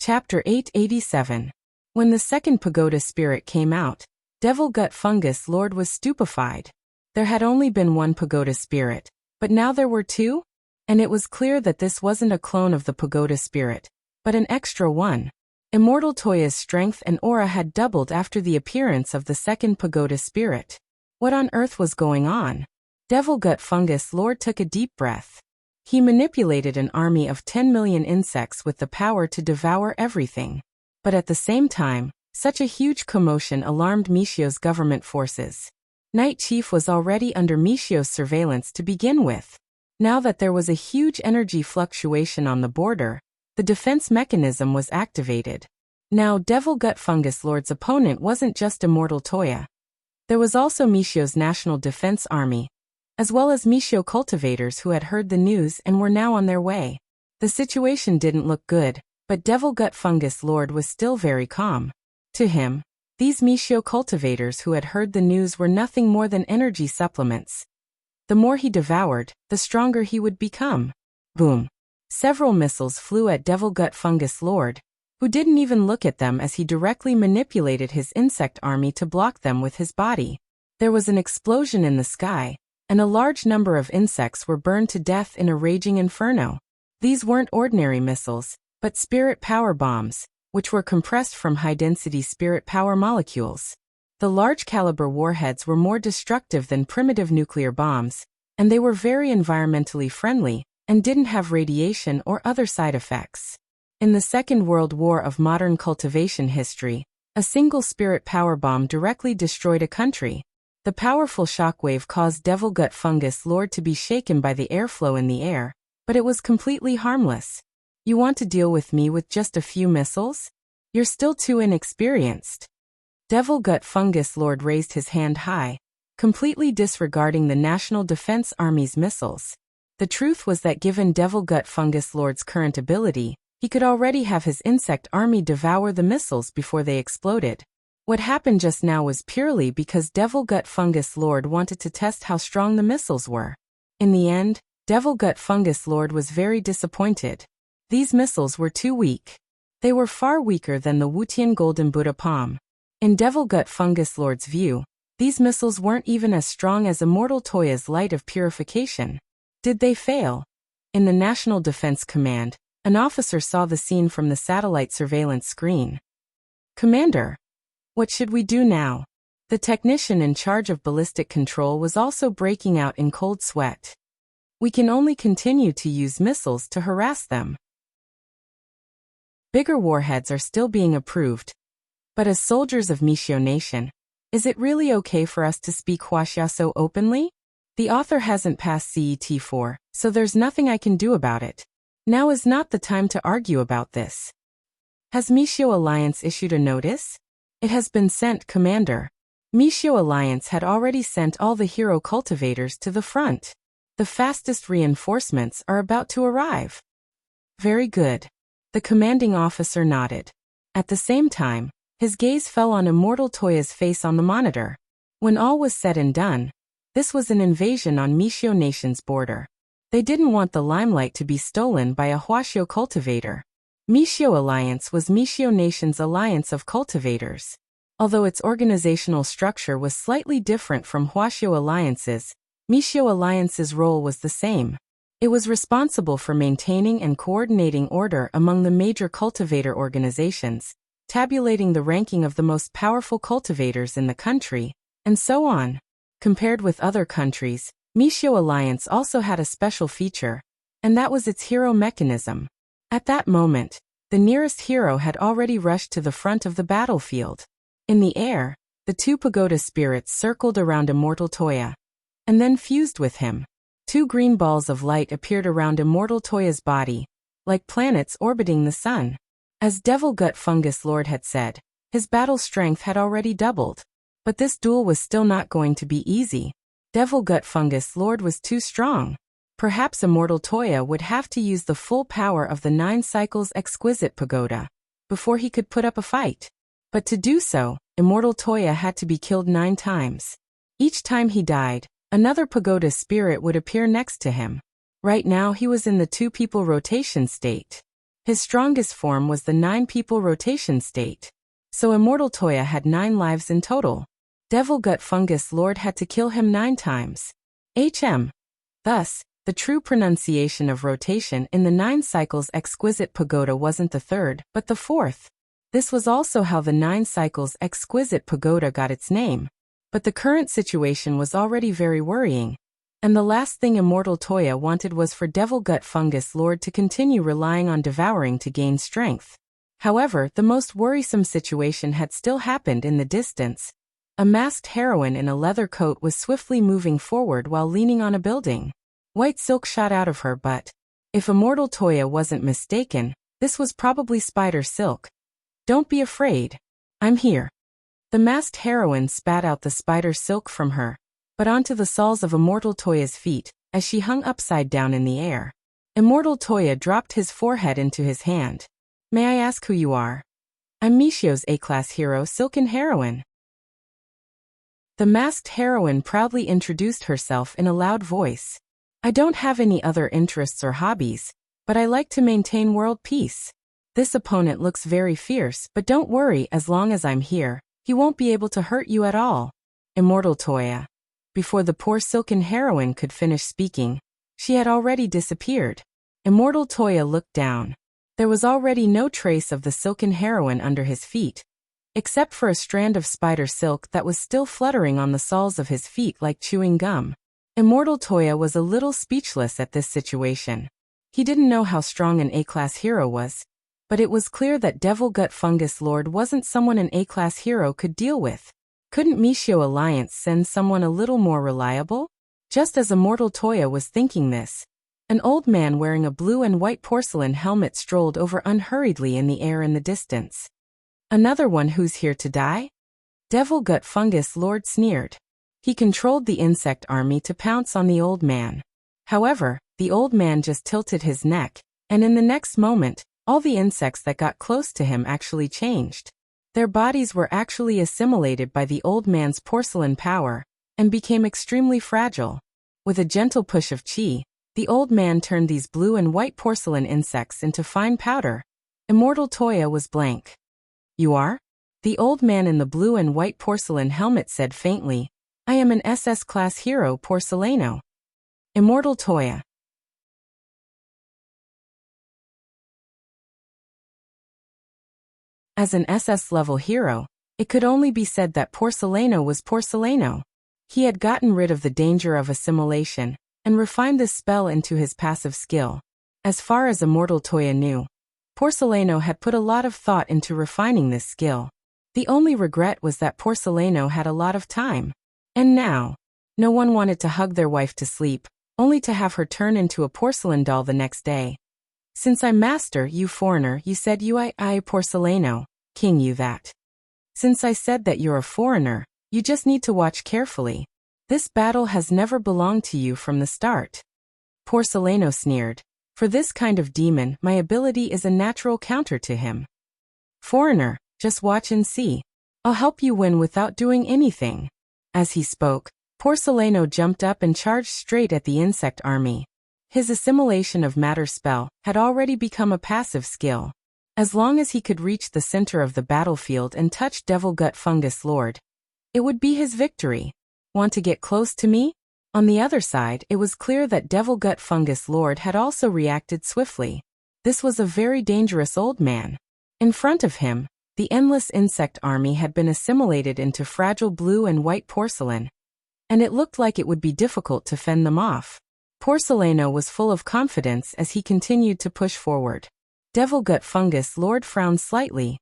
Chapter 887. When the second pagoda spirit came out, Devil Gut Fungus Lord was stupefied. There had only been one pagoda spirit, but now there were two? And it was clear that this wasn't a clone of the pagoda spirit, but an extra one. Immortal Toya's strength and aura had doubled after the appearance of the second pagoda spirit. What on earth was going on? Devil Gut Fungus Lord took a deep breath. He manipulated an army of 10 million insects with the power to devour everything. But at the same time, such a huge commotion alarmed Mishio's government forces. Night Chief was already under Mishio's surveillance to begin with. Now that there was a huge energy fluctuation on the border, the defense mechanism was activated. Now Devil Gut Fungus Lord's opponent wasn't just Immortal Toya. There was also Mishio's National Defense Army, as well as Mishio cultivators who had heard the news and were now on their way. The situation didn't look good, but Devil Gut Fungus Lord was still very calm. To him, these Mishio cultivators who had heard the news were nothing more than energy supplements. The more he devoured, the stronger he would become. Boom. Several missiles flew at Devil Gut Fungus Lord, who didn't even look at them as he directly manipulated his insect army to block them with his body. There was an explosion in the sky, and a large number of insects were burned to death in a raging inferno. These weren't ordinary missiles, but spirit power bombs, which were compressed from high-density spirit power molecules. The large-caliber warheads were more destructive than primitive nuclear bombs, and they were very environmentally friendly, and didn't have radiation or other side effects. In the Second World War of modern cultivation history, a single spirit power bomb directly destroyed a country. The powerful shockwave caused Devil Gut Fungus Lord to be shaken by the airflow in the air, but it was completely harmless. You want to deal with me with just a few missiles? You're still too inexperienced. Devil Gut Fungus Lord raised his hand high, completely disregarding the National Defense Army's missiles. The truth was that given Devil Gut Fungus Lord's current ability, he could already have his insect army devour the missiles before they exploded. What happened just now was purely because Devil Gut Fungus Lord wanted to test how strong the missiles were. In the end, Devil Gut Fungus Lord was very disappointed. These missiles were too weak. They were far weaker than the Wutian Golden Buddha Palm. In Devil Gut Fungus Lord's view, these missiles weren't even as strong as Immortal Toya's Light of Purification. Did they fail? In the National Defense Command, an officer saw the scene from the satellite surveillance screen. "Commander, what should we do now?" The technician in charge of ballistic control was also breaking out in cold sweat. "We can only continue to use missiles to harass them. Bigger warheads are still being approved. But as soldiers of Mishio Nation, is it really okay for us to speak Huaxia so openly? The author hasn't passed CET4, so there's nothing I can do about it. Now is not the time to argue about this. Has Mishio Alliance issued a notice?" "It has been sent, Commander." Mishio Alliance had already sent all the hero cultivators to the front. The fastest reinforcements are about to arrive. Very good. The commanding officer nodded. At the same time, his gaze fell on Immortal Toya's face on the monitor. When all was said and done, this was an invasion on Mishio Nation's border. They didn't want the limelight to be stolen by a Huaxio cultivator. Mishio Alliance was Mishio Nation's alliance of cultivators. Although its organizational structure was slightly different from Huaxio Alliance's, Mishio Alliance's role was the same. It was responsible for maintaining and coordinating order among the major cultivator organizations, tabulating the ranking of the most powerful cultivators in the country, and so on. Compared with other countries, Mishio Alliance also had a special feature, and that was its hero mechanism. At that moment, the nearest hero had already rushed to the front of the battlefield. In the air, the two pagoda spirits circled around Immortal Toya, and then fused with him. Two green balls of light appeared around Immortal Toya's body, like planets orbiting the sun. As Devil Gut Fungus Lord had said, his battle strength had already doubled. But this duel was still not going to be easy. Devil Gut Fungus Lord was too strong. Perhaps Immortal Toya would have to use the full power of the 9 cycles exquisite pagoda before he could put up a fight. But to do so, Immortal Toya had to be killed 9 times. Each time he died, another pagoda spirit would appear next to him. Right now he was in the 2-people rotation state. His strongest form was the 9-people rotation state. So Immortal Toya had 9 lives in total. Devil Gut Fungus Lord had to kill him 9 times. Thus, the true pronunciation of rotation in the 9 cycles exquisite pagoda wasn't the 3rd, but the 4th. This was also how the 9 cycles exquisite pagoda got its name. But the current situation was already very worrying. And the last thing Immortal Toya wanted was for Devil Gut Fungus Lord to continue relying on devouring to gain strength. However, the most worrisome situation had still happened in the distance. A masked heroine in a leather coat was swiftly moving forward while leaning on a building. White silk shot out of her, but if Immortal Toya wasn't mistaken, this was probably spider silk. Don't be afraid. I'm here. The masked heroine spat out the spider silk from her, but onto the soles of Immortal Toya's feet, as she hung upside down in the air. Immortal Toya dropped his forehead into his hand. May I ask who you are? I'm Michio's A-class hero, Silken Heroine. The masked heroine proudly introduced herself in a loud voice. I don't have any other interests or hobbies, but I like to maintain world peace. This opponent looks very fierce, but don't worry, as long as I'm here, he won't be able to hurt you at all. Immortal Toya. Before the poor Silken Heroine could finish speaking, she had already disappeared. Immortal Toya looked down. There was already no trace of the Silken Heroine under his feet, except for a strand of spider silk that was still fluttering on the soles of his feet like chewing gum. Immortal Toya was a little speechless at this situation. He didn't know how strong an A-class hero was, but it was clear that Devil Gut Fungus Lord wasn't someone an A-class hero could deal with. Couldn't Michio Alliance send someone a little more reliable? Just as Immortal Toya was thinking this, an old man wearing a blue and white porcelain helmet strolled over unhurriedly in the air in the distance. Another one who's here to die? Devil Gut Fungus Lord sneered. He controlled the insect army to pounce on the old man. However, the old man just tilted his neck, and in the next moment, all the insects that got close to him actually changed. Their bodies were actually assimilated by the old man's porcelain power, and became extremely fragile. With a gentle push of chi, the old man turned these blue and white porcelain insects into fine powder. Immortal Toya was blank. You are? The old man in the blue and white porcelain helmet said faintly, I am an SS-class hero Porcelano. Immortal Toya. As an SS-level hero, it could only be said that Porcelano was Porcelano. He had gotten rid of the danger of assimilation, and refined this spell into his passive skill. As far as Immortal Toya knew, Porcelano had put a lot of thought into refining this skill. The only regret was that Porcelano had a lot of time. And now, no one wanted to hug their wife to sleep, only to have her turn into a porcelain doll the next day. Since I'm master, you foreigner, you said you I Porcelano, king you that. Since I said that you're a foreigner, you just need to watch carefully. This battle has never belonged to you from the start. Porcelano sneered. For this kind of demon, my ability is a natural counter to him. Foreigner, just watch and see. I'll help you win without doing anything. As he spoke, Porcelano jumped up and charged straight at the insect army. His assimilation of matter spell had already become a passive skill. As long as he could reach the center of the battlefield and touch Devil Gut Fungus Lord, it would be his victory. Want to get close to me? On the other side, it was clear that Devil Gut Fungus Lord had also reacted swiftly. This was a very dangerous old man. In front of him, the endless insect army had been assimilated into fragile blue and white porcelain, and it looked like it would be difficult to fend them off. Porcelano was full of confidence as he continued to push forward. Devil Gut Fungus Lord frowned slightly.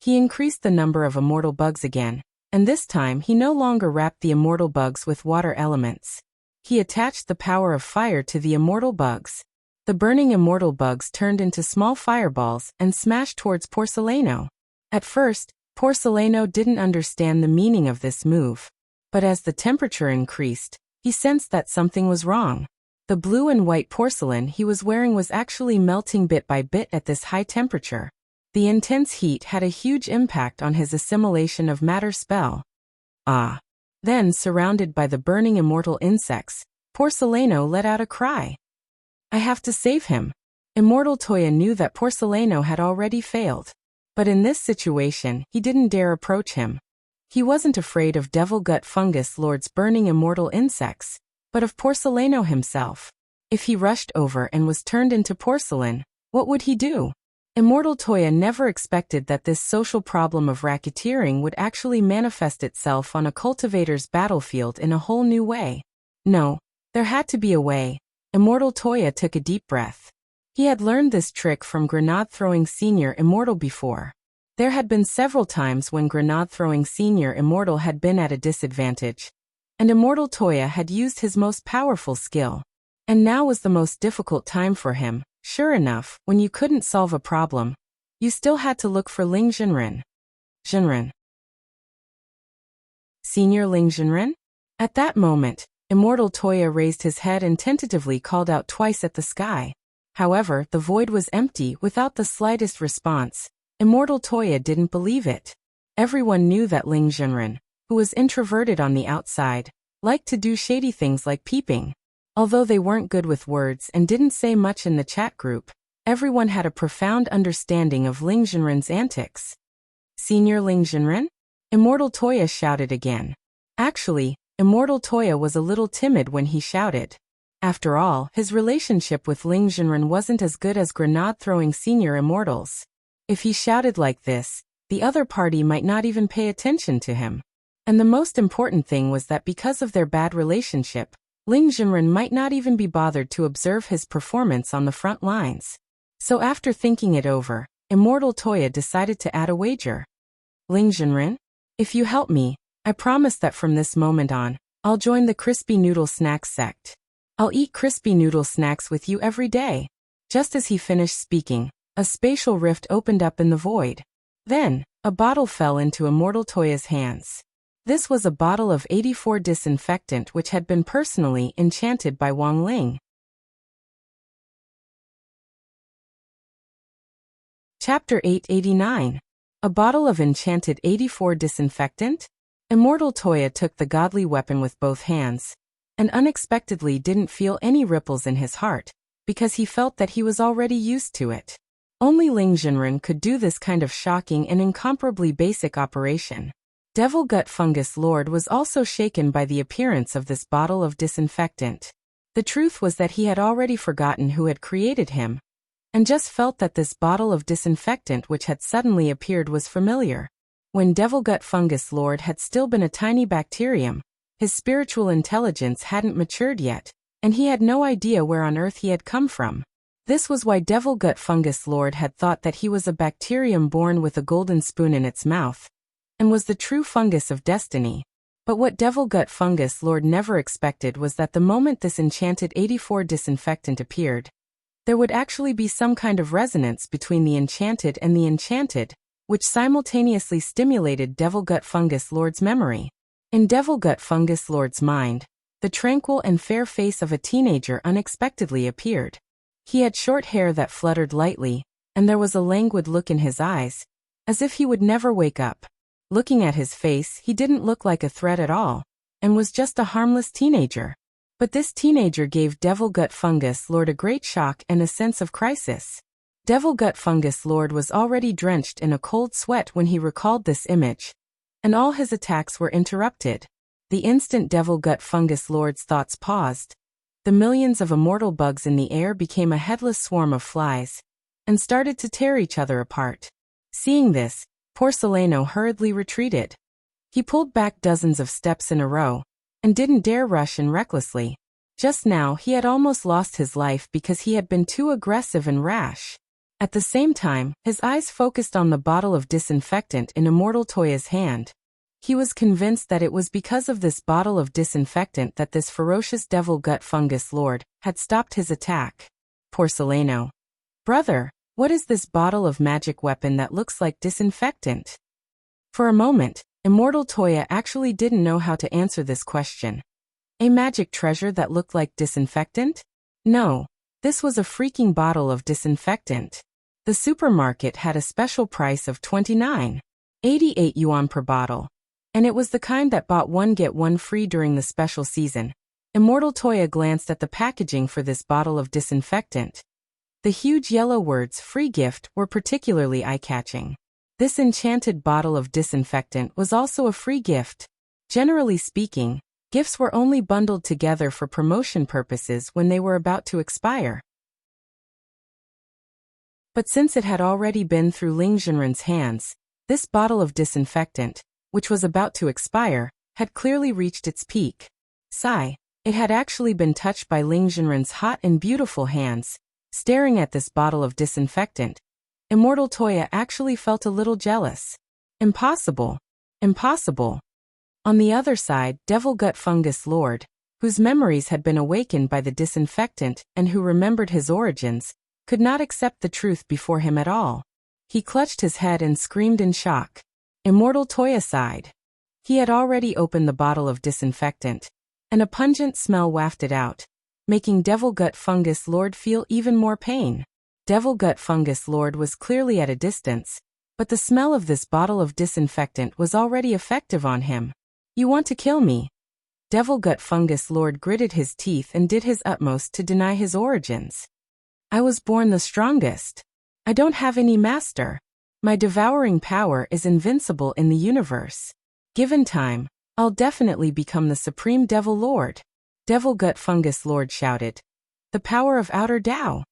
He increased the number of immortal bugs again, and this time he no longer wrapped the immortal bugs with water elements. He attached the power of fire to the immortal bugs. The burning immortal bugs turned into small fireballs and smashed towards Porcelano. At first, Porcelano didn't understand the meaning of this move, but as the temperature increased, he sensed that something was wrong. The blue and white porcelain he was wearing was actually melting bit by bit at this high temperature. The intense heat had a huge impact on his assimilation of matter spell. Then, surrounded by the burning immortal insects, Porcelano let out a cry. I have to save him. Immortal Toya knew that Porcelano had already failed. But in this situation, he didn't dare approach him. He wasn't afraid of Devil Gut Fungus Lord's burning immortal insects, but of Porcelano himself. If he rushed over and was turned into porcelain, what would he do? Immortal Toya never expected that this social problem of racketeering would actually manifest itself on a cultivator's battlefield in a whole new way. No, there had to be a way. Immortal Toya took a deep breath. He had learned this trick from Grenade-throwing Senior Immortal before. There had been several times when Grenade-throwing Senior Immortal had been at a disadvantage, and Immortal Toya had used his most powerful skill. And now was the most difficult time for him. Sure enough, when you couldn't solve a problem, you still had to look for Ling Jinren. Jinren. Senior Ling Jinren? At that moment, Immortal Toya raised his head and tentatively called out twice at the sky. However, the void was empty without the slightest response. Immortal Toya didn't believe it. Everyone knew that Ling Jinren, who was introverted on the outside, liked to do shady things like peeping. Although they weren't good with words and didn't say much in the chat group, everyone had a profound understanding of Ling Jinren's antics. Senior Ling Jinren? Immortal Toya shouted again. Actually, Immortal Toya was a little timid when he shouted. After all, his relationship with Ling Jinren wasn't as good as Grenade-throwing Senior Immortals. If he shouted like this, the other party might not even pay attention to him. And the most important thing was that because of their bad relationship, Ling Jinren might not even be bothered to observe his performance on the front lines. So after thinking it over, Immortal Toya decided to add a wager. Ling Jinren, if you help me, I promise that from this moment on, I'll join the Crispy Noodle Snacks sect. I'll eat crispy noodle snacks with you every day. Just as he finished speaking, a spatial rift opened up in the void. Then, a bottle fell into Immortal Toya's hands. This was a bottle of 84 disinfectant which had been personally enchanted by Wang Ling. Chapter 889. A bottle of enchanted 84 disinfectant? Immortal Toya took the godly weapon with both hands, and unexpectedly didn't feel any ripples in his heart, because he felt that he was already used to it. Only Ling Jinren could do this kind of shocking and incomparably basic operation. Devil Gut Fungus Lord was also shaken by the appearance of this bottle of disinfectant. The truth was that he had already forgotten who had created him, and just felt that this bottle of disinfectant which had suddenly appeared was familiar. When Devil Gut Fungus Lord had still been a tiny bacterium, his spiritual intelligence hadn't matured yet, and he had no idea where on earth he had come from. This was why Devil Gut Fungus Lord had thought that he was a bacterium born with a golden spoon in its mouth, and was the true fungus of destiny. But what Devil Gut Fungus Lord never expected was that the moment this enchanted 84 disinfectant appeared, there would actually be some kind of resonance between the enchanted and the enchanted, which simultaneously stimulated Devil Gut Fungus Lord's memory. In Devil Gut Fungus Lord's mind, the tranquil and fair face of a teenager unexpectedly appeared. He had short hair that fluttered lightly, and there was a languid look in his eyes, as if he would never wake up. Looking at his face, he didn't look like a threat at all, and was just a harmless teenager. But this teenager gave Devil Gut Fungus Lord a great shock and a sense of crisis. Devil Gut Fungus Lord was already drenched in a cold sweat when he recalled this image, and all his attacks were interrupted. The instant Devil Gut Fungus Lord's thoughts paused, the millions of immortal bugs in the air became a headless swarm of flies, and started to tear each other apart. Seeing this, Porcelano hurriedly retreated. He pulled back dozens of steps in a row, and didn't dare rush in recklessly. Just now he had almost lost his life because he had been too aggressive and rash. At the same time, his eyes focused on the bottle of disinfectant in Immortal Toya's hand. He was convinced that it was because of this bottle of disinfectant that this ferocious Devil Gut Fungus Lord had stopped his attack. Porcelano. Brother, what is this bottle of magic weapon that looks like disinfectant? For a moment, Immortal Toya actually didn't know how to answer this question. A magic treasure that looked like disinfectant? No, this was a freaking bottle of disinfectant. The supermarket had a special price of 29.88 yuan per bottle, and it was the kind that bought one get one free during the special season. Immortal Toya glanced at the packaging for this bottle of disinfectant. The huge yellow words "free gift" were particularly eye-catching. This enchanted bottle of disinfectant was also a free gift. Generally speaking, gifts were only bundled together for promotion purposes when they were about to expire. But since it had already been through Ling Junren's hands, this bottle of disinfectant, which was about to expire, had clearly reached its peak. Sigh, it had actually been touched by Ling Junren's hot and beautiful hands. Staring at this bottle of disinfectant, Immortal Toya actually felt a little jealous. Impossible. Impossible. On the other side, Devil Gut Fungus Lord, whose memories had been awakened by the disinfectant and who remembered his origins, could not accept the truth before him at all. He clutched his head and screamed in shock. Immortal Toya sighed. He had already opened the bottle of disinfectant, and a pungent smell wafted out, making Devil Gut Fungus Lord feel even more pain. Devil Gut Fungus Lord was clearly at a distance, but the smell of this bottle of disinfectant was already effective on him. You want to kill me? Devil Gut Fungus Lord gritted his teeth and did his utmost to deny his origins. I was born the strongest. I don't have any master. My devouring power is invincible in the universe. Given time, I'll definitely become the Supreme Devil Lord. Devil Gut Fungus Lord shouted. The power of Outer Tao.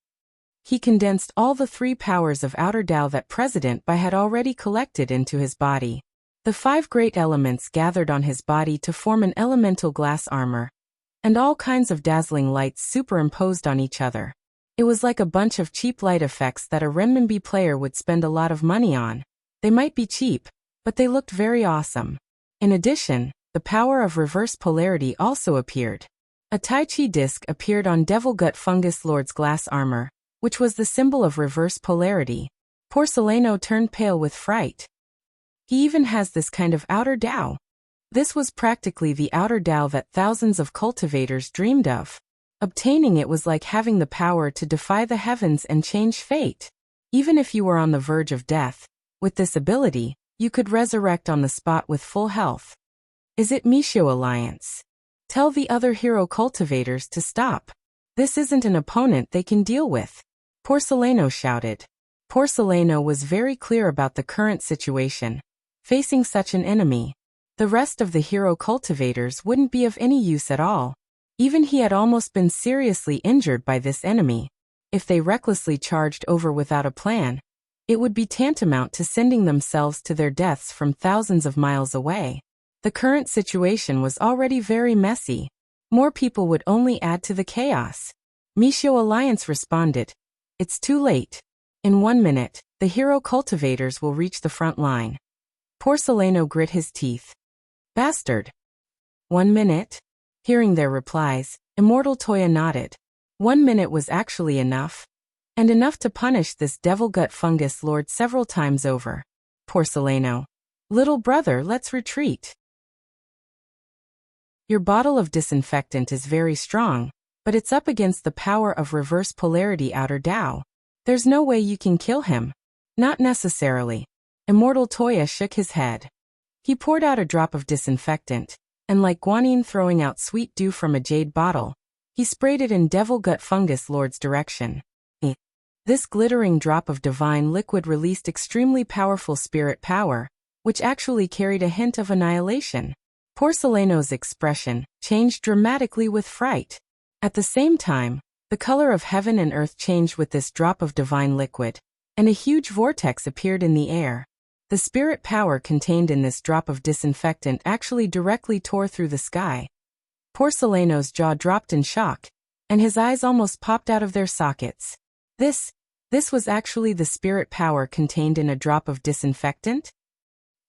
He condensed all the 3 powers of Outer Tao that President Bai had already collected into his body. The 5 great elements gathered on his body to form an elemental glass armor, and all kinds of dazzling lights superimposed on each other. It was like a bunch of cheap light effects that a renminbi player would spend a lot of money on. They might be cheap, but they looked very awesome. In addition, the power of reverse polarity also appeared. A Tai Chi disc appeared on Devil Gut Fungus Lord's glass armor, which was the symbol of reverse polarity. Porcelano turned pale with fright. He even has this kind of Outer Tao. This was practically the Outer Tao that thousands of cultivators dreamed of. Obtaining it was like having the power to defy the heavens and change fate. Even if you were on the verge of death, with this ability, you could resurrect on the spot with full health. Is it Mishio Alliance? Tell the other hero cultivators to stop. This isn't an opponent they can deal with. Porcelano shouted. Porcelano was very clear about the current situation. Facing such an enemy, the rest of the hero cultivators wouldn't be of any use at all. Even he had almost been seriously injured by this enemy. If they recklessly charged over without a plan, it would be tantamount to sending themselves to their deaths from thousands of miles away. The current situation was already very messy. More people would only add to the chaos. Mishio Alliance responded. It's too late. In 1 minute, the hero cultivators will reach the front line. Porcelano grit his teeth. Bastard. 1 minute? Hearing their replies, Immortal Toya nodded. 1 minute was actually enough. And enough to punish this Devil Gut Fungus Lord several times over. Porcelano. Little brother, let's retreat. Your bottle of disinfectant is very strong, but it's up against the power of reverse polarity Outer Tao. There's no way you can kill him. Not necessarily. Immortal Toya shook his head. He poured out a drop of disinfectant, and like guanine throwing out sweet dew from a jade bottle, he sprayed it in Devil Gut Fungus Lord's direction. This glittering drop of divine liquid released extremely powerful spirit power, which actually carried a hint of annihilation. Porcelano's expression changed dramatically with fright. At the same time, the color of heaven and earth changed with this drop of divine liquid, and a huge vortex appeared in the air. The spirit power contained in this drop of disinfectant actually directly tore through the sky. Porcelano's jaw dropped in shock, and his eyes almost popped out of their sockets. This was actually the spirit power contained in a drop of disinfectant?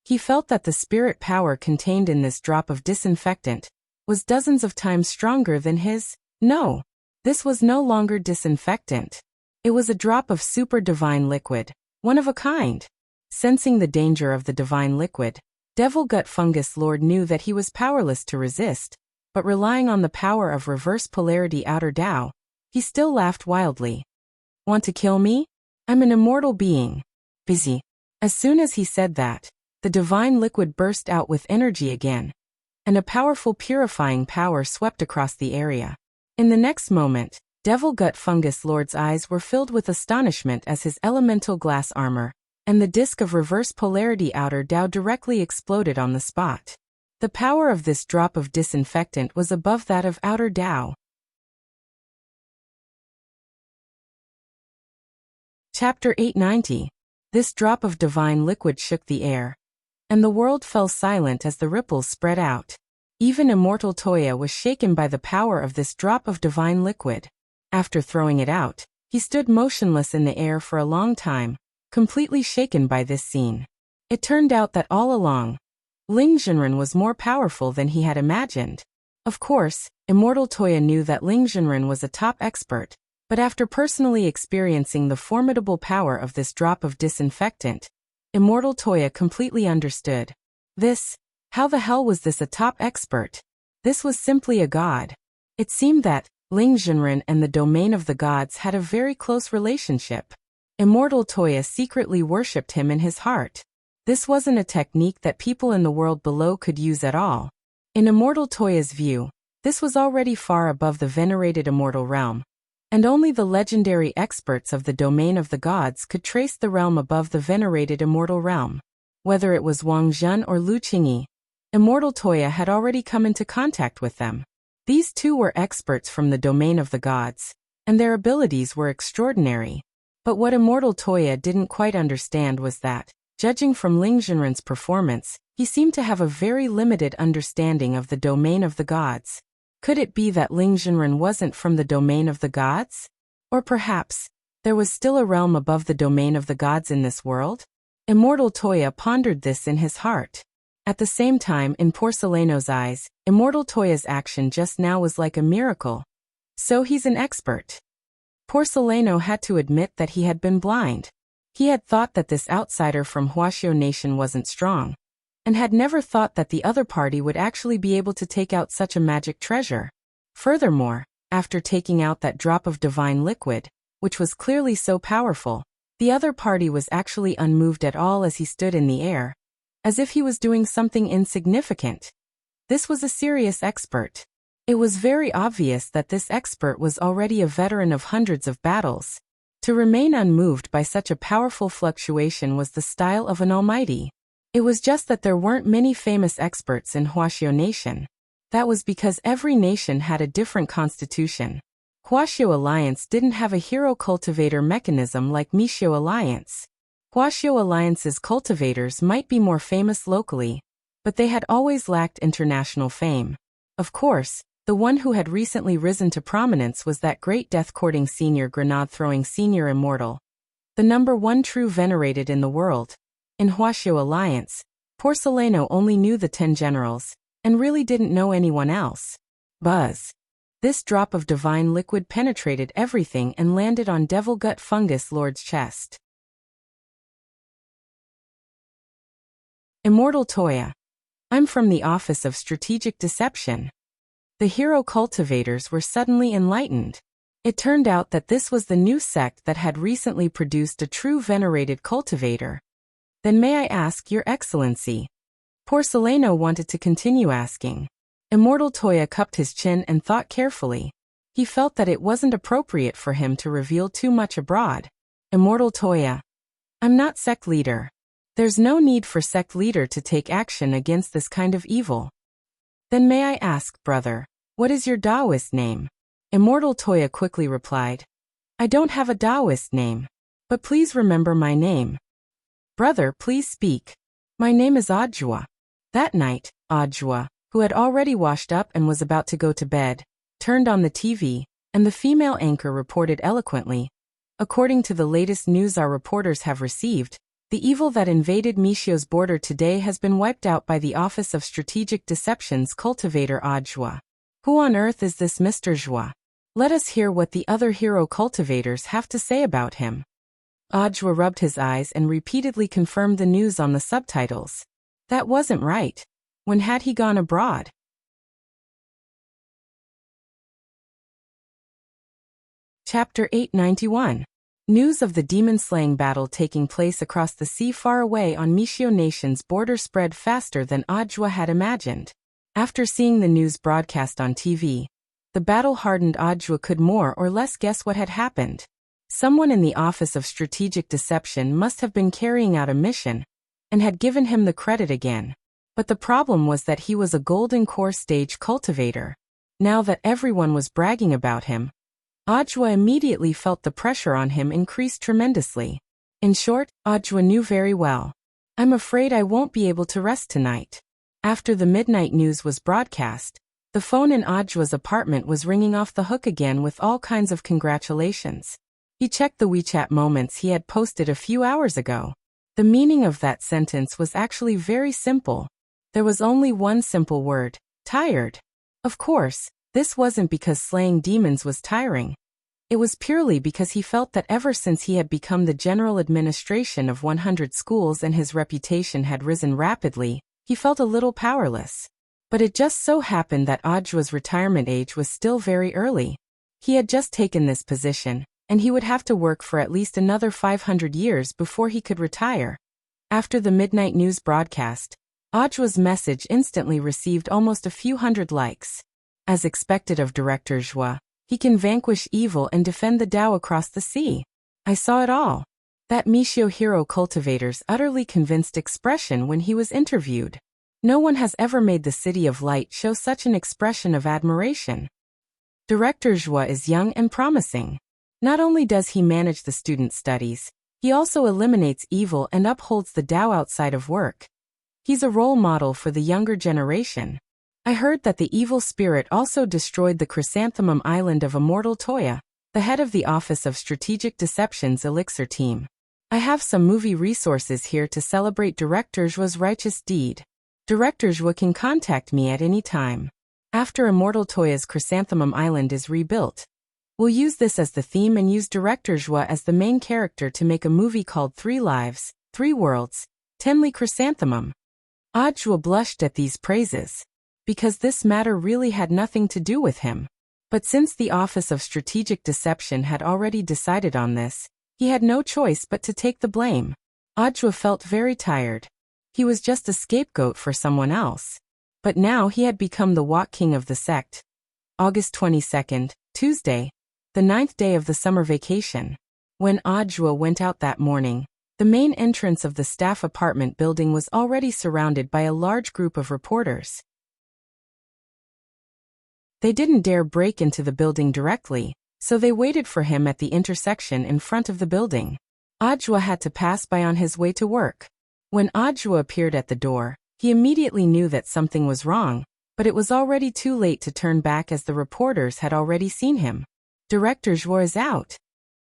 He felt that the spirit power contained in this drop of disinfectant was dozens of times stronger than his. No, this was no longer disinfectant. It was a drop of super divine liquid, one of a kind. Sensing the danger of the divine liquid, Devil Gut Fungus Lord knew that he was powerless to resist, but relying on the power of reverse polarity Outer Tao, he still laughed wildly. Want to kill me? I'm an immortal being. Busy. As soon as he said that, the divine liquid burst out with energy again, and a powerful purifying power swept across the area. In the next moment, Devil Gut Fungus Lord's eyes were filled with astonishment as his elemental glass armor and the disc of reverse polarity outer Tao directly exploded on the spot. The power of this drop of disinfectant was above that of outer Tao. Chapter 890. This drop of divine liquid shook the air, and the world fell silent as the ripples spread out. Even immortal Toya was shaken by the power of this drop of divine liquid. After throwing it out, he stood motionless in the air for a long time, completely shaken by this scene. It turned out that all along, Ling Jinren was more powerful than he had imagined. Of course, immortal Toya knew that Ling Jinren was a top expert, but after personally experiencing the formidable power of this drop of disinfectant, immortal Toya completely understood. How the hell was this a top expert? This was simply a god. It seemed that Ling Jinren and the domain of the gods had a very close relationship. Immortal Toya secretly worshipped him in his heart. This wasn't a technique that people in the world below could use at all. In immortal Toya's view, this was already far above the venerated immortal realm, and only the legendary experts of the domain of the gods could trace the realm above the venerated immortal realm. Whether it was Wang Zhen or Lu Qingyi, immortal Toya had already come into contact with them. These two were experts from the domain of the gods, and their abilities were extraordinary. But what immortal Toya didn't quite understand was that, judging from Ling Jinren's performance, he seemed to have a very limited understanding of the domain of the gods. Could it be that Ling Jinren wasn't from the domain of the gods? Or perhaps, there was still a realm above the domain of the gods in this world? Immortal Toya pondered this in his heart. At the same time, in Porcelano's eyes, immortal Toya's action just now was like a miracle. So he's an expert. Porcelano had to admit that he had been blind. He had thought that this outsider from Huaxiao Nation wasn't strong, and had never thought that the other party would actually be able to take out such a magic treasure. Furthermore, after taking out that drop of divine liquid, which was clearly so powerful, the other party was actually unmoved at all as he stood in the air, as if he was doing something insignificant. This was a serious expert. It was very obvious that this expert was already a veteran of hundreds of battles. To remain unmoved by such a powerful fluctuation was the style of an almighty. It was just that there weren't many famous experts in Huaxiao Nation. That was because every nation had a different constitution. Huaxiao Alliance didn't have a hero cultivator mechanism like Mixiao Alliance. Huaxiao Alliance's cultivators might be more famous locally, but they had always lacked international fame. Of course, the one who had recently risen to prominence was that great death-courting senior grenade-throwing senior immortal, the number one true venerated in the world. In Huaxiao Alliance, Porcelano only knew the 10 generals, and really didn't know anyone else. Buzz. This drop of divine liquid penetrated everything and landed on Devil Gut Fungus Lord's chest. Immortal Toya. I'm from the Office of Strategic Deception. The hero cultivators were suddenly enlightened. It turned out that this was the new sect that had recently produced a true venerated cultivator. Then may I ask, Your Excellency? Porcelano wanted to continue asking. Immortal Toya cupped his chin and thought carefully. He felt that it wasn't appropriate for him to reveal too much abroad. Immortal Toya. I'm not sect leader. There's no need for sect leader to take action against this kind of evil. Then may I ask, brother, what is your Taoist name? Immortal Toya quickly replied. I don't have a Taoist name. But please remember my name. Brother, please speak. My name is Audiobook. That night, Audiobook, who had already washed up and was about to go to bed, turned on the TV, and the female anchor reported eloquently. According to the latest news our reporters have received, the evil that invaded Mixiao's border today has been wiped out by the Office of Strategic Deception's cultivator Audiobook. Who on earth is this Mr. Zhua? Let us hear what the other hero cultivators have to say about him. Audiobook rubbed his eyes and repeatedly confirmed the news on the subtitles. That wasn't right. When had he gone abroad? Chapter 891. News of the demon-slaying battle taking place across the sea far away on Mixiao Nation's border spread faster than Audiobook had imagined. After seeing the news broadcast on TV, The battle-hardened Audra could more or less guess what had happened. Someone in the Office of Strategic Deception must have been carrying out a mission, and had given him the credit again. But the problem was that he was a golden core stage cultivator. Now that everyone was bragging about him, Audra immediately felt the pressure on him increase tremendously. In short, Audra knew very well. I'm afraid I won't be able to rest tonight. After the midnight news was broadcast, the phone in Audra's apartment was ringing off the hook again with all kinds of congratulations. He checked the WeChat moments he had posted a few hours ago. The meaning of that sentence was actually very simple. There was only one simple word: tired. Of course, this wasn't because slaying demons was tiring. It was purely because he felt that ever since he had become the general administration of 100 schools and his reputation had risen rapidly, he felt a little powerless. But it just so happened that Audra's retirement age was still very early. He had just taken this position, and he would have to work for at least another 500 years before he could retire. After the midnight news broadcast, Audra's message instantly received almost a few hundred likes. As expected of Director Joie, he can vanquish evil and defend the Tao across the sea. I saw it all. That Michio Hero cultivator's utterly convinced expression when he was interviewed. No one has ever made the City of Light show such an expression of admiration. Director Joie is young and promising. Not only does he manage the student studies, he also eliminates evil and upholds the Tao outside of work. He's a role model for the younger generation. I heard that the evil spirit also destroyed the Chrysanthemum Island of Immortal Toya, the head of the Office of Strategic Deception's Elixir team. I have some movie resources here to celebrate Director Joie's righteous deed. Director Joie can contact me at any time. After Immortal Toya's Chrysanthemum Island is rebuilt, we'll use this as the theme and use Director Joie as the main character to make a movie called 3 Lives, 3 Worlds, Tenley Chrysanthemum. Audra blushed at these praises, because this matter really had nothing to do with him. But since the Office of Strategic Deception had already decided on this, he had no choice but to take the blame. Audra felt very tired. He was just a scapegoat for someone else. But now he had become the Walk King of the sect. August 22nd, Tuesday, the 9th day of the summer vacation. When Audra went out that morning, the main entrance of the staff apartment building was already surrounded by a large group of reporters. They didn't dare break into the building directly, so they waited for him at the intersection in front of the building. Audra had to pass by on his way to work. When Audra appeared at the door, he immediately knew that something was wrong, but it was already too late to turn back as the reporters had already seen him. Director Joie is out.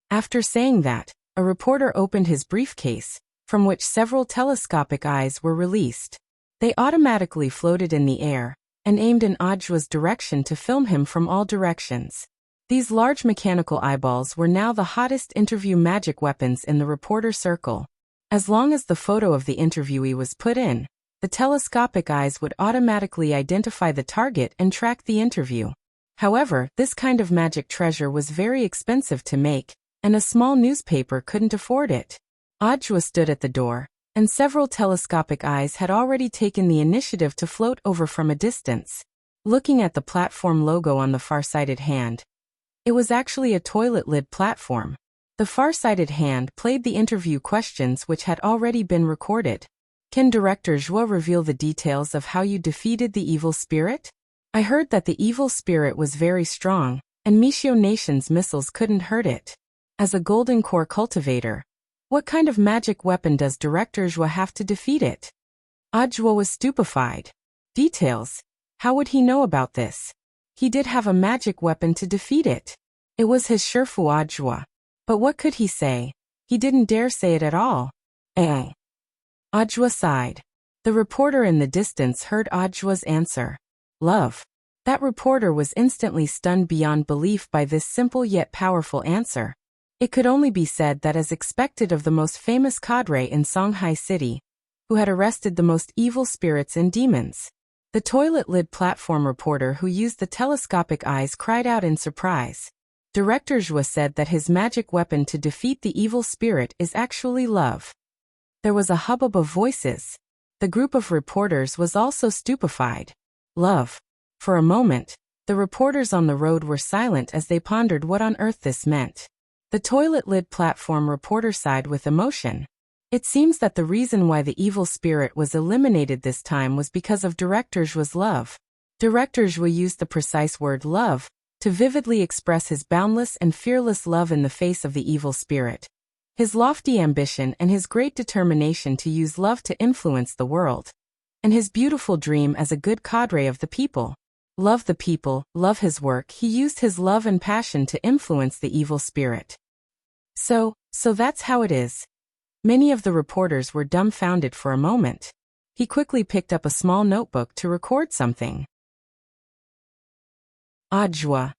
After saying that, a reporter opened his briefcase, from which several telescopic eyes were released. They automatically floated in the air, and aimed in Audra's direction to film him from all directions. These large mechanical eyeballs were now the hottest interview magic weapons in the reporter circle. As long as the photo of the interviewee was put in, the telescopic eyes would automatically identify the target and track the interview. However, this kind of magic treasure was very expensive to make, and a small newspaper couldn't afford it. Audra stood at the door, and several telescopic eyes had already taken the initiative to float over from a distance. Looking at the platform logo on the far-sighted hand, it was actually a toilet lid platform. The far-sighted hand played the interview questions which had already been recorded. Can Director Joie reveal the details of how you defeated the evil spirit? I heard that the evil spirit was very strong, and Michio Nation's missiles couldn't hurt it. As a golden core cultivator, what kind of magic weapon does Director Joie have to defeat it? Audra was stupefied. Details? How would he know about this? He did have a magic weapon to defeat it. It was his Shifu Audra. But what could he say? He didn't dare say it at all. Audra sighed. The reporter in the distance heard Audra's answer. Love. That reporter was instantly stunned beyond belief by this simple yet powerful answer. It could only be said that as expected of the most famous cadre in Songhai City, who had arrested the most evil spirits and demons. The toilet lid platform reporter who used the telescopic eyes cried out in surprise. Director Joie said that his magic weapon to defeat the evil spirit is actually love. There was a hubbub of voices. The group of reporters was also stupefied. Love. For a moment, The reporters on the road were silent as they pondered what on earth this meant. The toilet lid platform reporter sighed with emotion. It seems that the reason why the evil spirit was eliminated this time was because of Director Zhuo's love. Director Zhuo used the precise word love to vividly express his boundless and fearless love in the face of the evil spirit. His lofty ambition and his great determination to use love to influence the world. And his beautiful dream as a good cadre of the people. Love the people, love his work. He used his love and passion to influence the evil spirit. So that's how it is. Many of the reporters were dumbfounded for a moment. He quickly picked up a small notebook to record something. Zhuo.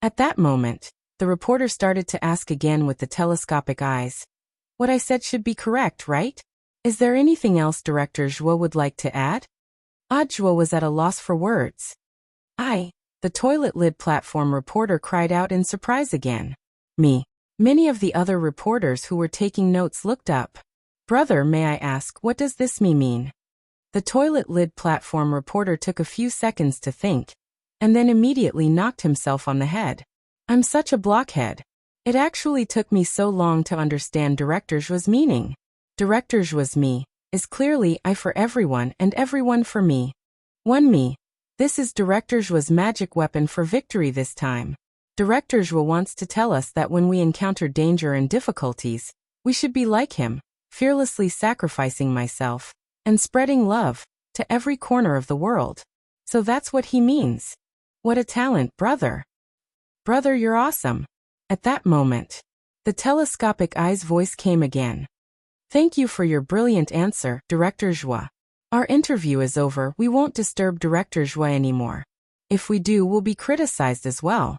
At that moment, the reporter started to ask again with the telescopic eyes. What I said should be correct, right? Is there anything else Director Zhuo would like to add? Zhuo was at a loss for words. The toilet lid platform reporter cried out in surprise again. Me. Many of the other reporters who were taking notes looked up. Brother, may I ask, what does this mean? The toilet lid platform reporter took a few seconds to think, and then immediately knocked himself on the head. I'm such a blockhead. It actually took me so long to understand Director Zhuo's meaning. Director Zhuo's me is clearly I for everyone and everyone for me. One me. This is Director Zhuo's magic weapon for victory this time. Director Zhuo wants to tell us that when we encounter danger and difficulties, we should be like him, fearlessly sacrificing myself and spreading love to every corner of the world. So that's what he means. What a talent, brother. Brother, you're awesome. At that moment, the telescopic eye's voice came again. Thank you for your brilliant answer, Director Zhuo. Our interview is over. We won't disturb Director Zhuo anymore. If we do, we'll be criticized as well.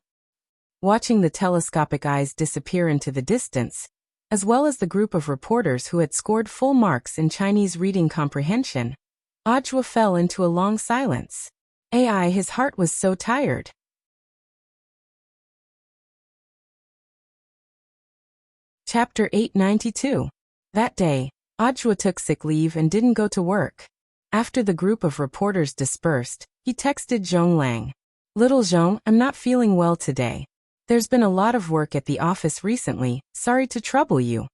Watching the telescopic eyes disappear into the distance, as well as the group of reporters who had scored full marks in Chinese reading comprehension, Zhuo fell into a long silence. His heart was so tired. Chapter 892. That day, Zhuo took sick leave and didn't go to work. After the group of reporters dispersed, he texted Zhong Lang. Little Zhong, I'm not feeling well today. There's been a lot of work at the office recently, sorry to trouble you.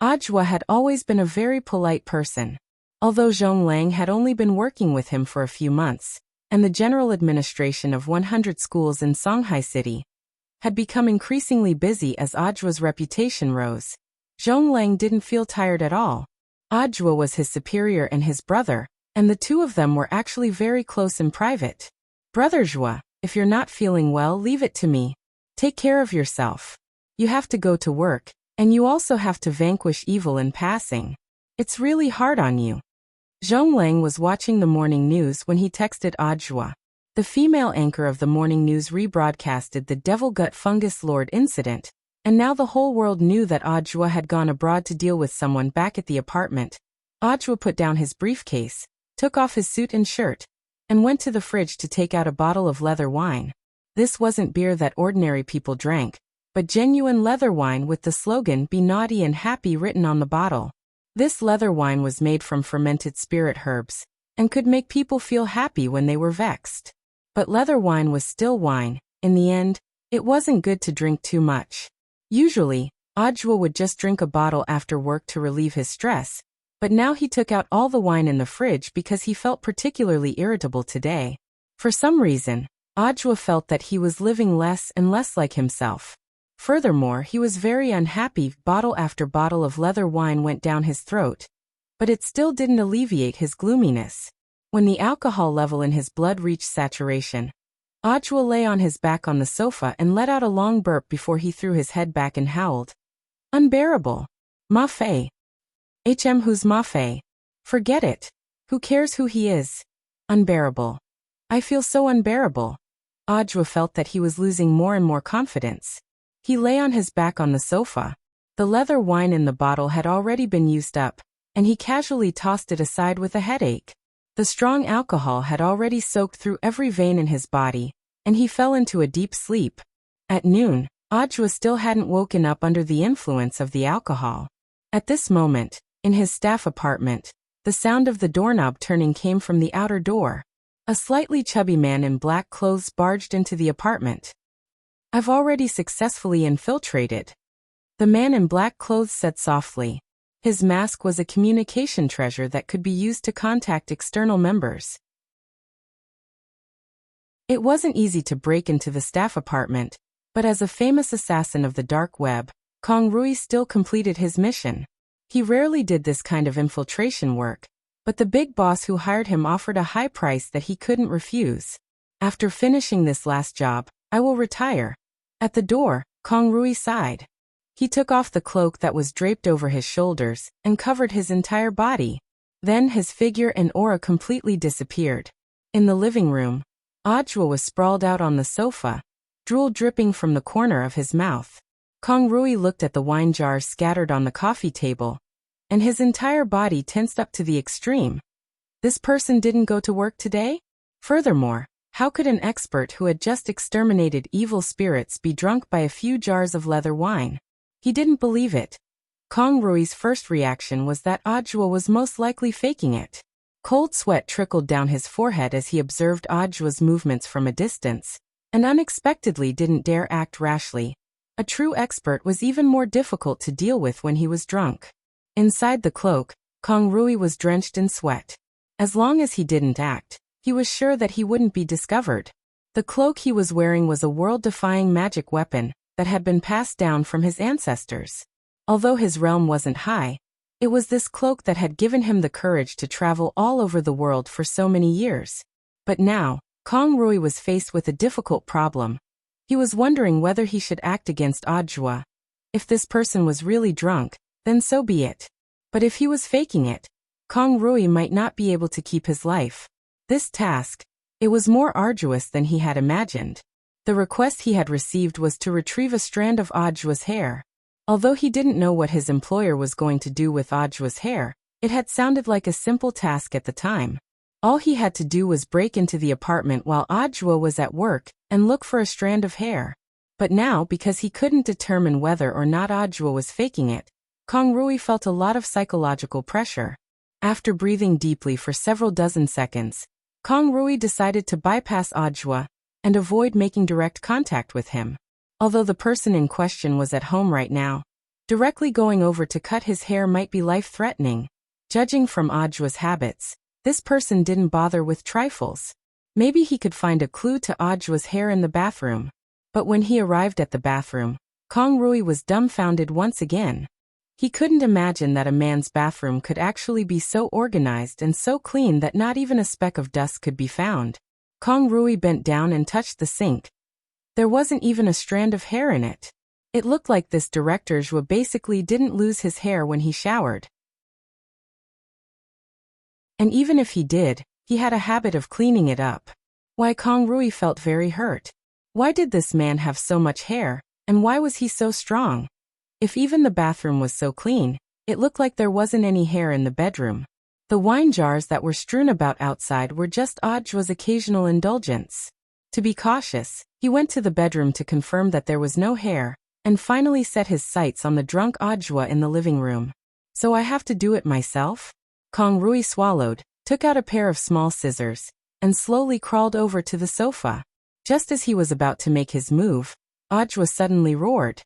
Zhuo had always been a very polite person. Although Zhong Lang had only been working with him for a few months, and the general administration of 100 schools in Songhai City had become increasingly busy as Zhuo's reputation rose, Zhong Lang didn't feel tired at all. Zhuo was his superior and his brother, and the two of them were actually very close in private. Brother Zhuo, if you're not feeling well, leave it to me. Take care of yourself. You have to go to work, and you also have to vanquish evil in passing. It's really hard on you. Zhong Lang was watching the morning news when he texted Zhuo. The female anchor of the morning news rebroadcasted the Devil Gut Fungus Lord incident, and now the whole world knew that Zhuo had gone abroad to deal with someone back at the apartment. Zhuo put down his briefcase, took off his suit and shirt, and went to the fridge to take out a bottle of leather wine. This wasn't beer that ordinary people drank, but genuine leather wine with the slogan "Be Naughty and Happy" written on the bottle. This leather wine was made from fermented spirit herbs, and could make people feel happy when they were vexed. But leather wine was still wine. In the end, it wasn't good to drink too much. Usually, Zhuo would just drink a bottle after work to relieve his stress, but now he took out all the wine in the fridge because he felt particularly irritable today. For some reason, Zhuo felt that he was living less and less like himself. Furthermore, he was very unhappy. Bottle after bottle of leather wine went down his throat, but it still didn't alleviate his gloominess. When the alcohol level in his blood reached saturation, Zhuo lay on his back on the sofa and let out a long burp before he threw his head back and howled. Unbearable. Ma Fei. Who's Ma Fei? Forget it. Who cares who he is? Unbearable. I feel so unbearable. Zhuo felt that he was losing more and more confidence. He lay on his back on the sofa. The leather wine in the bottle had already been used up, and he casually tossed it aside with a headache. The strong alcohol had already soaked through every vein in his body, and he fell into a deep sleep. At noon, Zhuo still hadn't woken up under the influence of the alcohol. At this moment, in his staff apartment, the sound of the doorknob turning came from the outer door. A slightly chubby man in black clothes barged into the apartment. "I've already successfully infiltrated," the man in black clothes said softly. His mask was a communication treasure that could be used to contact external members. It wasn't easy to break into the staff apartment, but as a famous assassin of the dark web, Kong Rui still completed his mission. He rarely did this kind of infiltration work, but the big boss who hired him offered a high price that he couldn't refuse. "After finishing this last job, I will retire." At the door, Kong Rui sighed. He took off the cloak that was draped over his shoulders and covered his entire body. Then his figure and aura completely disappeared. In the living room, Audra was sprawled out on the sofa, drool dripping from the corner of his mouth. Kong Rui looked at the wine jars scattered on the coffee table, and his entire body tensed up to the extreme. This person didn't go to work today? Furthermore, how could an expert who had just exterminated evil spirits be drunk by a few jars of leather wine? He didn't believe it. Kong Rui's first reaction was that Audra was most likely faking it. Cold sweat trickled down his forehead as he observed Audra's movements from a distance, and unexpectedly didn't dare act rashly. A true expert was even more difficult to deal with when he was drunk. Inside the cloak, Kong Rui was drenched in sweat. As long as he didn't act, he was sure that he wouldn't be discovered. The cloak he was wearing was a world-defying magic weapon that had been passed down from his ancestors. Although his realm wasn't high, it was this cloak that had given him the courage to travel all over the world for so many years. But now, Kong Rui was faced with a difficult problem. He was wondering whether he should act against Audra. If this person was really drunk, then so be it. But if he was faking it, Kong Rui might not be able to keep his life. This task, it was more arduous than he had imagined. The request he had received was to retrieve a strand of Audra's hair. Although he didn't know what his employer was going to do with Audra's hair, it had sounded like a simple task at the time. All he had to do was break into the apartment while Audra was at work and look for a strand of hair. But now, because he couldn't determine whether or not Audra was faking it, Kong Rui felt a lot of psychological pressure. After breathing deeply for several dozen seconds, Kong Rui decided to bypass Audra and avoid making direct contact with him. Although the person in question was at home right now, directly going over to cut his hair might be life-threatening. Judging from Audra's habits, this person didn't bother with trifles. Maybe he could find a clue to Audra's hair in the bathroom. But when he arrived at the bathroom, Kong Rui was dumbfounded once again. He couldn't imagine that a man's bathroom could actually be so organized and so clean that not even a speck of dust could be found. Kong Rui bent down and touched the sink. There wasn't even a strand of hair in it. It looked like this director Zhua basically didn't lose his hair when he showered. And even if he did, he had a habit of cleaning it up. Why, Kong Rui felt very hurt. Why did this man have so much hair, and why was he so strong? If even the bathroom was so clean, it looked like there wasn't any hair in the bedroom. The wine jars that were strewn about outside were just Audra's occasional indulgence. To be cautious, he went to the bedroom to confirm that there was no hair, and finally set his sights on the drunk Audra in the living room. So I have to do it myself? Kong Rui swallowed, took out a pair of small scissors, and slowly crawled over to the sofa. Just as he was about to make his move, Audra suddenly roared.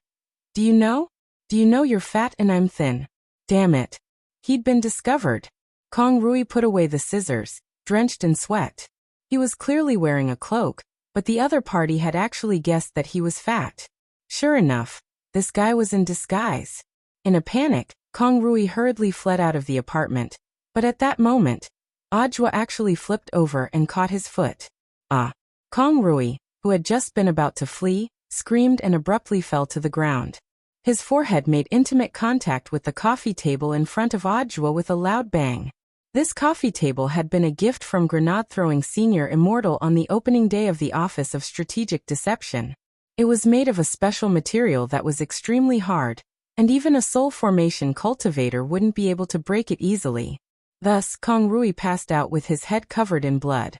Do you know? Do you know you're fat and I'm thin? Damn it. He'd been discovered. Kong Rui put away the scissors, drenched in sweat. He was clearly wearing a cloak, but the other party had actually guessed that he was fat. Sure enough, this guy was in disguise. In a panic, Kong Rui hurriedly fled out of the apartment, but at that moment, Audra actually flipped over and caught his foot. Ah! Kong Rui, who had just been about to flee, screamed and abruptly fell to the ground. His forehead made intimate contact with the coffee table in front of Audra with a loud bang. This coffee table had been a gift from grenade-throwing Senior Immortal on the opening day of the Office of Strategic Deception. It was made of a special material that was extremely hard, and even a soul formation cultivator wouldn't be able to break it easily. Thus, Kong Rui passed out with his head covered in blood.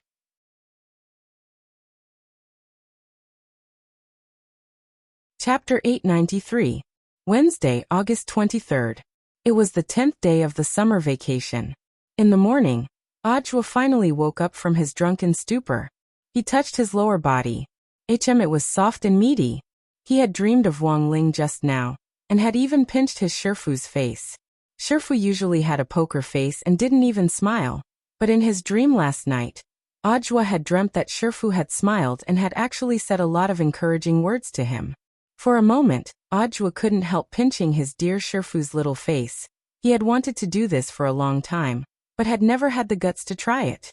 Chapter 893. Wednesday, August 23rd. It was the 10th day of the summer vacation. In the morning, Ajwa finally woke up from his drunken stupor. He touched his lower body. It was soft and meaty. He had dreamed of Wang Ling just now, and had even pinched his Shifu's face. Shifu usually had a poker face and didn't even smile, but in his dream last night, Ajwa had dreamt that Shifu had smiled and had actually said a lot of encouraging words to him. For a moment, Ajwa couldn't help pinching his dear Shifu's little face. He had wanted to do this for a long time, but had never had the guts to try it.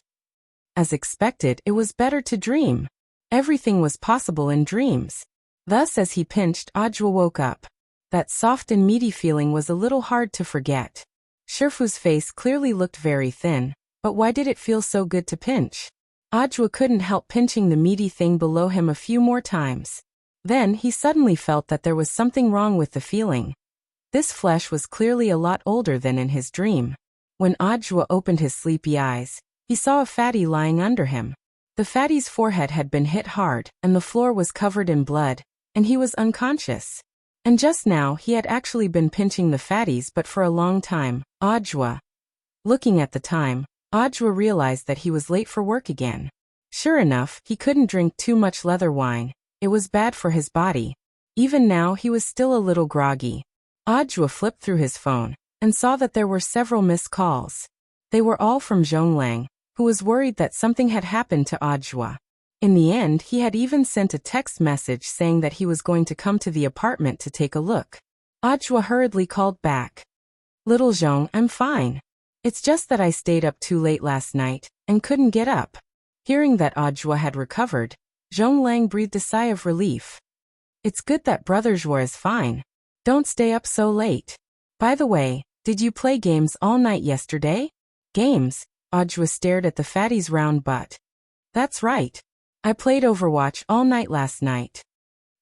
As expected, it was better to dream. Everything was possible in dreams. Thus, as he pinched, Ajwa woke up. That soft and meaty feeling was a little hard to forget. Shifu's face clearly looked very thin, but why did it feel so good to pinch? Ajwa couldn't help pinching the meaty thing below him a few more times. Then he suddenly felt that there was something wrong with the feeling. This flesh was clearly a lot older than in his dream. When Ajwa opened his sleepy eyes, he saw a fatty lying under him. The fatty's forehead had been hit hard, and the floor was covered in blood, and he was unconscious. And just now he had actually been pinching the fatties, but for a long time. Ajwa. Looking at the time, Ajwa realized that he was late for work again. Sure enough, he couldn't drink too much leather wine. It was bad for his body. Even now he was still a little groggy. Ajwa flipped through his phone and saw that there were several missed calls. They were all from Zhonglang, who was worried that something had happened to Ajwa. In the end, he had even sent a text message saying that he was going to come to the apartment to take a look. Ajwa hurriedly called back. "Little Zhong, I'm fine. It's just that I stayed up too late last night and couldn't get up." Hearing that Ajwa had recovered, Zhonglang breathed a sigh of relief. "It's good that Brother Zhua is fine. Don't stay up so late. By the way, did you play games all night yesterday?" "Games?" Ajwa stared at the fatty's round butt. "That's right. I played Overwatch all night last night."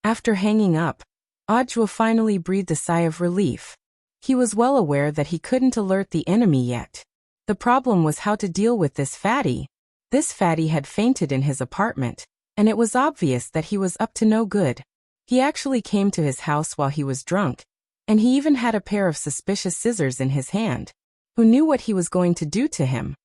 After hanging up, Ajwa finally breathed a sigh of relief. He was well aware that he couldn't alert the enemy yet. The problem was how to deal with this fatty. This fatty had fainted in his apartment, and it was obvious that he was up to no good. He actually came to his house while he was drunk, and he even had a pair of suspicious scissors in his hand. Who knew what he was going to do to him?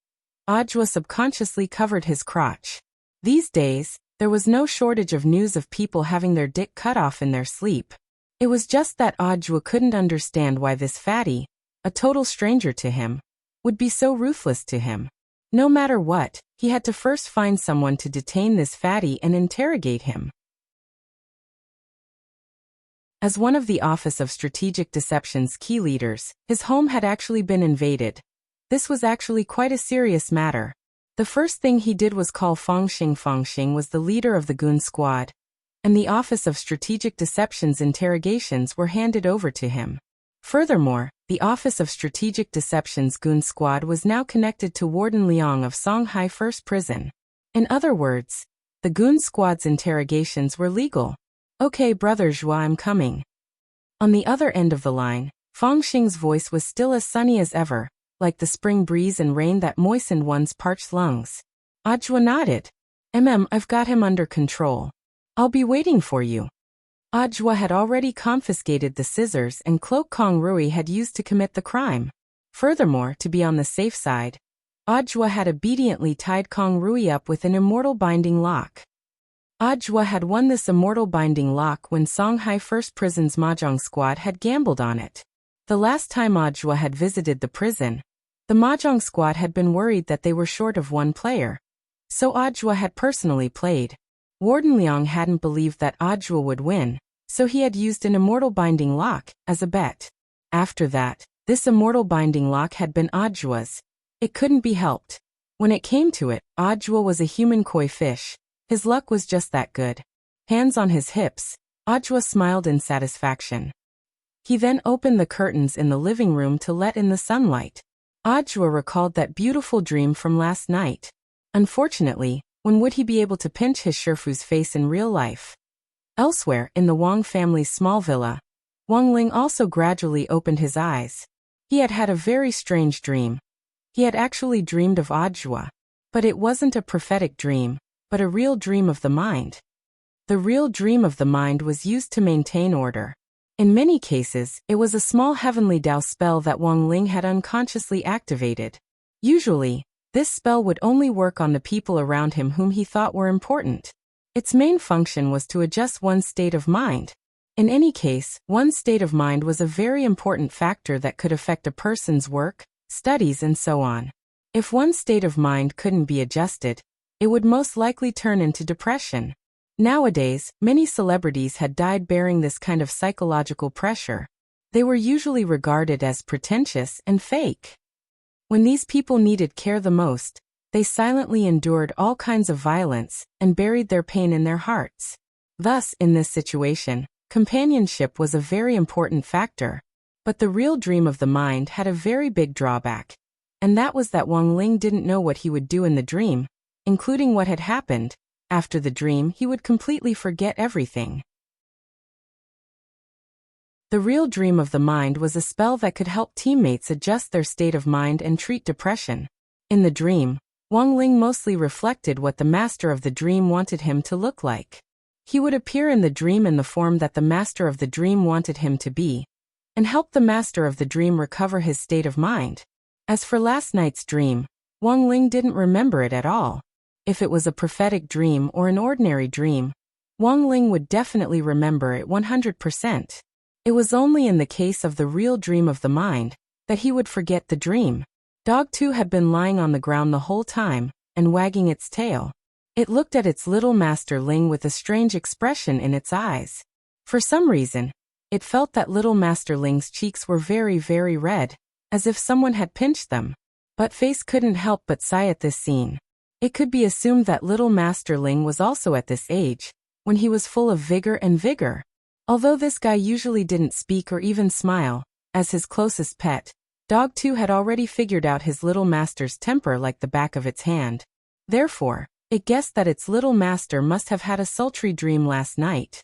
Ajwa subconsciously covered his crotch. These days, there was no shortage of news of people having their dick cut off in their sleep. It was just that Ajwa couldn't understand why this fatty, a total stranger to him, would be so ruthless to him. No matter what, he had to first find someone to detain this fatty and interrogate him. As one of the Office of Strategic Deception's key leaders, his home had actually been invaded. This was actually quite a serious matter. The first thing he did was call Fangxing. Fangxing was the leader of the goon squad, and the Office of Strategic Deception's interrogations were handed over to him. Furthermore, the Office of Strategic Deception's goon squad was now connected to Warden Liang of Songhai First Prison. In other words, the goon squad's interrogations were legal. "Okay, Brother Zhua, I'm coming." On the other end of the line, Fangxing's voice was still as sunny as ever, like the spring breeze and rain that moistened one's parched lungs. Ajwa nodded. I've got him under control. I'll be waiting for you." Ajwa had already confiscated the scissors and cloak Kong Rui had used to commit the crime. Furthermore, to be on the safe side, Ajwa had obediently tied Kong Rui up with an immortal binding lock. Ajwa had won this immortal binding lock when Songhai First Prison's Mahjong squad had gambled on it. The last time Ajwa had visited the prison, the Mahjong squad had been worried that they were short of one player. So Ajwa had personally played. Warden Liang hadn't believed that Ajwa would win, so he had used an immortal binding lock as a bet. After that, this immortal binding lock had been Ajwa's. It couldn't be helped. When it came to it, Ajwa was a human koi fish. His luck was just that good. Hands on his hips, Ajwa smiled in satisfaction. He then opened the curtains in the living room to let in the sunlight. Ajwa recalled that beautiful dream from last night. Unfortunately, when would he be able to pinch his Shifu's face in real life? Elsewhere, in the Wang family's small villa, Wang Ling also gradually opened his eyes. He had had a very strange dream. He had actually dreamed of Ajwa. But it wasn't a prophetic dream, but a real dream of the mind. The real dream of the mind was used to maintain order. In many cases, it was a small heavenly Dao spell that Wang Ling had unconsciously activated. Usually, This spell would only work on the people around him whom he thought were important. Its main function was to adjust one's state of mind. In any case, one's state of mind was a very important factor that could affect a person's work, studies, and so on. If one's state of mind couldn't be adjusted, it would most likely turn into depression. Nowadays, many celebrities had died bearing this kind of psychological pressure. They were usually regarded as pretentious and fake. When these people needed care the most, they silently endured all kinds of violence and buried their pain in their hearts. Thus, in this situation, companionship was a very important factor. But the real dream of the mind had a very big drawback, and that was that Wang Ling didn't know what he would do in the dream, including what had happened. After the dream, he would completely forget everything. The real dream of the mind was a spell that could help teammates adjust their state of mind and treat depression. In the dream, Wang Ling mostly reflected what the master of the dream wanted him to look like. He would appear in the dream in the form that the master of the dream wanted him to be, and help the master of the dream recover his state of mind. As for last night's dream, Wang Ling didn't remember it at all. If it was a prophetic dream or an ordinary dream, Wang Ling would definitely remember it 100%. It was only in the case of the real dream of the mind that he would forget the dream. Dog 2 had been lying on the ground the whole time and wagging its tail. It looked at its little master Ling with a strange expression in its eyes. For some reason, it felt that little master Ling's cheeks were very, very red, as if someone had pinched them. But Face couldn't help but sigh at this scene. It could be assumed that little master Ling was also at this age, when he was full of vigor and vigor. Although this guy usually didn't speak or even smile, as his closest pet, Dog 2 had already figured out his little master's temper like the back of its hand. Therefore, it guessed that its little master must have had a sultry dream last night.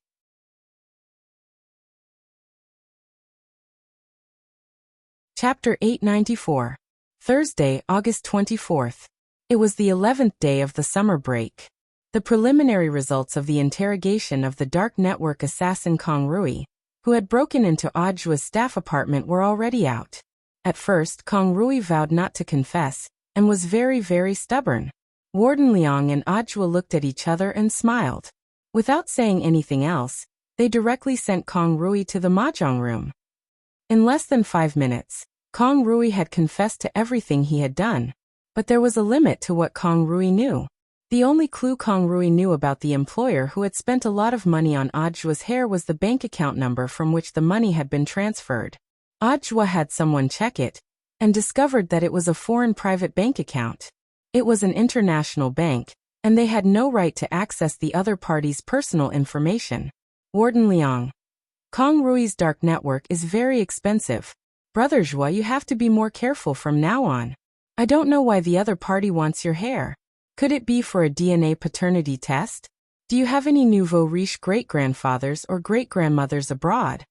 Chapter 894. Thursday, August 24th. It was the 11th day of the summer break. The preliminary results of the interrogation of the dark network assassin Kong Rui, who had broken into Ajua's staff apartment, were already out. At first, Kong Rui vowed not to confess, and was very, very stubborn. Warden Liang and Ajua looked at each other and smiled. Without saying anything else, they directly sent Kong Rui to the mahjong room. In less than 5 minutes, Kong Rui had confessed to everything he had done. But there was a limit to what Kong Rui knew. The only clue Kong Rui knew about the employer who had spent a lot of money on Ajua's hair was the bank account number from which the money had been transferred. Ajua had someone check it, and discovered that it was a foreign private bank account. It was an international bank, and they had no right to access the other party's personal information. Warden Liang. Kong Rui's dark network is very expensive. Brother Zhua, you have to be more careful from now on. I don't know why the other party wants your hair. Could it be for a DNA paternity test? Do you have any nouveau riche great-grandfathers or great-grandmothers abroad?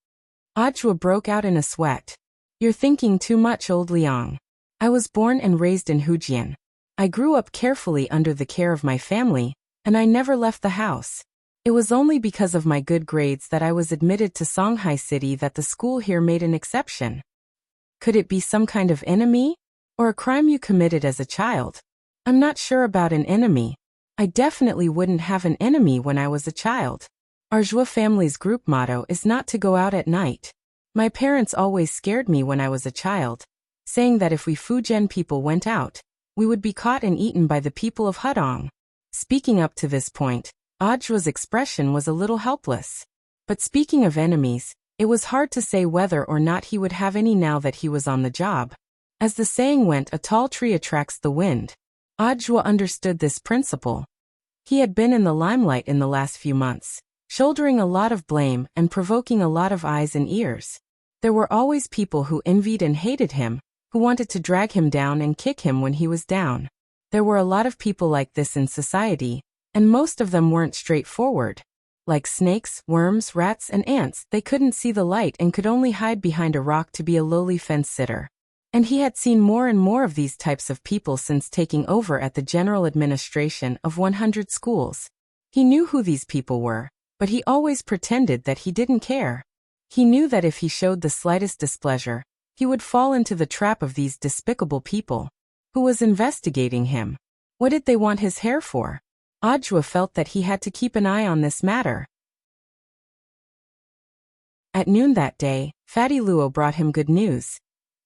Ajua broke out in a sweat. You're thinking too much, old Liang. I was born and raised in Hujian. I grew up carefully under the care of my family, and I never left the house. It was only because of my good grades that I was admitted to Songhai City that the school here made an exception. Could it be some kind of enemy? Or a crime you committed as a child? I'm not sure about an enemy. I definitely wouldn't have an enemy when I was a child. Our Zhua family's group motto is not to go out at night. My parents always scared me when I was a child, saying that if we Fujian people went out, we would be caught and eaten by the people of Hudong. Speaking up to this point, Ajua's expression was a little helpless. But speaking of enemies, it was hard to say whether or not he would have any now that he was on the job. As the saying went, a tall tree attracts the wind. Ajua understood this principle. He had been in the limelight in the last few months, shouldering a lot of blame and provoking a lot of eyes and ears. There were always people who envied and hated him, who wanted to drag him down and kick him when he was down. There were a lot of people like this in society, and most of them weren't straightforward. Like snakes, worms, rats, and ants, they couldn't see the light and could only hide behind a rock to be a lowly fence sitter. And he had seen more and more of these types of people since taking over at the general administration of 100 schools. He knew who these people were, but he always pretended that he didn't care. He knew that if he showed the slightest displeasure, he would fall into the trap of these despicable people. Who was investigating him? What did they want his hair for? Ajwa felt that he had to keep an eye on this matter. At noon that day, Fatty Luo brought him good news.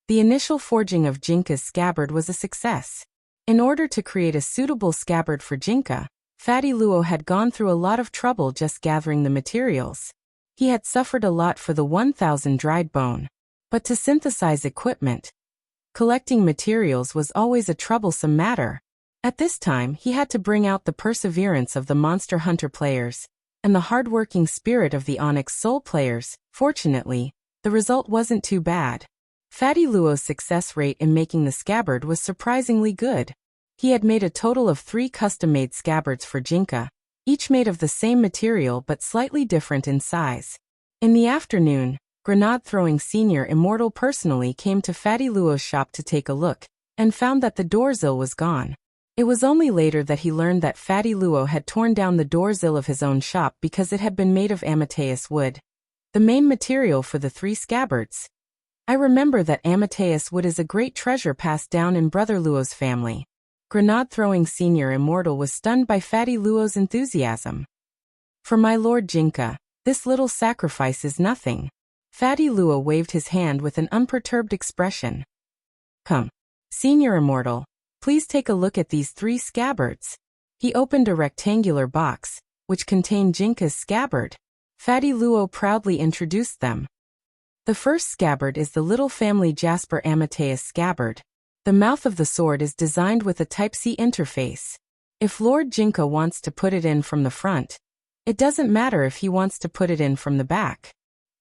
The initial forging of Jinka's scabbard was a success. In order to create a suitable scabbard for Jinka, Fatty Luo had gone through a lot of trouble just gathering the materials. He had suffered a lot for the 1,000 dried bone. But to synthesize equipment, collecting materials was always a troublesome matter. At this time, he had to bring out the perseverance of the Monster Hunter players and the hard-working spirit of the Onyx Soul players. Fortunately, the result wasn't too bad. Fatty Luo's success rate in making the scabbard was surprisingly good. He had made a total of 3 custom-made scabbards for Jinka, each made of the same material but slightly different in size. In the afternoon, Grenade-throwing Senior Immortal personally came to Fatty Luo's shop to take a look, and found that the doorsill was gone. It was only later that he learned that Fatty Luo had torn down the doorsill of his own shop because it had been made of Amateus wood, the main material for the 3 scabbards. I remember that Amateus wood is a great treasure passed down in Brother Luo's family. Grenade-throwing Senior Immortal was stunned by Fatty Luo's enthusiasm. For my Lord Jinka, this little sacrifice is nothing. Fatty Luo waved his hand with an unperturbed expression. Come, Senior Immortal, please take a look at these 3 scabbards. He opened a rectangular box, which contained Jinka's scabbard. Fatty Luo proudly introduced them. The first scabbard is the Little Family Jasper Amateus scabbard. The mouth of the sword is designed with a Type-C interface. If Lord Jinka wants to put it in from the front, it doesn't matter if he wants to put it in from the back.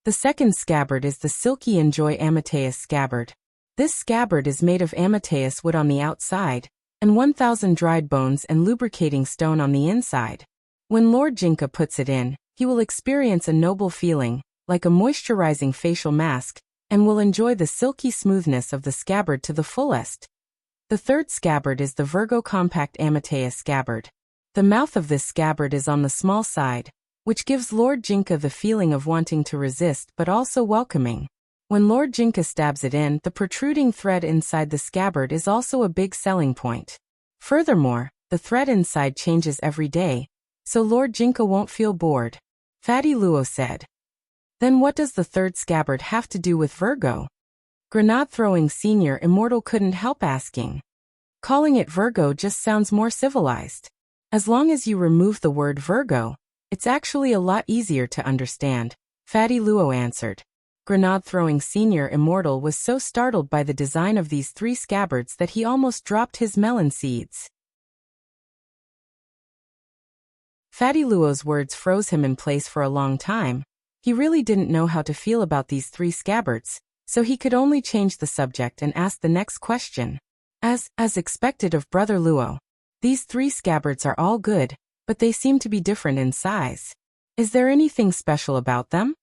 The second scabbard is the Silky Enjoy Amateus scabbard. This scabbard is made of Amateus wood on the outside, and 1,000 dried bones and lubricating stone on the inside. When Lord Jinka puts it in, he will experience a noble feeling, like a moisturizing facial mask, and will enjoy the silky smoothness of the scabbard to the fullest. The third scabbard is the Virgo Compact Amateus scabbard. The mouth of this scabbard is on the small side, which gives Lord Jinka the feeling of wanting to resist but also welcoming. When Lord Jinka stabs it in, the protruding thread inside the scabbard is also a big selling point. Furthermore, the thread inside changes every day, so Lord Jinka won't feel bored. Fatty Luo said. Then what does the third scabbard have to do with Virgo? Grenade-throwing Senior Immortal couldn't help asking. Calling it Virgo just sounds more civilized. As long as you remove the word Virgo, it's actually a lot easier to understand, Fatty Luo answered. Grenade-throwing Senior Immortal was so startled by the design of these 3 scabbards that he almost dropped his melon seeds. Fatty Luo's words froze him in place for a long time. He really didn't know how to feel about these 3 scabbards, so he could only change the subject and ask the next question. As expected of Brother Luo, these 3 scabbards are all good, but they seem to be different in size. Is there anything special about them?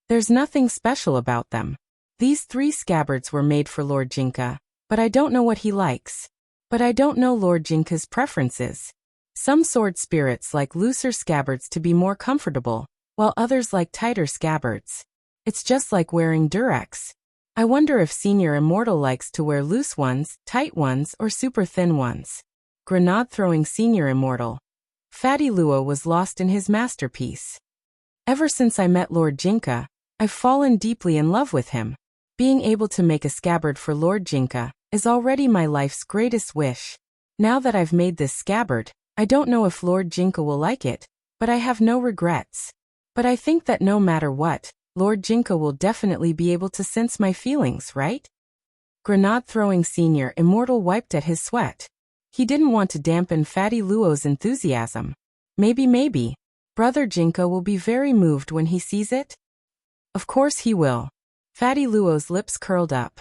There's nothing special about them. These 3 scabbards were made for Lord Jinka, but I don't know what he likes. But I don't know Lord Jinka's preferences. Some sword spirits like looser scabbards to be more comfortable, while others like tighter scabbards. It's just like wearing Durex. I wonder if Senior Immortal likes to wear loose ones, tight ones, or super thin ones. Grenade-throwing Senior Immortal. Fatty Luo was lost in his masterpiece. Ever since I met Lord Jinka, I've fallen deeply in love with him. Being able to make a scabbard for Lord Jinka is already my life's greatest wish. Now that I've made this scabbard, I don't know if Lord Jinka will like it, but I have no regrets. But I think that no matter what, Lord Jinka will definitely be able to sense my feelings, right? Grenade-throwing Senior Immortal wiped at his sweat. He didn't want to dampen Fatty Luo's enthusiasm. Maybe, Brother Jinka will be very moved when he sees it? Of course he will. Fatty Luo's lips curled up.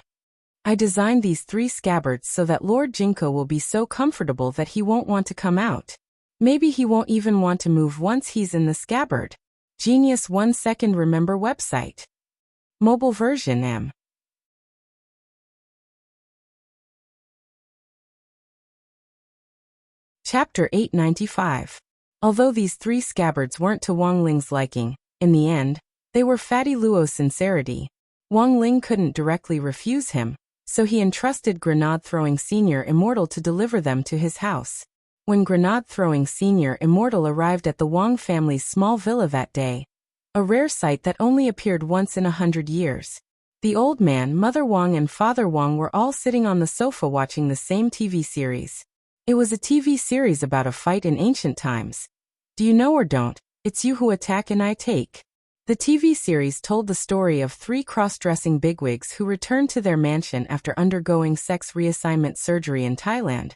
I designed these 3 scabbards so that Lord Jinka will be so comfortable that he won't want to come out. Maybe he won't even want to move once he's in the scabbard. Genius 1 second remember website. Mobile version M. Chapter 895. Although these 3 scabbards weren't to Wang Ling's liking, in the end, they were Fatty Luo's sincerity. Wang Ling couldn't directly refuse him, so he entrusted Grenade-throwing Senior Immortal to deliver them to his house. When Grenade-throwing Senior Immortal arrived at the Wong family's small villa that day, a rare sight that only appeared once in 100 years, the old man, Mother Wong and Father Wong were all sitting on the sofa watching the same TV series. It was a TV series about a fight in ancient times. Do you know or don't? It's you who attack and I take. The TV series told the story of three cross-dressing bigwigs who returned to their mansion after undergoing sex reassignment surgery in Thailand,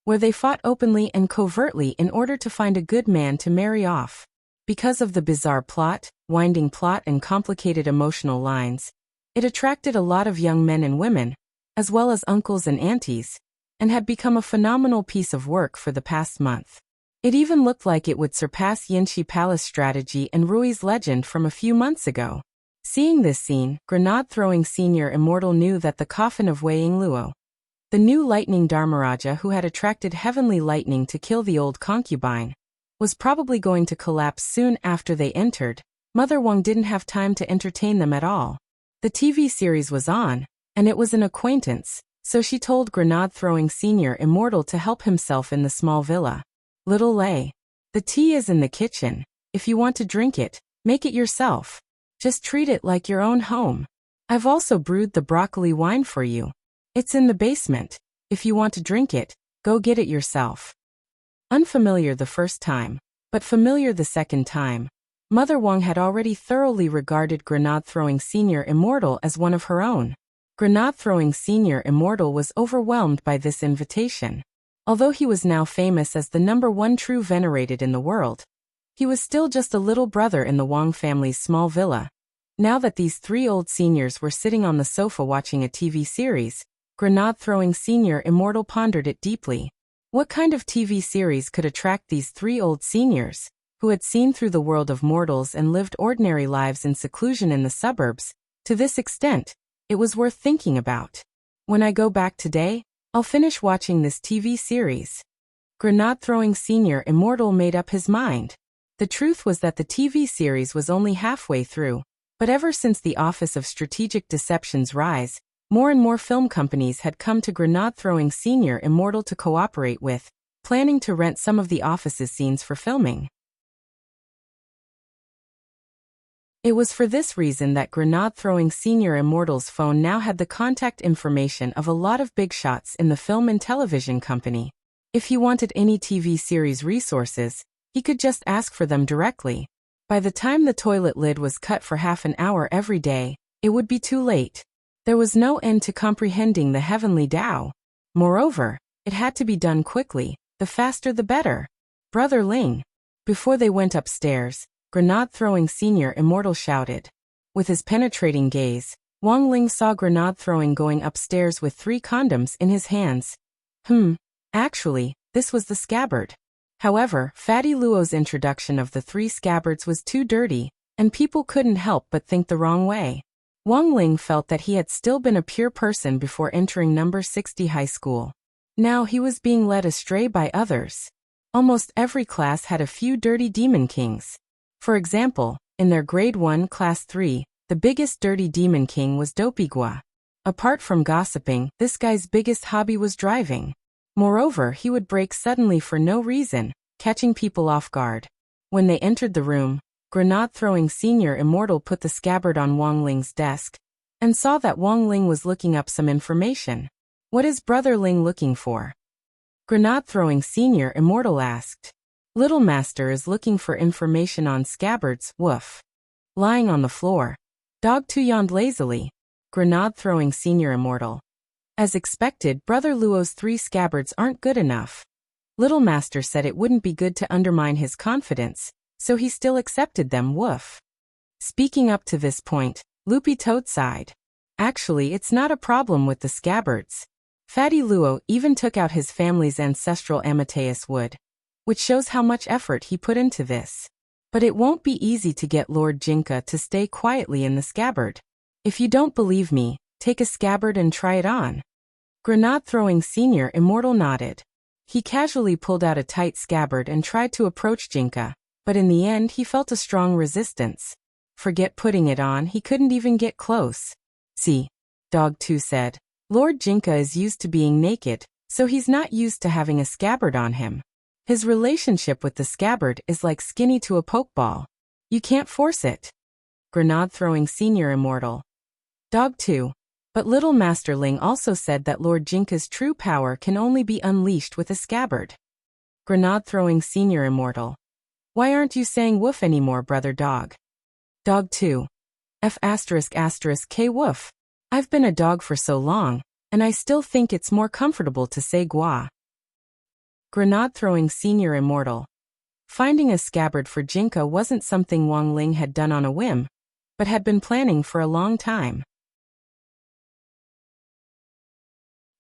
where they fought openly and covertly in order to find a good man to marry off. Because of the bizarre plot, winding plot and complicated emotional lines, it attracted a lot of young men and women, as well as uncles and aunties, and had become a phenomenal piece of work for the past month. It even looked like it would surpass Yinshi Palace strategy and Rui's legend from a few months ago. Seeing this scene, Grenade-throwing Senior Immortal knew that the coffin of Wei Yingluo, the new lightning Dharmaraja who had attracted heavenly lightning to kill the old concubine, was probably going to collapse soon after they entered. Mother Wong didn't have time to entertain them at all. The TV series was on, and it was an acquaintance, so she told Grenade-throwing Senior Immortal to help himself in the small villa. Little Lei, the tea is in the kitchen. If you want to drink it, make it yourself. Just treat it like your own home. I've also brewed the broccoli wine for you. It's in the basement. If you want to drink it, go get it yourself. Unfamiliar the first time, but familiar the second time, Mother Wong had already thoroughly regarded Grenade-throwing Senior Immortal as one of her own. Grenade-throwing Senior Immortal was overwhelmed by this invitation. Although he was now famous as the #1 true venerated in the world, he was still just a little brother in the Wong family's small villa. Now that these three old seniors were sitting on the sofa watching a TV series, Grenade-throwing Senior Immortal pondered it deeply. What kind of TV series could attract these three old seniors, who had seen through the world of mortals and lived ordinary lives in seclusion in the suburbs? To this extent, it was worth thinking about. When I go back today, I'll finish watching this TV series. Grenade-throwing Senior Immortal made up his mind. The truth was that the TV series was only halfway through, but ever since the Office of Strategic Deception's rise, more and more film companies had come to Grenade-throwing Senior Immortal to cooperate with, planning to rent some of the office's scenes for filming. It was for this reason that Grenade-throwing Senior Immortal's phone now had the contact information of a lot of big shots in the film and television company. If he wanted any TV series resources, he could just ask for them directly. By the time the toilet lid was cut for half an hour every day, it would be too late. There was no end to comprehending the heavenly Tao. Moreover, it had to be done quickly, the faster the better. Brother Ling. Before they went upstairs, Grenade-throwing Senior Immortal shouted. With his penetrating gaze, Wong Ling saw Grenade-throwing going upstairs with 3 condoms in his hands. Actually, this was the scabbard. However, Fatty Luo's introduction of the 3 scabbards was too dirty, and people couldn't help but think the wrong way. Wong Ling felt that he had still been a pure person before entering number 60 high school. Now he was being led astray by others. Almost every class had a few dirty demon kings. For example, in their grade 1 class 3, the biggest dirty demon king was Dopigua. Apart from gossiping, this guy's biggest hobby was driving. Moreover, he would brake suddenly for no reason, catching people off guard. When they entered the room, Grenade-throwing Senior Immortal put the scabbard on Wong Ling's desk, and saw that Wong Ling was looking up some information. What is Brother Ling looking for? Grenade-throwing Senior Immortal asked. Little Master is looking for information on scabbards, woof. Lying on the floor, Dog 2 yawned lazily. Grenade-throwing Senior Immortal. As expected, Brother Luo's 3 scabbards aren't good enough. Little Master said it wouldn't be good to undermine his confidence, so he still accepted them, woof. Speaking up to this point, Loopy Toad sighed. Actually, it's not a problem with the scabbards. Fatty Luo even took out his family's ancestral Amateus wood, which shows how much effort he put into this. But it won't be easy to get Lord Jinka to stay quietly in the scabbard. If you don't believe me, take a scabbard and try it on. Grenade-throwing Senior Immortal nodded. He casually pulled out a tight scabbard and tried to approach Jinka, but in the end he felt a strong resistance. Forget putting it on, he couldn't even get close. See, Dog 2 said. Lord Jinka is used to being naked, so he's not used to having a scabbard on him. His relationship with the scabbard is like skinny to a pokeball. You can't force it. Grenade-throwing senior immortal. Dog 2. But Little Master Ling also said that Lord Jinka's true power can only be unleashed with a scabbard. Grenade-throwing senior immortal. Why aren't you saying woof anymore, brother dog? Dog 2. F***K woof. I've been a dog for so long, and I still think it's more comfortable to say gua. Grenade-throwing senior immortal. Finding a scabbard for Jinka wasn't something Wang Ling had done on a whim, but had been planning for a long time.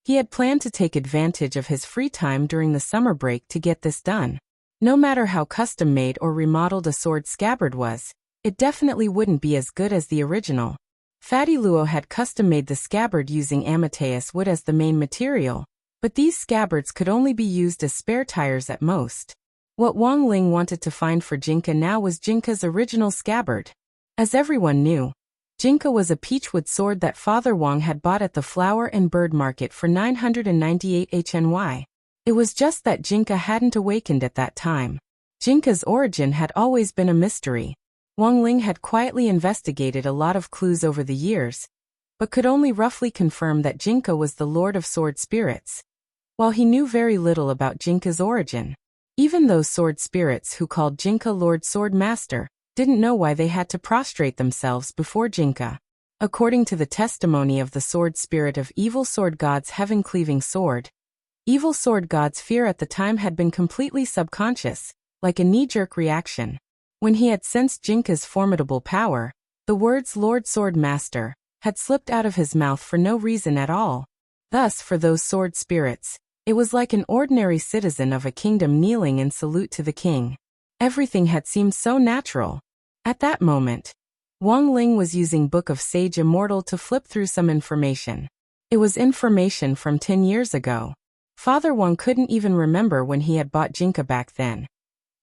He had planned to take advantage of his free time during the summer break to get this done. No matter how custom-made or remodeled a sword scabbard was, it definitely wouldn't be as good as the original. Fatty Luo had custom-made the scabbard using Amateus wood as the main material, but these scabbards could only be used as spare tires at most. What Wang Ling wanted to find for Jinka now was Jinka's original scabbard. As everyone knew, Jinka was a peachwood sword that Father Wang had bought at the flower and bird market for 998 HNY. It was just that Jinka hadn't awakened at that time. Jinka's origin had always been a mystery. Wang Ling had quietly investigated a lot of clues over the years, but could only roughly confirm that Jinka was the Lord of Sword Spirits. While he knew very little about Jinka's origin, even those sword spirits who called Jinka Lord Sword Master didn't know why they had to prostrate themselves before Jinka. According to the testimony of the sword spirit of evil sword god's heaven-cleaving sword, evil sword god's fear at the time had been completely subconscious, like a knee-jerk reaction. When he had sensed Jinka's formidable power, the words Lord Sword Master had slipped out of his mouth for no reason at all. Thus, for those sword spirits, it was like an ordinary citizen of a kingdom kneeling in salute to the king. Everything had seemed so natural. At that moment, Wang Ling was using Book of Sage Immortal to flip through some information. It was information from 10 years ago. Father Wang couldn't even remember when he had bought Jinka back then.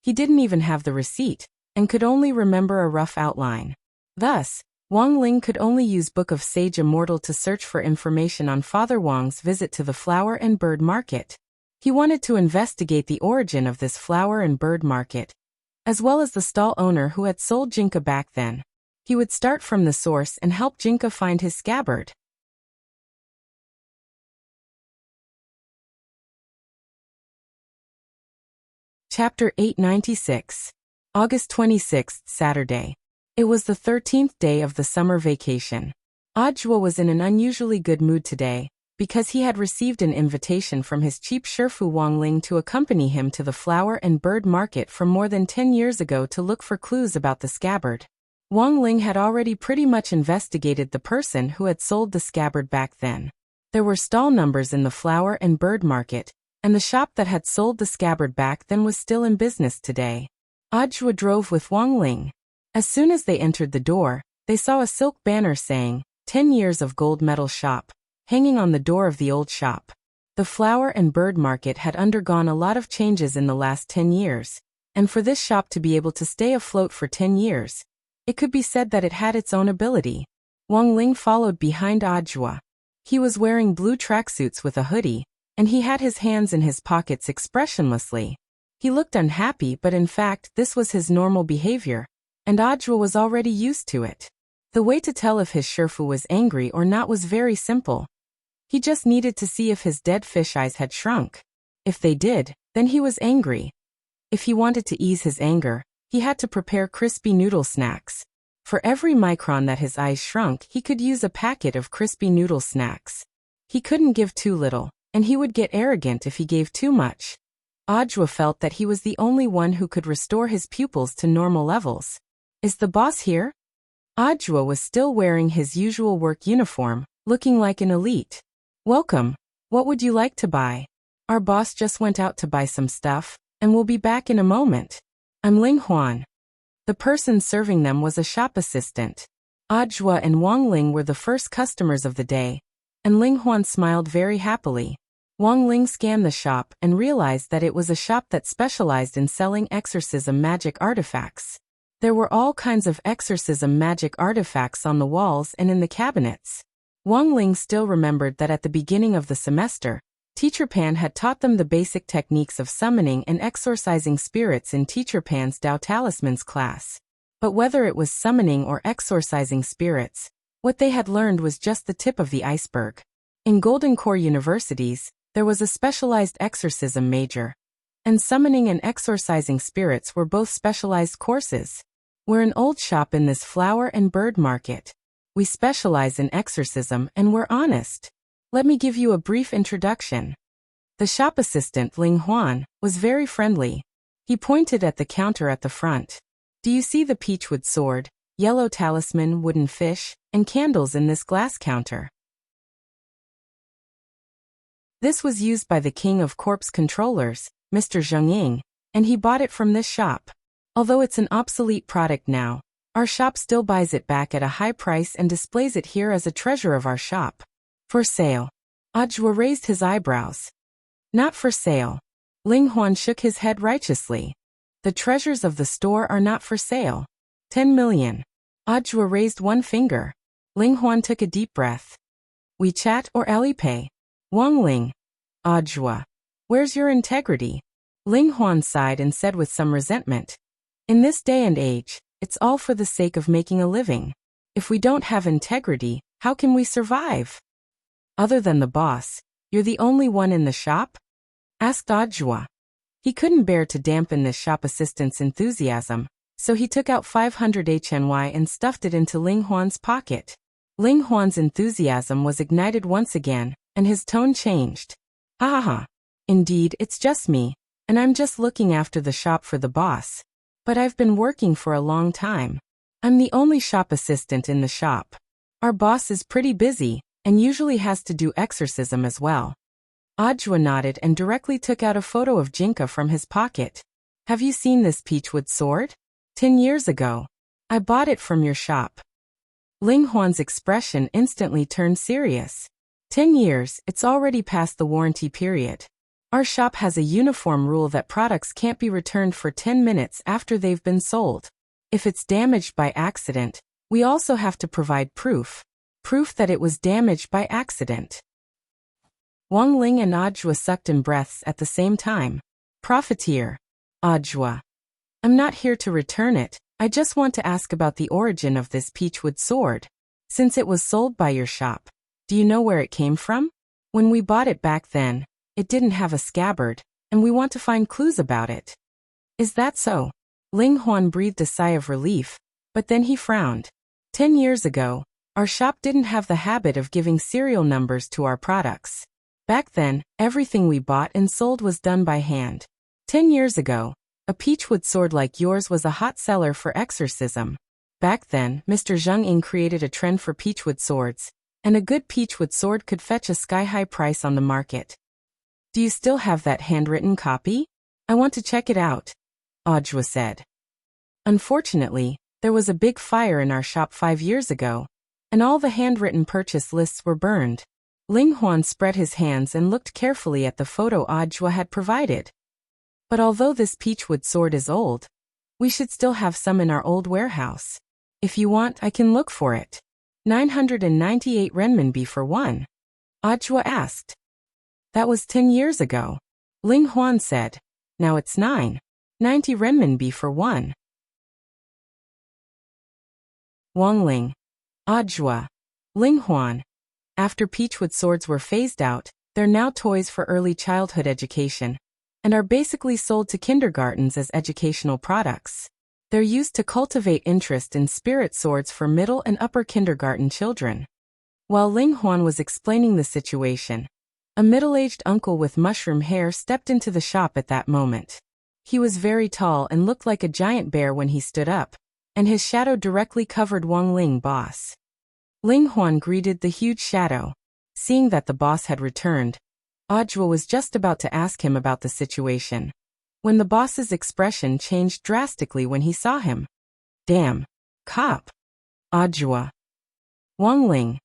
He didn't even have the receipt, and could only remember a rough outline. Thus, Wang Ling could only use Book of Sage Immortal to search for information on Father Wang's visit to the flower and bird market. He wanted to investigate the origin of this flower and bird market, as well as the stall owner who had sold Jinka back then. He would start from the source and help Jinka find his scabbard. Chapter 896. August 26th, Saturday. It was the 13th day of the summer vacation. Ajwa was in an unusually good mood today, because he had received an invitation from his chief Shifu Wang Ling to accompany him to the flower and bird market from more than 10 years ago to look for clues about the scabbard. Wang Ling had already pretty much investigated the person who had sold the scabbard back then. There were stall numbers in the flower and bird market, and the shop that had sold the scabbard back then was still in business today. Ajwa drove with Wang Ling. As soon as they entered the door, they saw a silk banner saying, 10 years of gold medal shop, hanging on the door of the old shop. The flower and bird market had undergone a lot of changes in the last 10 years, and for this shop to be able to stay afloat for 10 years, it could be said that it had its own ability. Wang Ling followed behind Ajwa. He was wearing blue tracksuits with a hoodie, and he had his hands in his pockets expressionlessly. He looked unhappy, but in fact this was his normal behavior, and Ajwa was already used to it. The way to tell if his Shifu was angry or not was very simple. He just needed to see if his dead fish eyes had shrunk. If they did, then he was angry. If he wanted to ease his anger, he had to prepare crispy noodle snacks. For every micron that his eyes shrunk, he could use a packet of crispy noodle snacks. He couldn't give too little, and he would get arrogant if he gave too much. Ajwa felt that he was the only one who could restore his pupils to normal levels. Is the boss here? Ajwa was still wearing his usual work uniform, looking like an elite. Welcome. What would you like to buy? Our boss just went out to buy some stuff, and will be back in a moment. I'm Ling Huan. The person serving them was a shop assistant. Ajwa and Wang Ling were the first customers of the day, and Ling Huan smiled very happily. Wang Ling scanned the shop and realized that it was a shop that specialized in selling exorcism magic artifacts. There were all kinds of exorcism magic artifacts on the walls and in the cabinets. Wang Ling still remembered that at the beginning of the semester, Teacher Pan had taught them the basic techniques of summoning and exorcising spirits in Teacher Pan's Tao Talismans class. But whether it was summoning or exorcising spirits, what they had learned was just the tip of the iceberg. In Golden Core universities, there was a specialized exorcism major, and summoning and exorcising spirits were both specialized courses. We're an old shop in this flower and bird market. We specialize in exorcism and we're honest. Let me give you a brief introduction. The shop assistant, Ling Huan, was very friendly. He pointed at the counter at the front. Do you see the peachwood sword, yellow talisman, wooden fish, and candles in this glass counter? This was used by the king of corpse controllers, Mr. Zheng Ying, and he bought it from this shop. Although it's an obsolete product now, our shop still buys it back at a high price and displays it here as a treasure of our shop. For sale. Ajwa raised his eyebrows. Not for sale. Ling Huan shook his head righteously. The treasures of the store are not for sale. 10 million. Ajwa raised one finger. Ling Huan took a deep breath. WeChat or Alipay? Wang Ling. Ajwa. Where's your integrity? Ling Huan sighed and said with some resentment. In this day and age, it's all for the sake of making a living. If we don't have integrity, how can we survive? Other than the boss, you're the only one in the shop? Asked Ajwa. He couldn't bear to dampen this shop assistant's enthusiasm, so he took out 500 HNY and stuffed it into Ling Huan's pocket. Ling Huan's enthusiasm was ignited once again, and his tone changed. Ha ha ha. Indeed, it's just me, and I'm just looking after the shop for the boss. But I've been working for a long time. I'm the only shop assistant in the shop. Our boss is pretty busy, and usually has to do exorcism as well. Ajwa nodded and directly took out a photo of Jinka from his pocket. Have you seen this peachwood sword? 10 years ago. I bought it from your shop. Ling Huan's expression instantly turned serious. 10 years, it's already past the warranty period. Our shop has a uniform rule that products can't be returned for 10 minutes after they've been sold. If it's damaged by accident, we also have to provide proof. Proof that it was damaged by accident. Wang Ling and Ajwa sucked in breaths at the same time. Profiteer. Ajwa. I'm not here to return it, I just want to ask about the origin of this peachwood sword. Since it was sold by your shop, do you know where it came from? When we bought it back then, it didn't have a scabbard, and we want to find clues about it. Is that so? Ling Huan breathed a sigh of relief, but then he frowned. 10 years ago, our shop didn't have the habit of giving serial numbers to our products. Back then, everything we bought and sold was done by hand. 10 years ago, a peachwood sword like yours was a hot seller for exorcism. Back then, Mr. Zheng Ying created a trend for peachwood swords, and a good peachwood sword could fetch a sky-high price on the market. Do you still have that handwritten copy? I want to check it out, Ajwa said. Unfortunately, there was a big fire in our shop 5 years ago, and all the handwritten purchase lists were burned. Ling Huan spread his hands and looked carefully at the photo Ajwa had provided. But although this peachwood sword is old, we should still have some in our old warehouse. If you want, I can look for it. 998 renminbi for one. Ajwa asked. That was 10 years ago. Ling Huan said. Now it's 990 renminbi for one. Wang Ling. Ajwa. Ling Huan. After peachwood swords were phased out, they're now toys for early childhood education, and are basically sold to kindergartens as educational products. They're used to cultivate interest in spirit swords for middle and upper kindergarten children. While Ling Huan was explaining the situation, a middle-aged uncle with mushroom hair stepped into the shop at that moment. He was very tall and looked like a giant bear when he stood up, and his shadow directly covered Wang Ling boss. Ling Huan greeted the huge shadow. Seeing that the boss had returned, Ajwa was just about to ask him about the situation, when the boss's expression changed drastically when he saw him. Damn. Cop. Ajwa. Wang Ling.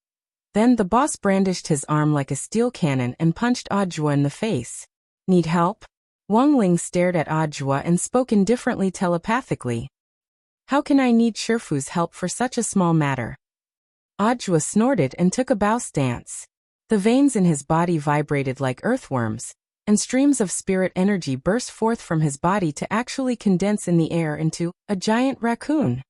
Then the boss brandished his arm like a steel cannon and punched Ajwa in the face. Need help? Wang Ling stared at Ajwa and spoke indifferently telepathically. How can I need Shifu's help for such a small matter? Audua snorted and took a bow stance. The veins in his body vibrated like earthworms, and streams of spirit energy burst forth from his body to actually condense in the air into a giant raccoon.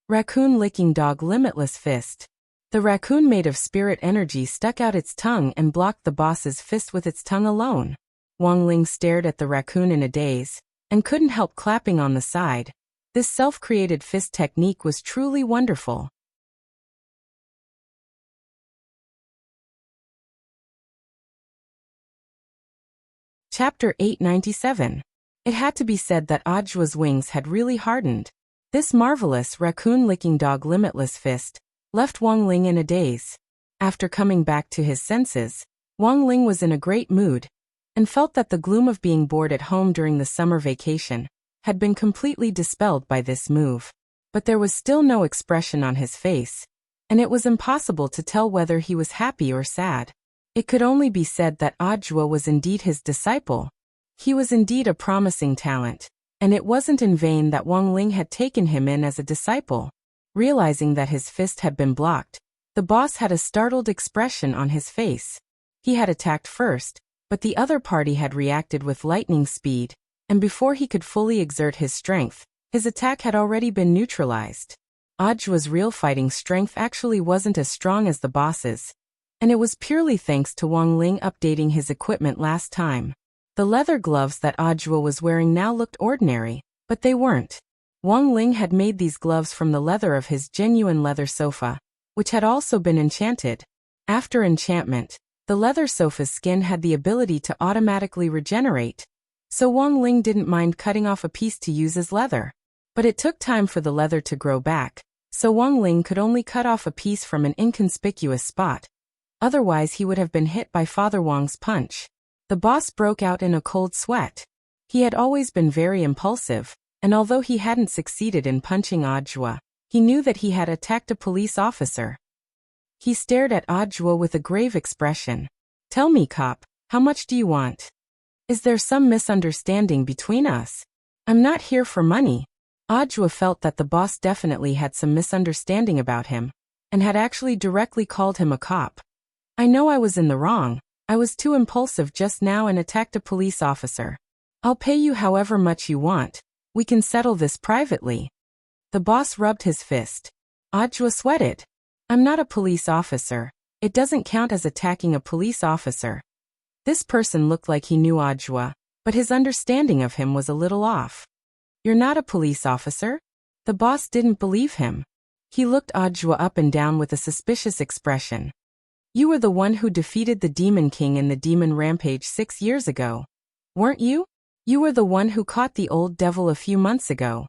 Raccoon licking dog limitless fist. The raccoon made of spirit energy stuck out its tongue and blocked the boss's fist with its tongue alone. Wang Ling stared at the raccoon in a daze, and couldn't help clapping on the side. This self-created fist technique was truly wonderful. Chapter 897. It had to be said that Audua's wings had really hardened. This marvelous raccoon-licking dog limitless fist left Wang Ling in a daze. After coming back to his senses, Wang Ling was in a great mood, and felt that the gloom of being bored at home during the summer vacation had been completely dispelled by this move. But there was still no expression on his face, and it was impossible to tell whether he was happy or sad. It could only be said that Audua was indeed his disciple. He was indeed a promising talent, and it wasn't in vain that Wang Ling had taken him in as a disciple. Realizing that his fist had been blocked, the boss had a startled expression on his face. He had attacked first, but the other party had reacted with lightning speed, and before he could fully exert his strength, his attack had already been neutralized. Audua's real fighting strength actually wasn't as strong as the boss's, and it was purely thanks to Wang Ling updating his equipment last time. The leather gloves that Audua was wearing now looked ordinary, but they weren't. Wang Ling had made these gloves from the leather of his genuine leather sofa, which had also been enchanted. After enchantment, the leather sofa's skin had the ability to automatically regenerate, so Wang Ling didn't mind cutting off a piece to use as leather. But it took time for the leather to grow back, so Wang Ling could only cut off a piece from an inconspicuous spot. Otherwise he would have been hit by Father Wang's punch. The boss broke out in a cold sweat. He had always been very impulsive, and although he hadn't succeeded in punching Audua, he knew that he had attacked a police officer. He stared at Audua with a grave expression. "Tell me, cop, how much do you want? Is there some misunderstanding between us? I'm not here for money." Audua felt that the boss definitely had some misunderstanding about him, and had actually directly called him a cop. "I know I was in the wrong. I was too impulsive just now and attacked a police officer. I'll pay you however much you want. We can settle this privately." The boss rubbed his fist. Audua sweated. "I'm not a police officer. It doesn't count as attacking a police officer." This person looked like he knew Audua, but his understanding of him was a little off. "You're not a police officer?" The boss didn't believe him. He looked Audua up and down with a suspicious expression. "You were the one who defeated the Demon King in the Demon Rampage 6 years ago, weren't you? You were the one who caught the old devil a few months ago,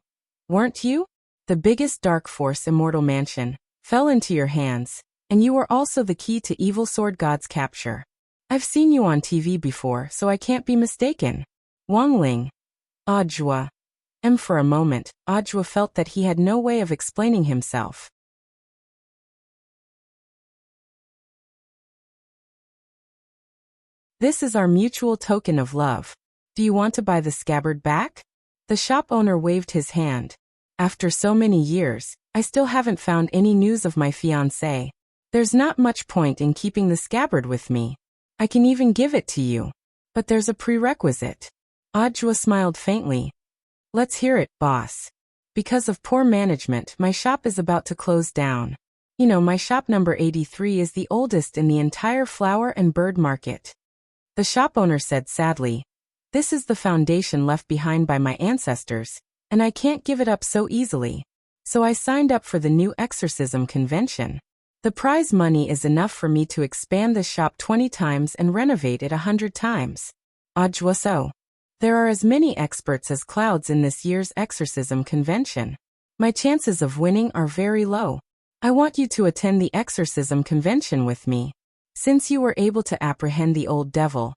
weren't you? The biggest dark force Immortal Mansion fell into your hands, and you were also the key to Evil Sword God's capture. I've seen you on TV before, so I can't be mistaken." Wang Ling. Audua. For a moment, Audua felt that he had no way of explaining himself. "This is our mutual token of love. Do you want to buy the scabbard back?" The shop owner waved his hand. "After so many years, I still haven't found any news of my fiancé. There's not much point in keeping the scabbard with me. I can even give it to you. But there's a prerequisite." Audua smiled faintly. "Let's hear it, boss. Because of poor management, my shop is about to close down. You know, my shop number 83 is the oldest in the entire flower and bird market." The shop owner said sadly, "This is the foundation left behind by my ancestors, and I can't give it up so easily. So I signed up for the new exorcism convention. The prize money is enough for me to expand the shop 20 times and renovate it 100 times. Audua, so there are as many experts as clouds in this year's exorcism convention. My chances of winning are very low. I want you to attend the exorcism convention with me. Since you were able to apprehend the old devil,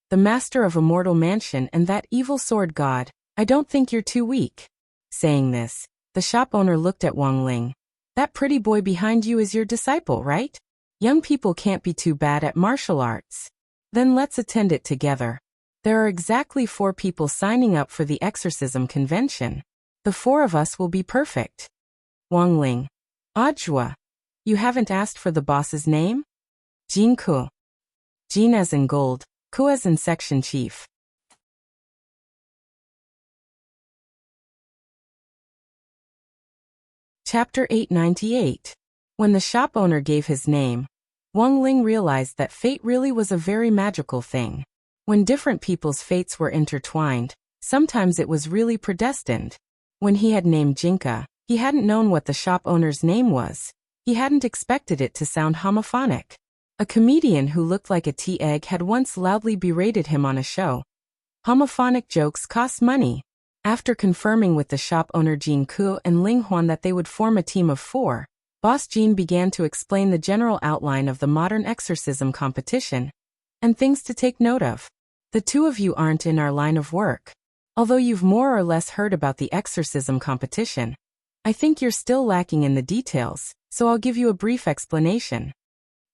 the master of Immortal Mansion, and that evil sword god, I don't think you're too weak." Saying this, the shop owner looked at Wang Ling. "That pretty boy behind you is your disciple, right? Young people can't be too bad at martial arts. Then let's attend it together. There are exactly 4 people signing up for the exorcism convention. The 4 of us will be perfect." Wang Ling. Audua. You haven't asked for the boss's name? Jean Ku. Jean as in gold, Ku as in section chief. Chapter 898. When the shop owner gave his name, Wang Ling realized that fate really was a very magical thing. When different people's fates were intertwined, sometimes it was really predestined. When he had named Jinka, he hadn't known what the shop owner's name was. He hadn't expected it to sound homophonic. A comedian who looked like a tea egg had once loudly berated him on a show. Homophonic jokes cost money. After confirming with the shop owner Jin Ku and Ling Huan that they would form a team of 4, Boss Jin began to explain the general outline of the modern exorcism competition and things to take note of. The two of you aren't in our line of work. Although you've more or less heard about the exorcism competition, I think you're still lacking in the details, so I'll give you a brief explanation.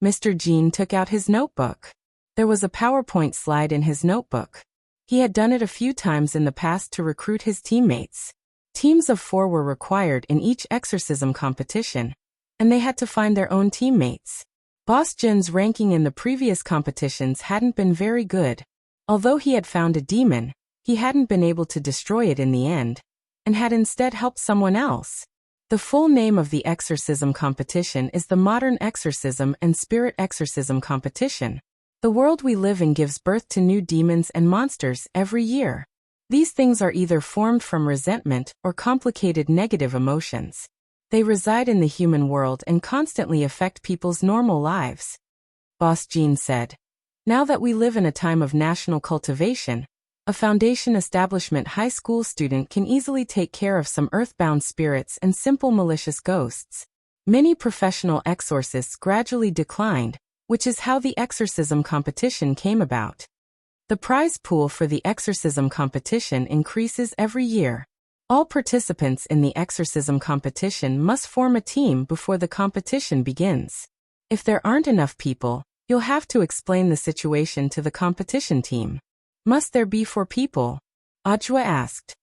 Mr. Jin took out his notebook. There was a PowerPoint slide in his notebook. He had done it a few times in the past to recruit his teammates. Teams of 4 were required in each exorcism competition, and they had to find their own teammates. Boss Jin's ranking in the previous competitions hadn't been very good. Although he had found a demon, he hadn't been able to destroy it in the end, and had instead helped someone else. The full name of the exorcism competition is the Modern Exorcism and Spirit Exorcism Competition. The world we live in gives birth to new demons and monsters every year. These things are either formed from resentment or complicated negative emotions. They reside in the human world and constantly affect people's normal lives. Boss Jean said. Now that we live in a time of national cultivation, a foundation establishment high school student can easily take care of some earthbound spirits and simple malicious ghosts. Many professional exorcists gradually declined, which is how the exorcism competition came about. The prize pool for the exorcism competition increases every year. All participants in the exorcism competition must form a team before the competition begins. If there aren't enough people, you'll have to explain the situation to the competition team. Must there be 4 people? Ajwa asked.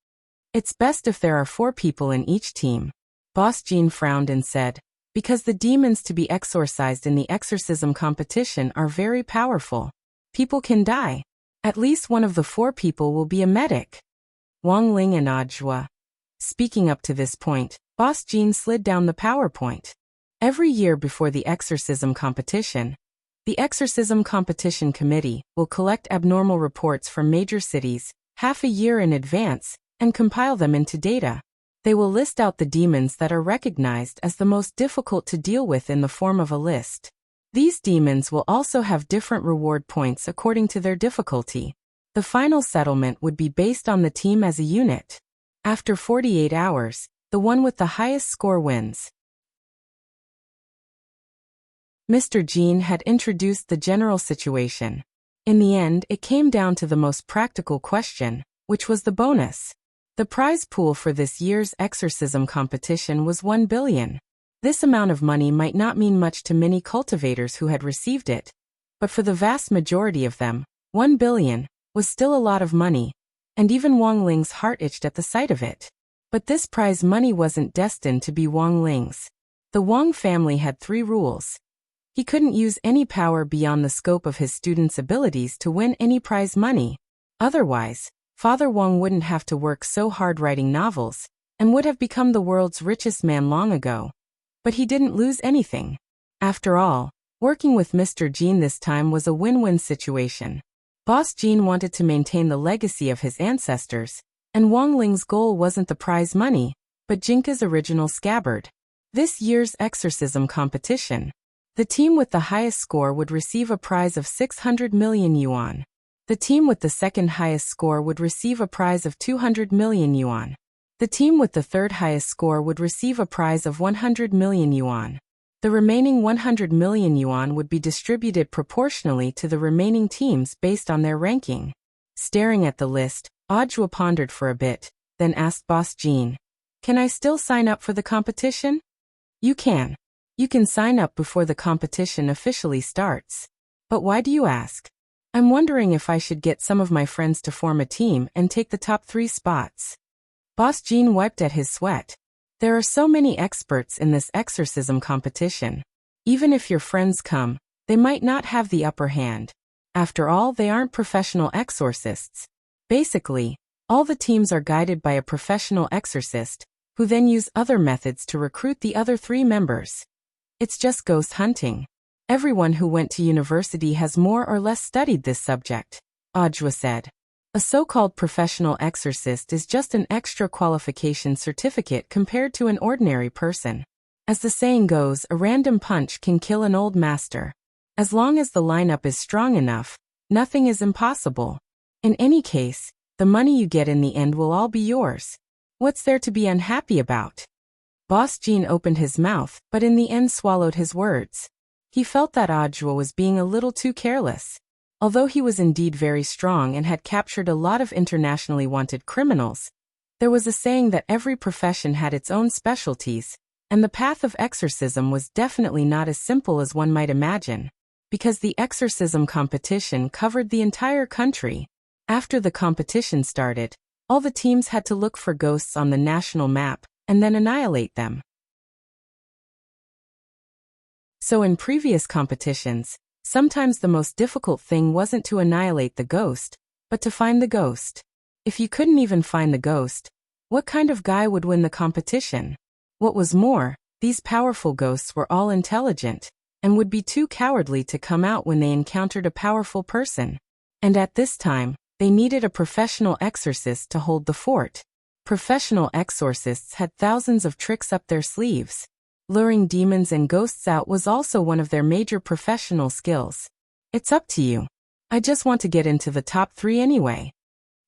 It's best if there are 4 people in each team. Boss Jean frowned and said, because the demons to be exorcised in the exorcism competition are very powerful. People can die. At least one of the 4 people will be a medic. Wang Ling and Ajwa. Speaking up to this point, Boss Jean slid down the PowerPoint. Every year before the exorcism competition, the Exorcism Competition Committee will collect abnormal reports from major cities half a year in advance and compile them into data. They will list out the demons that are recognized as the most difficult to deal with in the form of a list. These demons will also have different reward points according to their difficulty. The final settlement would be based on the team as a unit. After 48 hours, the one with the highest score wins. Mr. Jean had introduced the general situation. In the end, it came down to the most practical question, which was the bonus. The prize pool for this year's exorcism competition was 1 billion. This amount of money might not mean much to many cultivators who had received it, but for the vast majority of them, 1 billion was still a lot of money, and even Wang Ling's heart itched at the sight of it. But this prize money wasn't destined to be Wang Ling's. The Wang family had 3 rules. He couldn't use any power beyond the scope of his students' abilities to win any prize money. Otherwise, Father Wang wouldn't have to work so hard writing novels, and would have become the world's richest man long ago. But he didn't lose anything. After all, working with Mr. Jean this time was a win-win situation. Boss Jean wanted to maintain the legacy of his ancestors, and Wang Ling's goal wasn't the prize money, but Jinka's original scabbard. This year's exorcism competition. The team with the highest score would receive a prize of 600 million yuan. The team with the second highest score would receive a prize of 200 million yuan. The team with the third highest score would receive a prize of 100 million yuan. The remaining 100 million yuan would be distributed proportionally to the remaining teams based on their ranking. Staring at the list, Ajwa pondered for a bit, then asked Boss Jean, "Can I still sign up for the competition?" "You can. You can sign up before the competition officially starts. But why do you ask?" "I'm wondering if I should get some of my friends to form a team and take the top 3 spots." Boss Jean wiped at his sweat. There are so many experts in this exorcism competition. Even if your friends come, they might not have the upper hand. After all, they aren't professional exorcists. Basically, all the teams are guided by a professional exorcist, who then use other methods to recruit the other 3 members. It's just ghost hunting. Everyone who went to university has more or less studied this subject, Audra said. A so-called professional exorcist is just an extra qualification certificate compared to an ordinary person. As the saying goes, a random punch can kill an old master. As long as the lineup is strong enough, nothing is impossible. In any case, the money you get in the end will all be yours. What's there to be unhappy about? Boss Jean opened his mouth, but in the end swallowed his words. He felt that Audra was being a little too careless. Although he was indeed very strong and had captured a lot of internationally wanted criminals, there was a saying that every profession had its own specialties, and the path of exorcism was definitely not as simple as one might imagine. Because the exorcism competition covered the entire country. After the competition started, all the teams had to look for ghosts on the national map, and then annihilate them. So in previous competitions, sometimes the most difficult thing wasn't to annihilate the ghost, but to find the ghost. If you couldn't even find the ghost, what kind of guy would win the competition? What was more, these powerful ghosts were all intelligent, and would be too cowardly to come out when they encountered a powerful person. And at this time, they needed a professional exorcist to hold the fort. Professional exorcists had thousands of tricks up their sleeves. Luring demons and ghosts out was also one of their major professional skills. It's up to you. I just want to get into the top 3 anyway.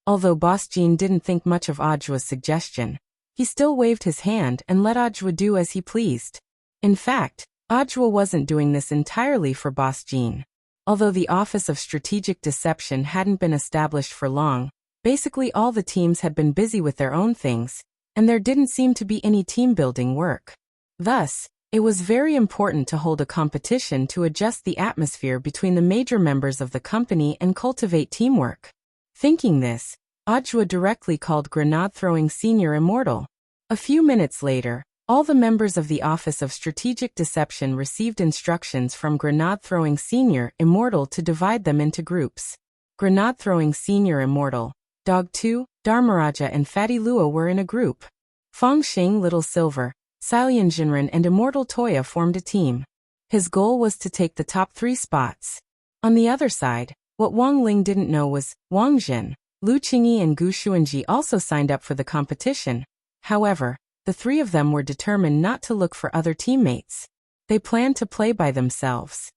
Although Boss Jean didn't think much of Audra's suggestion, he still waved his hand and let Audra do as he pleased. In fact, Audra wasn't doing this entirely for Boss Jean. Although the Office of Strategic Deception hadn't been established for long, basically all the teams had been busy with their own things, and there didn't seem to be any team-building work. Thus, it was very important to hold a competition to adjust the atmosphere between the major members of the company and cultivate teamwork. Thinking this, Audra directly called Grenade-throwing Senior Immortal. A few minutes later, all the members of the Office of Strategic Deception received instructions from Grenade-throwing Senior Immortal to divide them into groups. Grenade-throwing Senior Immortal, Dog 2, Dharmaraja and Fatty Lua were in a group. Fong Xing, Little Silver, Silian Jinren and Immortal Toya formed a team. His goal was to take the top 3 spots. On the other side, what Wang Ling didn't know was, Wang Jin, Lu Qingyi and Gu Xuanji also signed up for the competition. However, the 3 of them were determined not to look for other teammates. They planned to play by themselves.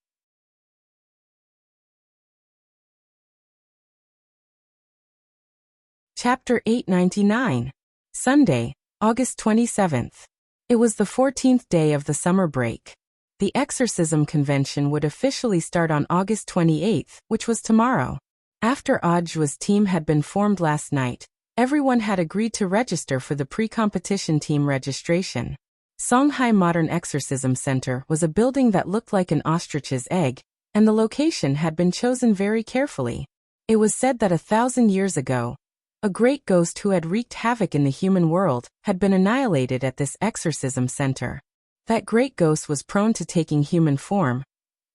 Chapter 899. Sunday, August 27th. It was the 14th day of the summer break. The exorcism convention would officially start on August 28th, which was tomorrow. After Audra's team had been formed last night, everyone had agreed to register for the pre-competition team registration. Songhai Modern Exorcism Center was a building that looked like an ostrich's egg, and the location had been chosen very carefully. It was said that 1,000 years ago, a great ghost who had wreaked havoc in the human world had been annihilated at this exorcism center. That great ghost was prone to taking human form,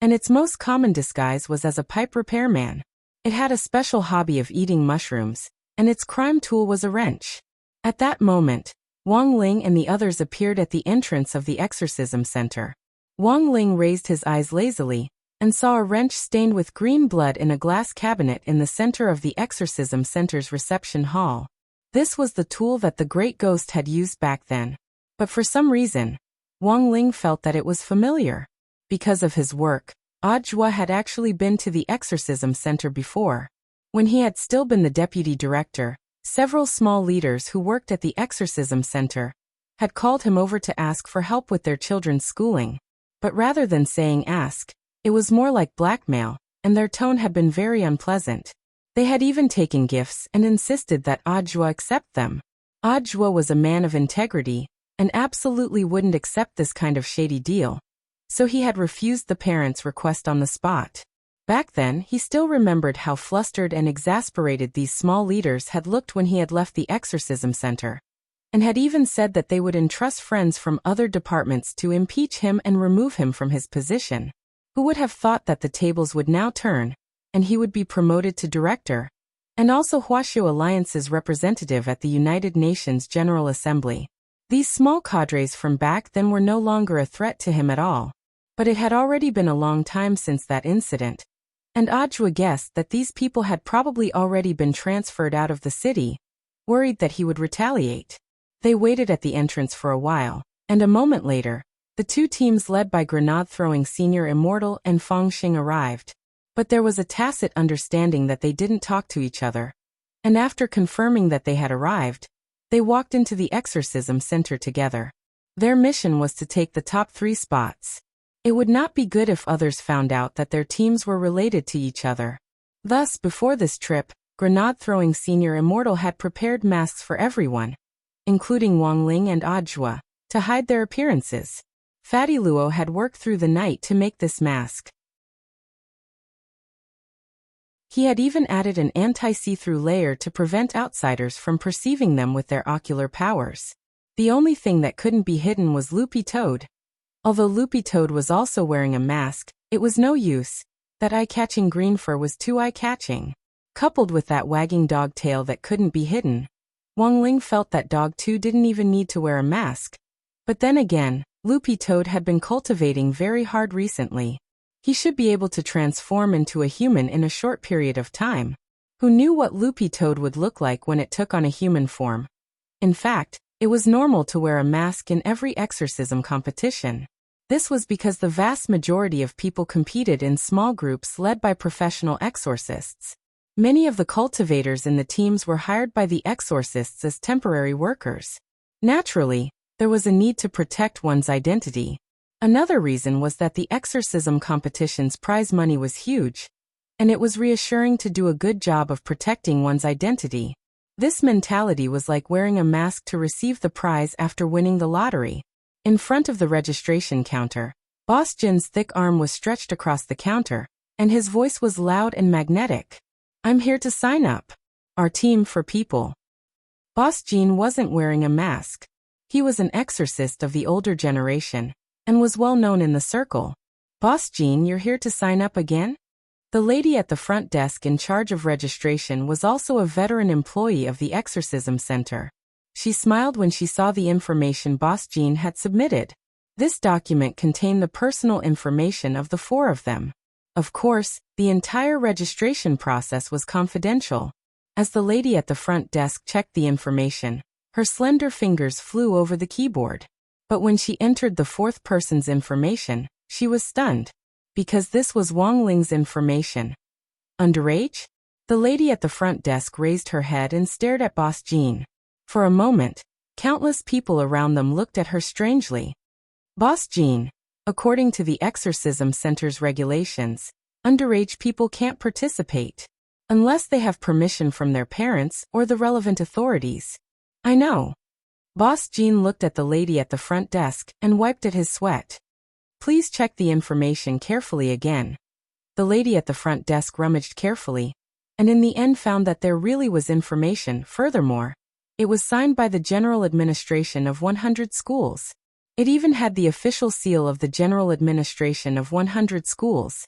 and its most common disguise was as a pipe repairman. It had a special hobby of eating mushrooms, and its crime tool was a wrench. At that moment, Wang Ling and the others appeared at the entrance of the exorcism center. Wang Ling raised his eyes lazily, and saw a wrench stained with green blood in a glass cabinet in the center of the exorcism center's reception hall. This was the tool that the great ghost had used back then. But for some reason, Wang Ling felt that it was familiar. Because of his work, Audra had actually been to the exorcism center before. When he had still been the deputy director, several small leaders who worked at the exorcism center had called him over to ask for help with their children's schooling. But rather than saying ask, it was more like blackmail, and their tone had been very unpleasant. They had even taken gifts and insisted that Audra accept them. Audra was a man of integrity, and absolutely wouldn't accept this kind of shady deal. So he had refused the parents' request on the spot. Back then, he still remembered how flustered and exasperated these small leaders had looked when he had left the exorcism center. and had even said that they would entrust friends from other departments to impeach him and remove him from his position. Who would have thought that the tables would now turn, and he would be promoted to director, and also Huashu Alliance's representative at the United Nations General Assembly. These small cadres from back then were no longer a threat to him at all. But it had already been a long time since that incident, and Ajwa guessed that these people had probably already been transferred out of the city, worried that he would retaliate. They waited at the entrance for a while, and a moment later, the two teams led by grenade-throwing Senior Immortal and Feng Xing arrived. But there was a tacit understanding that they didn't talk to each other, and after confirming that they had arrived, they walked into the exorcism center together. Their mission was to take the top 3 spots. It would not be good if others found out that their teams were related to each other. Thus, before this trip, grenade-throwing Senior Immortal had prepared masks for everyone, including Wang Ling and Ajwa, to hide their appearances. Fatty Luo had worked through the night to make this mask. He had even added an anti-see-through layer to prevent outsiders from perceiving them with their ocular powers. The only thing that couldn't be hidden was Loopy Toad. Although Loopy Toad was also wearing a mask, it was no use. That eye-catching green fur was too eye-catching. Coupled with that wagging dog tail that couldn't be hidden, Wang Ling felt that dog too didn't even need to wear a mask. But then again, Loopy Toad had been cultivating very hard recently. He should be able to transform into a human in a short period of time. Who knew what Loopy Toad would look like when it took on a human form? In fact, it was normal to wear a mask in every exorcism competition. This was because the vast majority of people competed in small groups led by professional exorcists. Many of the cultivators in the teams were hired by the exorcists as temporary workers. Naturally, there was a need to protect one's identity. Another reason was that the exorcism competition's prize money was huge, and it was reassuring to do a good job of protecting one's identity. This mentality was like wearing a mask to receive the prize after winning the lottery. In front of the registration counter, Boss Jin's thick arm was stretched across the counter, and his voice was loud and magnetic. "I'm here to sign up. Our team for people." Boss Jin wasn't wearing a mask. He was an exorcist of the older generation, and was well known in the circle. "Boss Jean, you're here to sign up again?" The lady at the front desk in charge of registration was also a veteran employee of the exorcism center. She smiled when she saw the information Boss Jean had submitted. This document contained the personal information of the 4 of them. Of course, the entire registration process was confidential. As the lady at the front desk checked the information, her slender fingers flew over the keyboard. But when she entered the 4th person's information, she was stunned. Because this was Wang Ling's information. Underage? The lady at the front desk raised her head and stared at Boss Jean. For a moment, countless people around them looked at her strangely. "Boss Jean, according to the Exorcism Center's regulations, underage people can't participate unless they have permission from their parents or the relevant authorities." "I know." Boss Jean looked at the lady at the front desk and wiped at his sweat. "Please check the information carefully again." The lady at the front desk rummaged carefully, and in the end found that there really was information. Furthermore, it was signed by the General Administration of 100 schools. It even had the official seal of the General Administration of 100 schools.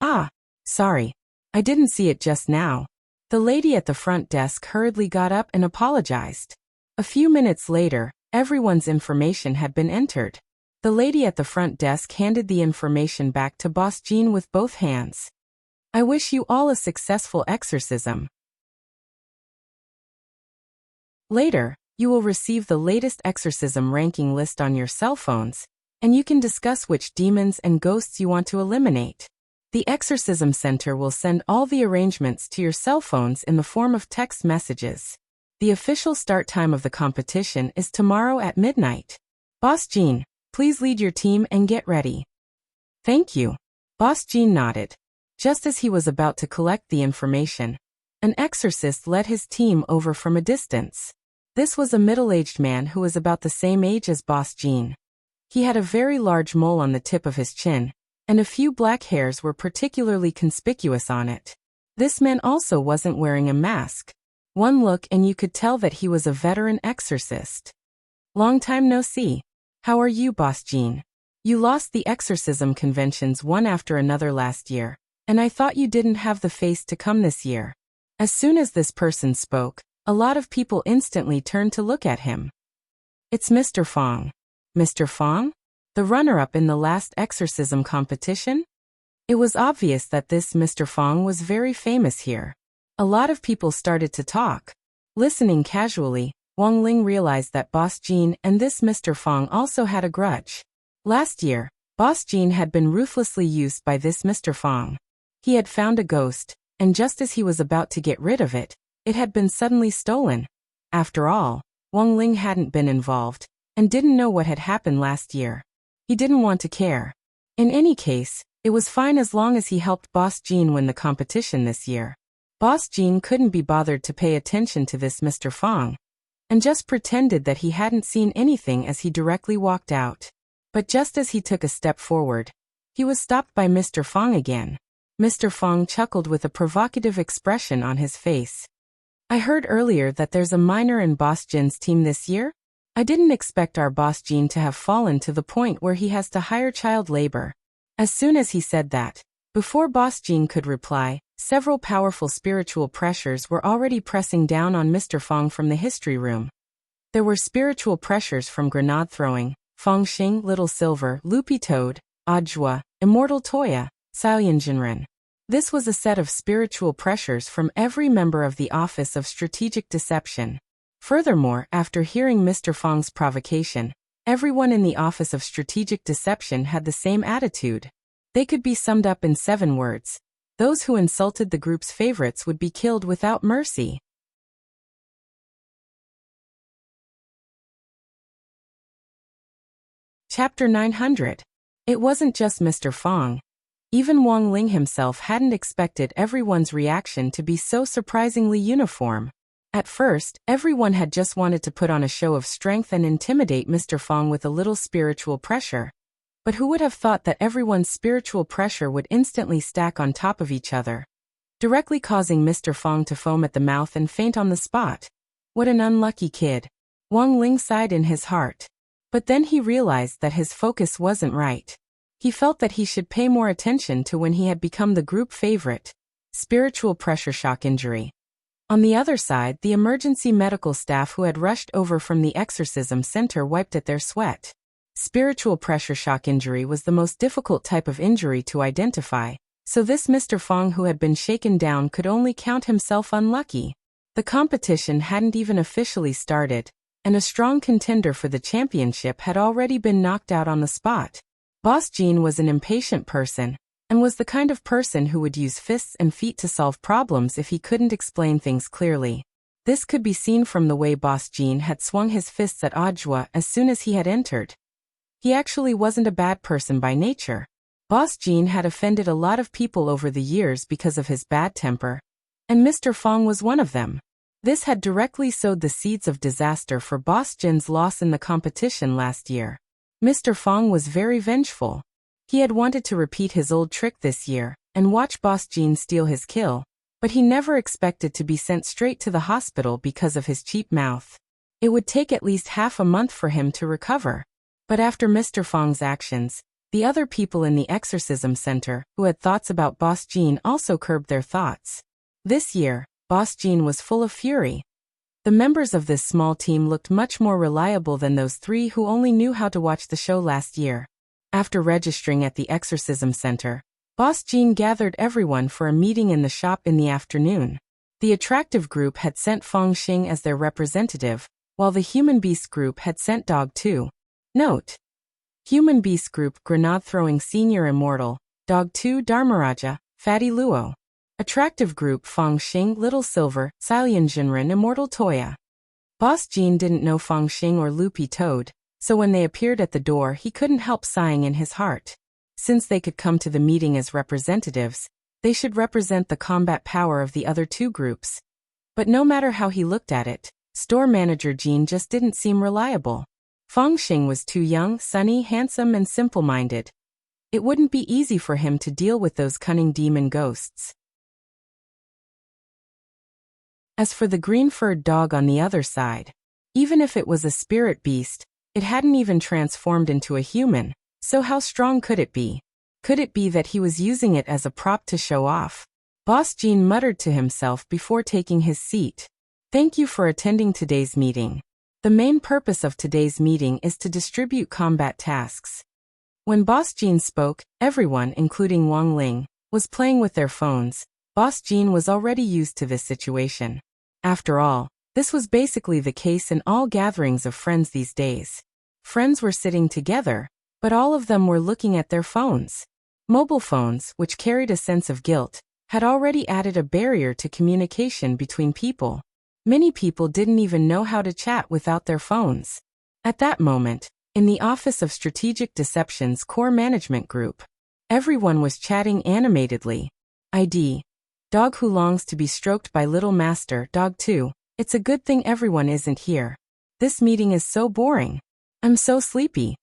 "Ah, sorry. I didn't see it just now." The lady at the front desk hurriedly got up and apologized. A few minutes later, everyone's information had been entered. The lady at the front desk handed the information back to Boss Jean with both hands. "I wish you all a successful exorcism. Later, you will receive the latest exorcism ranking list on your cell phones, and you can discuss which demons and ghosts you want to eliminate. The Exorcism Center will send all the arrangements to your cell phones in the form of text messages. The official start time of the competition is tomorrow at midnight. Boss Jean, please lead your team and get ready." "Thank you." Boss Jean nodded. Just as he was about to collect the information, an exorcist led his team over from a distance. This was a middle-aged man who was about the same age as Boss Jean. He had a very large mole on the tip of his chin, and a few black hairs were particularly conspicuous on it. This man also wasn't wearing a mask. One look and you could tell that he was a veteran exorcist. Long time no see. How are you, Boss Jean? You lost the exorcism conventions one after another last year, and I thought you didn't have the face to come this year. As soon as this person spoke, a lot of people instantly turned to look at him. It's Mr. Fong. Mr. Fong? The runner-up in the last exorcism competition? It was obvious that this Mr. Fong was very famous here. A lot of people started to talk. Listening casually, Wang Ling realized that Boss Jean and this Mr. Fong also had a grudge. Last year, Boss Jean had been ruthlessly used by this Mr. Fong. He had found a ghost, and just as he was about to get rid of it, it had been suddenly stolen. After all, Wang Ling hadn't been involved, and didn't know what had happened last year. He didn't want to care. In any case, it was fine as long as he helped Boss Jean win the competition this year. Boss Jean couldn't be bothered to pay attention to this Mr. Fong, and just pretended that he hadn't seen anything as he directly walked out. But just as he took a step forward, he was stopped by Mr. Fong again. Mr. Fong chuckled with a provocative expression on his face. I heard earlier that there's a minor in Boss Jin's team this year? I didn't expect our Boss Jean to have fallen to the point where he has to hire child labor. As soon as he said that, before Boss Jean could reply, several powerful spiritual pressures were already pressing down on Mr. Fong from the history room. There were spiritual pressures from grenade throwing, Feng Xing, Little Silver, Loopy Toad, Ajua, Immortal Toya, Xiaoyan Jinren. This was a set of spiritual pressures from every member of the Office of Strategic Deception. Furthermore, after hearing Mr. Fong's provocation, everyone in the Office of Strategic Deception had the same attitude. They could be summed up in 7 words. Those who insulted the group's favorites would be killed without mercy. Chapter 900. It wasn't just Mr. Fong. Even Wang Ling himself hadn't expected everyone's reaction to be so surprisingly uniform. At first, everyone had just wanted to put on a show of strength and intimidate Mr. Fong with a little spiritual pressure. But who would have thought that everyone's spiritual pressure would instantly stack on top of each other, directly causing Mr. Fong to foam at the mouth and faint on the spot? What an unlucky kid. Wang Ling sighed in his heart. But then he realized that his focus wasn't right. He felt that he should pay more attention to when he had become the group favorite. Spiritual pressure shock injury. On the other side, the emergency medical staff who had rushed over from the exorcism center wiped at their sweat. Spiritual pressure shock injury was the most difficult type of injury to identify, so this Mr. Fong who had been shaken down could only count himself unlucky. The competition hadn't even officially started, and a strong contender for the championship had already been knocked out on the spot. Boss Jean was an impatient person, and was the kind of person who would use fists and feet to solve problems if he couldn't explain things clearly. This could be seen from the way Boss Jean had swung his fists at Ajua as soon as he had entered. He actually wasn't a bad person by nature. Boss Jean had offended a lot of people over the years because of his bad temper, and Mr. Fong was one of them. This had directly sowed the seeds of disaster for Boss Jean's loss in the competition last year. Mr. Fong was very vengeful. He had wanted to repeat his old trick this year, and watch Boss Jean steal his kill, but he never expected to be sent straight to the hospital because of his cheap mouth. It would take at least half a month for him to recover. But after Mr. Fong's actions, the other people in the exorcism center who had thoughts about Boss Jean also curbed their thoughts. This year, Boss Jean was full of fury. The members of this small team looked much more reliable than those 3 who only knew how to watch the show last year. After registering at the exorcism center, Boss Jean gathered everyone for a meeting in the shop in the afternoon. The attractive group had sent Feng Xing as their representative, while the Human Beast group had sent Dog 2. Note: Human Beast group Grenade Throwing Senior Immortal, Dog 2 Dharmaraja, Fatty Luo. Attractive group Feng Xing, Little Silver, Xiaoyan Jinren, Immortal Toya. Boss Jean didn't know Feng Xing or Loopy Toad, so when they appeared at the door he couldn't help sighing in his heart. Since they could come to the meeting as representatives, they should represent the combat power of the other 2 groups. But no matter how he looked at it, store manager Jean just didn't seem reliable. Feng Xing was too young, sunny, handsome, and simple-minded. It wouldn't be easy for him to deal with those cunning demon ghosts. As for the green-furred dog on the other side, even if it was a spirit beast, it hadn't even transformed into a human, so how strong could it be? Could it be that he was using it as a prop to show off? Boss Jean muttered to himself before taking his seat. Thank you for attending today's meeting. The main purpose of today's meeting is to distribute combat tasks. When Boss Jean spoke, everyone, including Wang Ling, was playing with their phones. Boss Jean was already used to this situation. After all, this was basically the case in all gatherings of friends these days. Friends were sitting together, but all of them were looking at their phones. Mobile phones, which carried a sense of guilt, had already added a barrier to communication between people. Many people didn't even know how to chat without their phones. At that moment, in the Office of Strategic Deception's Core Management Group, everyone was chatting animatedly. ID. Dog who longs to be stroked by little master, dog 2. It's a good thing everyone isn't here. This meeting is so boring. I'm so sleepy.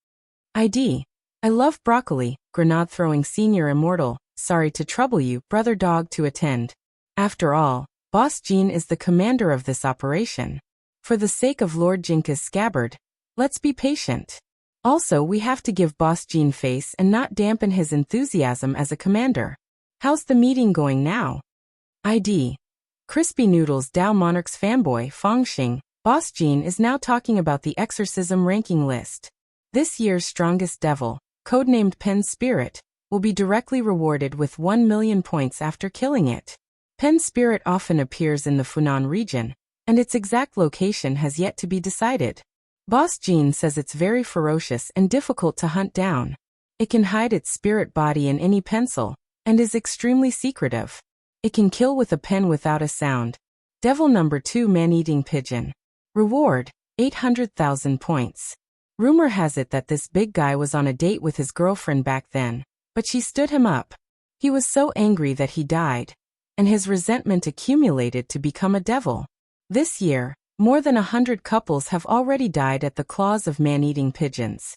ID. I love broccoli, grenade-throwing senior immortal. Sorry to trouble you, brother dog to attend. After all, Boss Jean is the commander of this operation. For the sake of Lord Jinka's scabbard, let's be patient. Also, we have to give Boss Jean face and not dampen his enthusiasm as a commander. How's the meeting going now? ID. Crispy Noodles Dao Monarch's fanboy, Fong Xing. Boss Jean is now talking about the exorcism ranking list. This year's strongest devil, codenamed Pen's Spirit, will be directly rewarded with 1 million points after killing it. Pen's Spirit often appears in the Funan region, and its exact location has yet to be decided. Boss Jean says it's very ferocious and difficult to hunt down. It can hide its spirit body in any pencil, and is extremely secretive. It can kill with a pen without a sound. Devil number 2 Man-Eating Pigeon. Reward, 800,000 points. Rumor has it that this big guy was on a date with his girlfriend back then, but she stood him up. He was so angry that he died, and his resentment accumulated to become a devil. This year, more than 100 couples have already died at the claws of man-eating pigeons.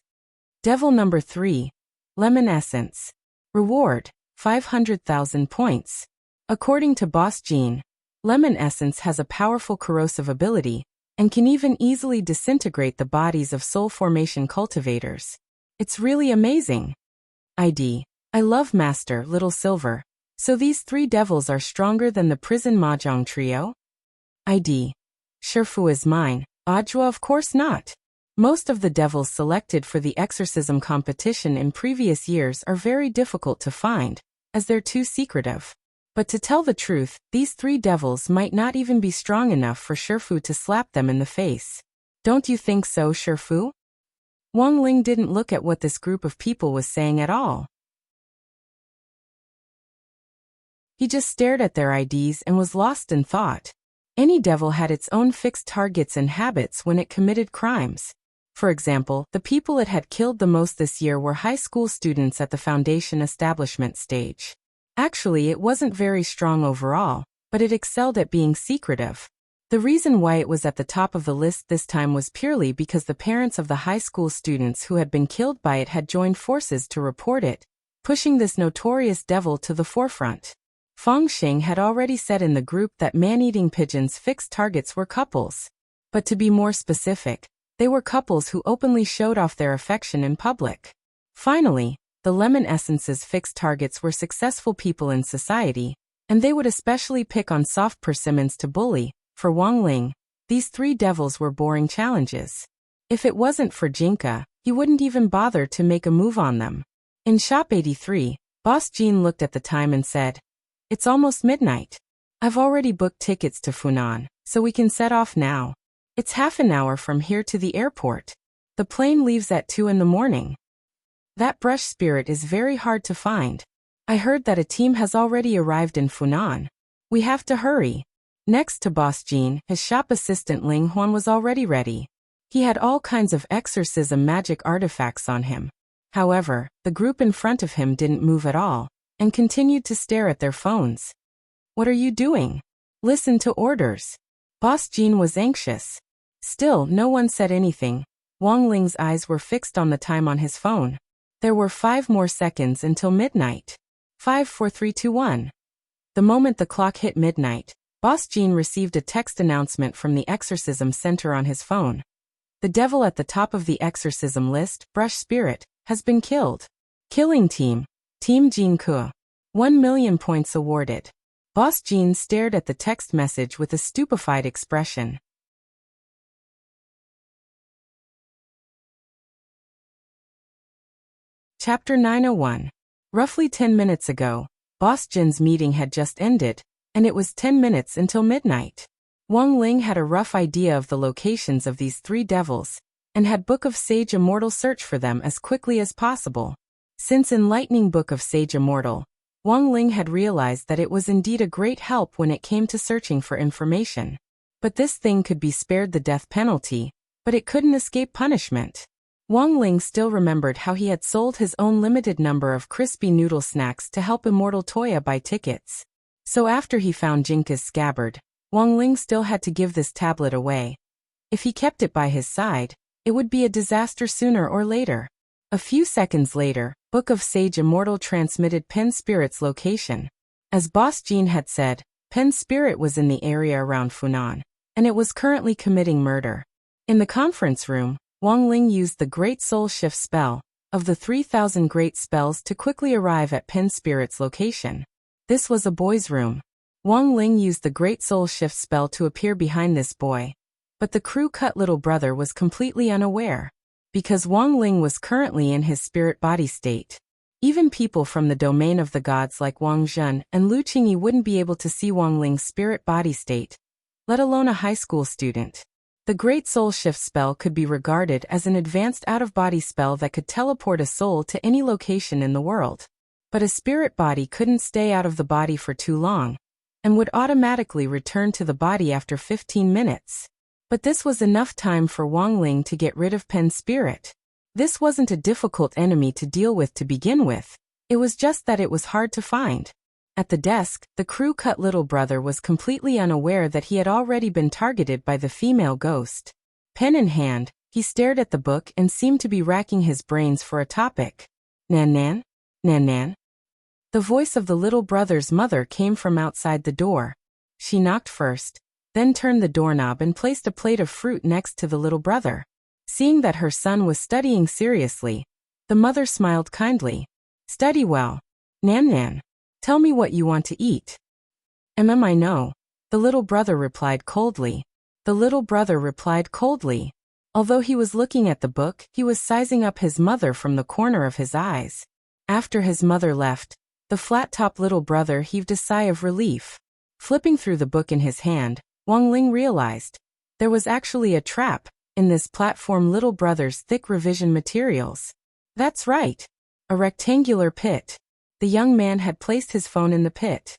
Devil number 3. Lemon Essence. Reward, 500,000 points. According to Boss Jean, lemon essence has a powerful corrosive ability, and can even easily disintegrate the bodies of soul formation cultivators. It's really amazing. ID. I love Master Little Silver. So these 3 devils are stronger than the prison mahjong trio? ID. Shifu is mine. Ajwa of course not. Most of the devils selected for the exorcism competition in previous years are very difficult to find, as they're too secretive. But to tell the truth, these 3 devils might not even be strong enough for Shifu to slap them in the face. Don't you think so, Shifu? Wang Ling didn't look at what this group of people was saying at all. He just stared at their IDs and was lost in thought. Any devil had its own fixed targets and habits when it committed crimes. For example, the people it had killed the most this year were high school students at the foundation establishment stage. Actually, it wasn't very strong overall, but it excelled at being secretive. The reason why it was at the top of the list this time was purely because the parents of the high school students who had been killed by it had joined forces to report it, pushing this notorious devil to the forefront. Fong Xing had already said in the group that man-eating pigeons' fixed targets were couples. But to be more specific, they were couples who openly showed off their affection in public. Finally, the lemon essence's fixed targets were successful people in society, and they would especially pick on soft persimmons to bully. For Wang Ling, these 3 devils were boring challenges. If it wasn't for Jinka, he wouldn't even bother to make a move on them. In Shop 83, Boss Jean looked at the time and said, "It's almost midnight. I've already booked tickets to Funan, so we can set off now. It's half an hour from here to the airport. The plane leaves at 2 in the morning. That brush spirit is very hard to find. I heard that a team has already arrived in Funan. We have to hurry." Next to Boss Jean, his shop assistant Ling Huan was already ready. He had all kinds of exorcism magic artifacts on him. However, the group in front of him didn't move at all, and continued to stare at their phones. "What are you doing? Listen to orders." Boss Jean was anxious. Still, no one said anything. Wang Ling's eyes were fixed on the time on his phone. There were 5 more seconds until midnight. 5, 4, 3, 2, 1. The moment the clock hit midnight, Boss Jean received a text announcement from the exorcism center on his phone. The devil at the top of the exorcism list, Brush Spirit, has been killed. Killing team, Team Jean Ke. 1 million points awarded. Boss Jean stared at the text message with a stupefied expression. Chapter 901. Roughly 10 minutes ago, Boss Jin's meeting had just ended, and it was 10 minutes until midnight. Wang Ling had a rough idea of the locations of these 3 devils, and had Book of Sage Immortal search for them as quickly as possible. Since enlightening Book of Sage Immortal, Wang Ling had realized that it was indeed a great help when it came to searching for information. But this thing could be spared the death penalty, but it couldn't escape punishment. Wang Ling still remembered how he had sold his own limited number of crispy noodle snacks to help Immortal Toya buy tickets. So after he found Jinka's scabbard, Wang Ling still had to give this tablet away. If he kept it by his side, it would be a disaster sooner or later. A few seconds later, Book of Sage Immortal transmitted Pen Spirit's location. As Boss Jean had said, Pen Spirit was in the area around Funan, and it was currently committing murder. In the conference room, Wang Ling used the Great Soul Shift spell, of the 3,000 great spells to quickly arrive at Pen Spirit's location. This was a boy's room. Wang Ling used the Great Soul Shift spell to appear behind this boy, but the crew-cut little brother was completely unaware. Because Wang Ling was currently in his spirit body state. Even people from the domain of the gods like Wang Zhen and Lu Qingyi wouldn't be able to see Wang Ling's spirit body state, let alone a high school student. The Great Soul Shift spell could be regarded as an advanced out-of-body spell that could teleport a soul to any location in the world. But a spirit body couldn't stay out of the body for too long, and would automatically return to the body after 15 minutes. But this was enough time for Wang Ling to get rid of Pen Spirit. This wasn't a difficult enemy to deal with to begin with, it was just that it was hard to find. At the desk, the crew-cut little brother was completely unaware that he had already been targeted by the female ghost. Pen in hand, he stared at the book and seemed to be racking his brains for a topic. Nan Nan? Nan Nan? The voice of the little brother's mother came from outside the door. She knocked first, then turned the doorknob and placed a plate of fruit next to the little brother. Seeing that her son was studying seriously, the mother smiled kindly. Study well. Nan Nan. Tell me what you want to eat. I know. The little brother replied coldly. Although he was looking at the book, he was sizing up his mother from the corner of his eyes. After his mother left, the flat-top little brother heaved a sigh of relief. Flipping through the book in his hand, Wang Ling realized there was actually a trap in this platform little brother's thick revision materials. That's right. A rectangular pit. The young man had placed his phone in the pit.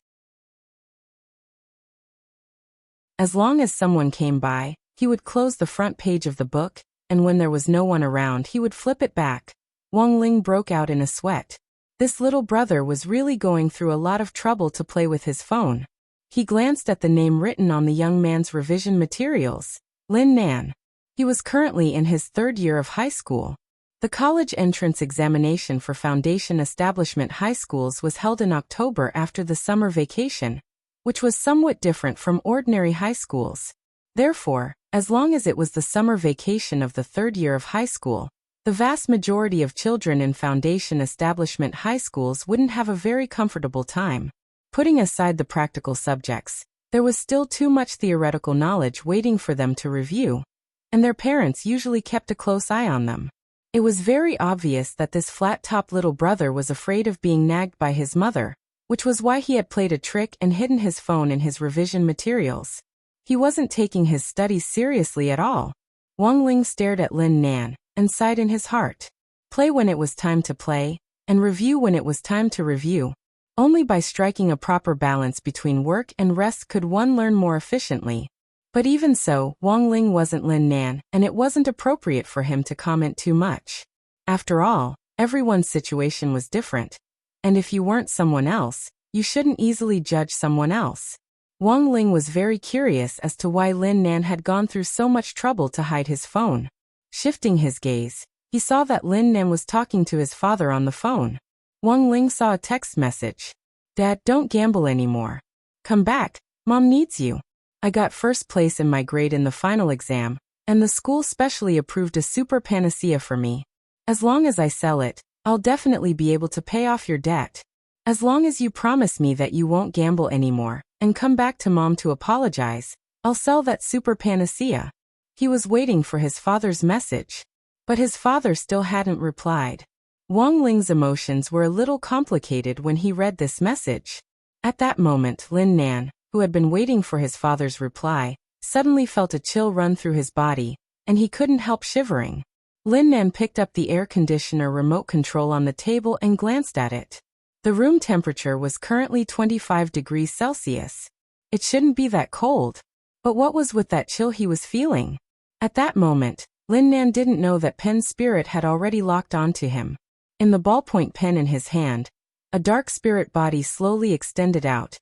As long as someone came by, he would close the front page of the book, and when there was no one around he would flip it back. Wang Ling broke out in a sweat. This little brother was really going through a lot of trouble to play with his phone. He glanced at the name written on the young man's revision materials, Lin Nan. He was currently in his 3rd year of high school. The college entrance examination for foundation establishment high schools was held in October after the summer vacation, which was somewhat different from ordinary high schools. Therefore, as long as it was the summer vacation of the 3rd year of high school, the vast majority of children in foundation establishment high schools wouldn't have a very comfortable time. Putting aside the practical subjects, there was still too much theoretical knowledge waiting for them to review, and their parents usually kept a close eye on them. It was very obvious that this flat-top little brother was afraid of being nagged by his mother, which was why he had played a trick and hidden his phone in his revision materials. He wasn't taking his studies seriously at all. Wang Ling stared at Lin Nan and sighed in his heart. Play when it was time to play, and review when it was time to review. Only by striking a proper balance between work and rest could one learn more efficiently. But even so, Wang Ling wasn't Lin Nan, and it wasn't appropriate for him to comment too much. After all, everyone's situation was different, and if you weren't someone else, you shouldn't easily judge someone else. Wang Ling was very curious as to why Lin Nan had gone through so much trouble to hide his phone. Shifting his gaze, he saw that Lin Nan was talking to his father on the phone. Wang Ling saw a text message. Dad, don't gamble anymore. Come back, Mom needs you. I got first place in my grade in the final exam, and the school specially approved a super panacea for me. As long as I sell it, I'll definitely be able to pay off your debt. As long as you promise me that you won't gamble anymore, and come back to Mom to apologize, I'll sell that super panacea. He was waiting for his father's message. But his father still hadn't replied. Wang Ling's emotions were a little complicated when he read this message. At that moment, Lin Nan, who had been waiting for his father's reply, suddenly felt a chill run through his body, and he couldn't help shivering. Lin Nan picked up the air conditioner remote control on the table and glanced at it. The room temperature was currently 25 degrees Celsius. It shouldn't be that cold. But what was with that chill he was feeling? At that moment, Lin Nan didn't know that Pen's spirit had already locked onto him. In the ballpoint pen in his hand, a dark spirit body slowly extended out.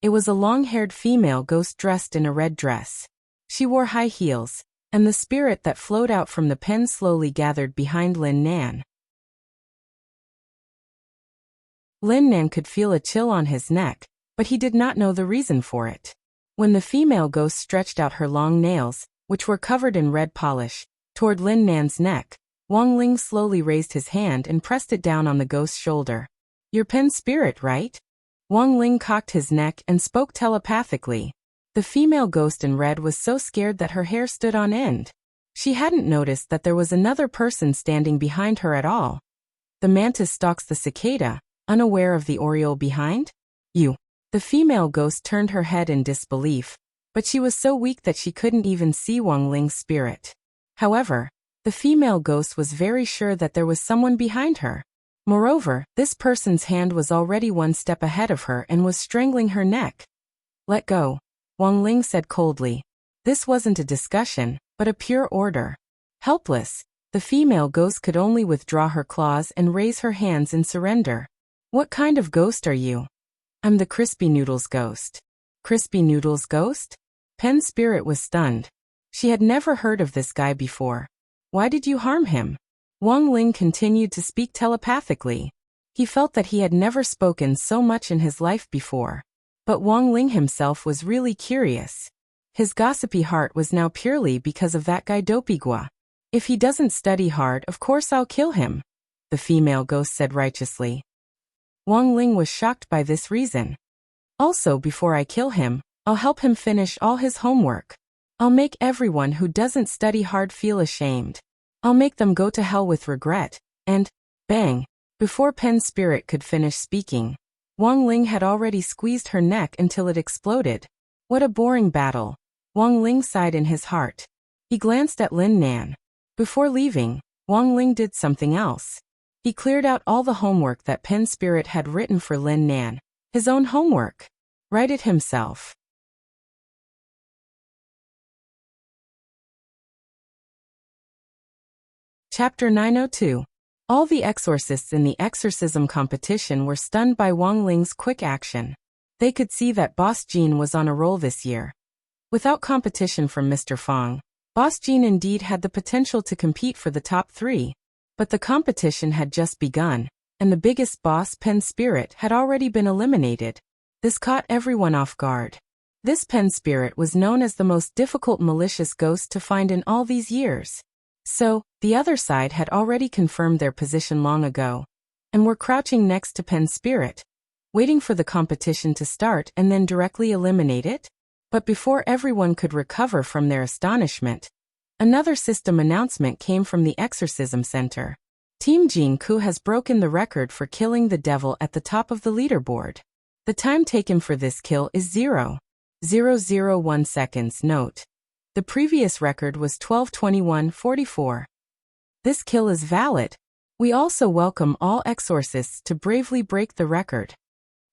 It was a long-haired female ghost dressed in a red dress. She wore high heels, and the spirit that flowed out from the pen slowly gathered behind Lin Nan. Lin Nan could feel a chill on his neck, but he did not know the reason for it. When the female ghost stretched out her long nails, which were covered in red polish, toward Lin Nan's neck, Wang Ling slowly raised his hand and pressed it down on the ghost's shoulder. "Your pen spirit, right?" Wang Ling cocked his neck and spoke telepathically. The female ghost in red was so scared that her hair stood on end. She hadn't noticed that there was another person standing behind her at all. The mantis stalks the cicada, unaware of the oriole behind? "You." The female ghost turned her head in disbelief, but she was so weak that she couldn't even see Wang Ling's spirit. However, the female ghost was very sure that there was someone behind her. Moreover, this person's hand was already one step ahead of her and was strangling her neck. "Let go," Wang Ling said coldly. This wasn't a discussion, but a pure order. Helpless, the female ghost could only withdraw her claws and raise her hands in surrender. "What kind of ghost are you?" "I'm the Crispy Noodles ghost." "Crispy Noodles ghost?" Pen's spirit was stunned. She had never heard of this guy before. "Why did you harm him?" Wang Ling continued to speak telepathically. He felt that he had never spoken so much in his life before. But Wang Ling himself was really curious. His gossipy heart was now purely because of that guy Dopigua. "If he doesn't study hard, of course I'll kill him," the female ghost said righteously. Wang Ling was shocked by this reason. "Also, before I kill him, I'll help him finish all his homework. I'll make everyone who doesn't study hard feel ashamed. I'll make them go to hell with regret," and bang! Before Pen's spirit could finish speaking, Wang Ling had already squeezed her neck until it exploded. What a boring battle. Wang Ling sighed in his heart. He glanced at Lin Nan. Before leaving, Wang Ling did something else. He cleared out all the homework that Pen's spirit had written for Lin Nan. His own homework. Write it himself. Chapter 902. All the exorcists in the exorcism competition were stunned by Wang Ling's quick action. They could see that Boss Jean was on a roll this year. Without competition from Mr. Fong, Boss Jean indeed had the potential to compete for the top 3. But the competition had just begun, and the biggest boss, Pen's spirit, had already been eliminated. This caught everyone off guard. This Pen spirit was known as the most difficult malicious ghost to find in all these years. So, the other side had already confirmed their position long ago, and were crouching next to Pen's spirit, waiting for the competition to start and then directly eliminate it? But before everyone could recover from their astonishment, another system announcement came from the exorcism center. Team Jin Ku has broken the record for killing the devil at the top of the leaderboard. The time taken for this kill is 0.001 seconds. Note: the previous record was 12:21:44. This kill is valid. We also welcome all exorcists to bravely break the record.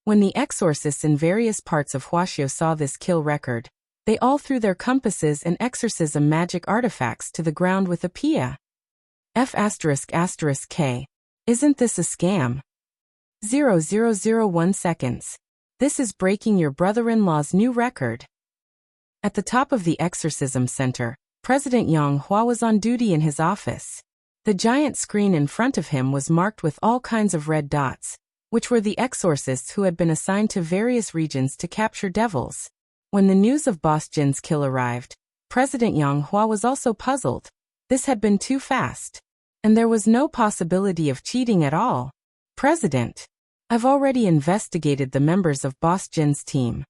When the exorcists in various parts of Huaxiao saw this kill record, they all threw their compasses and exorcism magic artifacts to the ground with a pia. F***K. Isn't this a scam? 0.001 seconds. This is breaking your brother-in-law's new record. At the top of the exorcism center, President Yang Hua was on duty in his office. The giant screen in front of him was marked with all kinds of red dots, which were the exorcists who had been assigned to various regions to capture devils. When the news of Boss Jin's kill arrived, President Yang Hua was also puzzled. This had been too fast. And there was no possibility of cheating at all. President, I've already investigated the members of Boss Jin's team.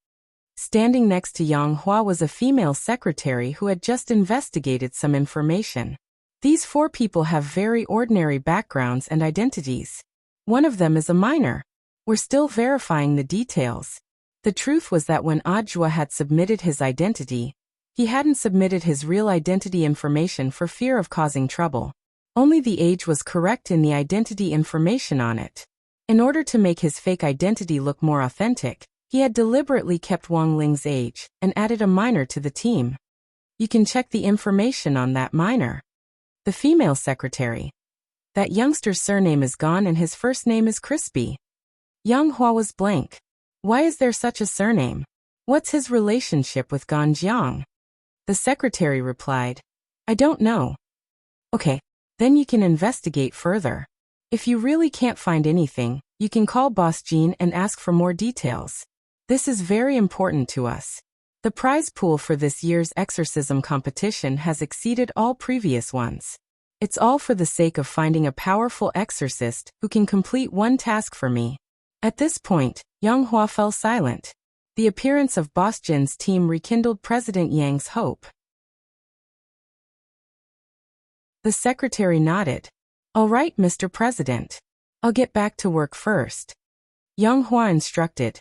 Standing next to Yang Hua was a female secretary who had just investigated some information. These 4 people have very ordinary backgrounds and identities. One of them is a minor. We're still verifying the details. The truth was that when Audiobook had submitted his identity, he hadn't submitted his real identity information for fear of causing trouble. Only the age was correct in the identity information on it. In order to make his fake identity look more authentic, he had deliberately kept Wang Ling's age and added a minor to the team. You can check the information on that minor. The female secretary. That youngster's surname is Gan and his first name is Crispy. Yang Hua was blank. Why is there such a surname? What's his relationship with Gan Jiang? The secretary replied, I don't know. Okay, then you can investigate further. If you really can't find anything, you can call Boss Jin and ask for more details. This is very important to us. The prize pool for this year's exorcism competition has exceeded all previous ones. It's all for the sake of finding a powerful exorcist who can complete one task for me. At this point, Yang Hua fell silent. The appearance of Boss Jin's team rekindled President Yang's hope. The secretary nodded. All right, Mr. President. I'll get back to work first. Yang Hua instructed.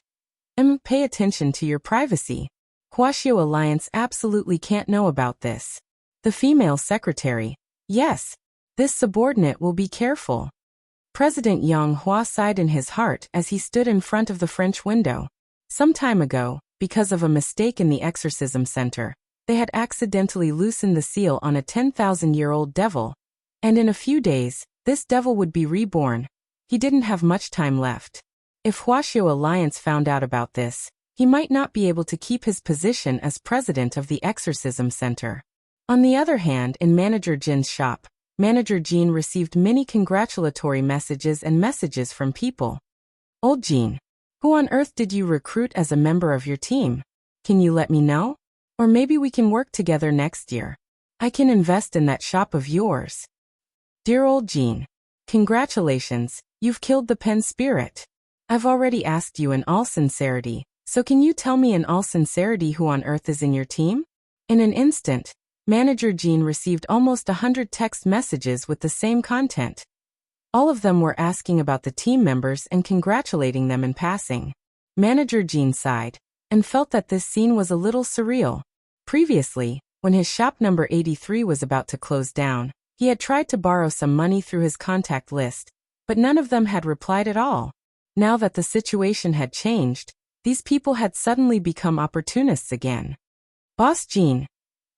Pay attention to your privacy. Huaxiao Alliance absolutely can't know about this. The female secretary. Yes. This subordinate will be careful. President Yang Hua sighed in his heart as he stood in front of the French window. Some time ago, because of a mistake in the exorcism center, they had accidentally loosened the seal on a 10,000-year-old devil. And in a few days, this devil would be reborn. He didn't have much time left. If Huaxiao Alliance found out about this, he might not be able to keep his position as president of the exorcism center. On the other hand, in Manager Jin's shop, Manager Jin received many congratulatory messages and messages from people. Old Jin, who on earth did you recruit as a member of your team? Can you let me know? Or maybe we can work together next year. I can invest in that shop of yours. Dear old Jin, congratulations, you've killed the pen spirit. I've already asked you in all sincerity, so can you tell me in all sincerity who on earth is in your team? In an instant, Manager Jin received almost 100 text messages with the same content. All of them were asking about the team members and congratulating them in passing. Manager Jin sighed and felt that this scene was a little surreal. Previously, when his shop number 83 was about to close down, he had tried to borrow some money through his contact list, but none of them had replied at all. Now that the situation had changed, these people had suddenly become opportunists again. Boss Jin,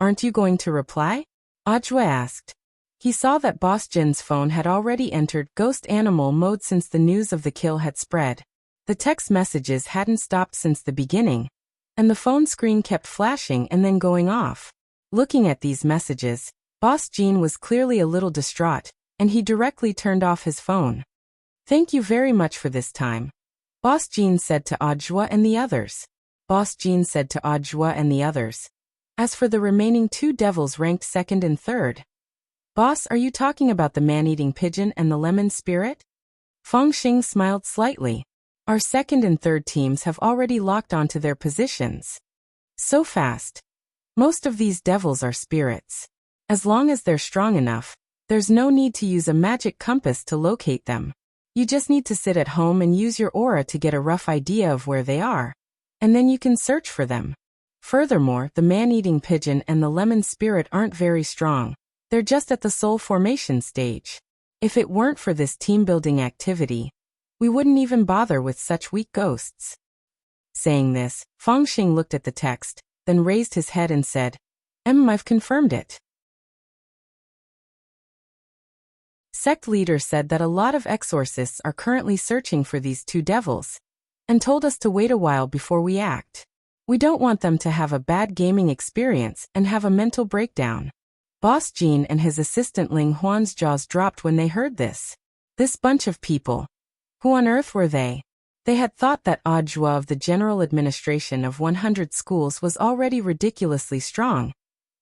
aren't you going to reply? Audiobook asked. He saw that Boss Jin's phone had already entered ghost animal mode since the news of the kill had spread. The text messages hadn't stopped since the beginning, and the phone screen kept flashing and then going off. Looking at these messages, Boss Jin was clearly a little distraught, and he directly turned off his phone. Thank you very much for this time, Boss Jin said to Audiobook and the others. Boss Jin said to Audiobook and the others. As for the remaining 2 devils ranked 2nd and 3rd. Boss, are you talking about the man-eating pigeon and the lemon spirit? Feng Xing smiled slightly. Our 2nd and 3rd teams have already locked onto their positions. So fast. Most of these devils are spirits. As long as they're strong enough, there's no need to use a magic compass to locate them. You just need to sit at home and use your aura to get a rough idea of where they are. And then you can search for them. Furthermore, the man-eating pigeon and the lemon spirit aren't very strong. They're just at the soul formation stage. If it weren't for this team-building activity, we wouldn't even bother with such weak ghosts. Saying this, Feng Xing looked at the text, then raised his head and said, I've confirmed it. Sect leader said that a lot of exorcists are currently searching for these 2 devils, and told us to wait a while before we act. We don't want them to have a bad gaming experience and have a mental breakdown. Boss Jin and his assistant Ling Huan's jaws dropped when they heard this. This bunch of people. Who on earth were they? They had thought that Audiobook of the general administration of 100 schools was already ridiculously strong,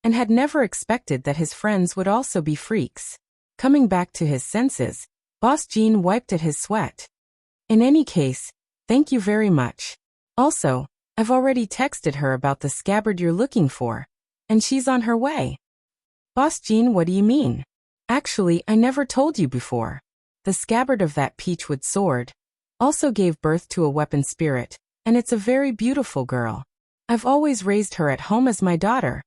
and had never expected that his friends would also be freaks. Coming back to his senses, Boss Jean wiped at his sweat. In any case, thank you very much. Also, I've already texted her about the scabbard you're looking for, and she's on her way. Boss Jean, what do you mean? Actually, I never told you before. The scabbard of that peachwood sword also gave birth to a weapon spirit, and it's a very beautiful girl. I've always raised her at home as my daughter.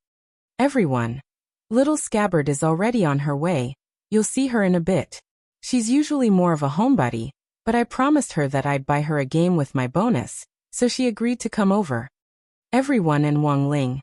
Everyone. Little scabbard is already on her way, you'll see her in a bit. She's usually more of a homebody, but I promised her that I'd buy her a game with my bonus, so she agreed to come over. Everyone and Wang Ling.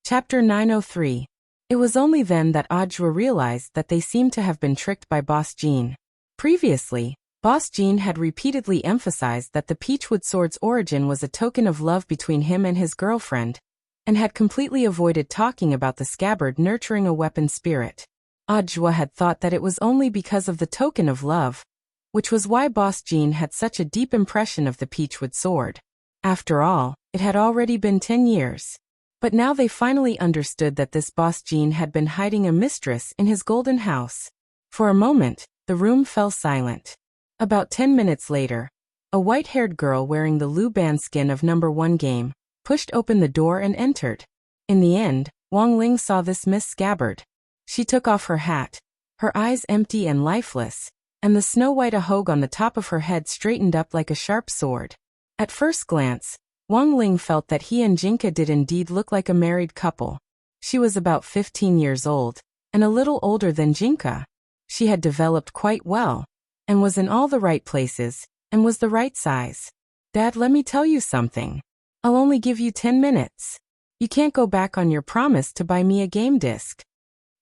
Chapter 903. It was only then that Audiobook realized that they seemed to have been tricked by Boss Jean. Previously, Boss Jean had repeatedly emphasized that the peachwood sword's origin was a token of love between him and his girlfriend, and had completely avoided talking about the scabbard nurturing a weapon spirit. Audiobook had thought that it was only because of the token of love, which was why Boss Jean had such a deep impression of the peachwood sword. After all, it had already been 10 years. But now they finally understood that this Boss Jean had been hiding a mistress in his golden house. For a moment, the room fell silent. About 10 minutes later, a white-haired girl wearing the Lu Ban skin of number 1 game pushed open the door and entered. In the end, Wang Ling saw this Miss Scabbard. She took off her hat, her eyes empty and lifeless, and the snow-white ahogue on the top of her head straightened up like a sharp sword. At first glance, Wang Ling felt that he and Jinka did indeed look like a married couple. She was about 15 years old, and a little older than Jinka. She had developed quite well, and was in all the right places, and was the right size. Dad, let me tell you something. I'll only give you 10 minutes. You can't go back on your promise to buy me a game disc.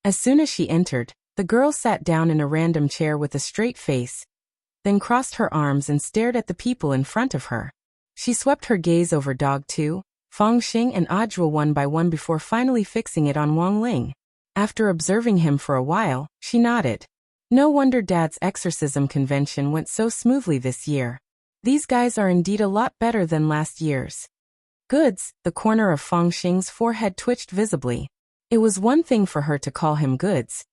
As soon as she entered, the girl sat down in a random chair with a straight face, then crossed her arms and stared at the people in front of her. She swept her gaze over Dog 2, Feng Xing and Audiobook one by one before finally fixing it on Wang Ling. After observing him for a while, she nodded. No wonder Dad's exorcism convention went so smoothly this year. These guys are indeed a lot better than last year's. Goods, the corner of Feng Xing's forehead twitched visibly. It was one thing for her to call him Goods,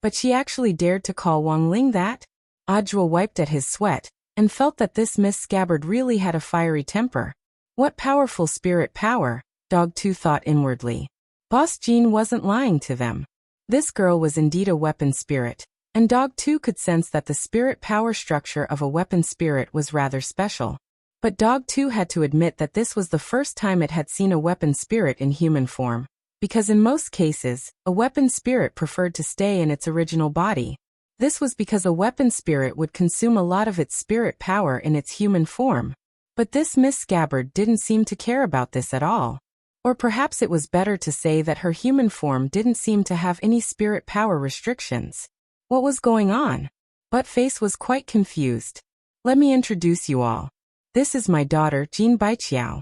but she actually dared to call Wang Ling that? Audiobook wiped at his sweat, and felt that this Miss Scabbard really had a fiery temper. What powerful spirit power, Dog 2 thought inwardly. Boss Jean wasn't lying to them. This girl was indeed a weapon spirit, and Dog 2 could sense that the spirit power structure of a weapon spirit was rather special. But Dog 2 had to admit that this was the first time it had seen a weapon spirit in human form, because in most cases, a weapon spirit preferred to stay in its original body. This was because a weapon spirit would consume a lot of its spirit power in its human form. But this Miss Scabbard didn't seem to care about this at all. Or perhaps it was better to say that her human form didn't seem to have any spirit power restrictions. What was going on? Buttface was quite confused. Let me introduce you all. This is my daughter, Jean Baiqiao.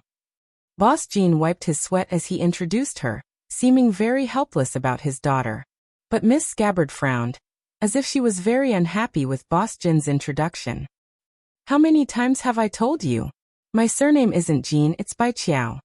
Boss Jean wiped his sweat as he introduced her, seeming very helpless about his daughter. But Miss Scabbard frowned, as if she was very unhappy with Boss Jin's introduction. How many times have I told you? My surname isn't Jean, it's Baiqiao.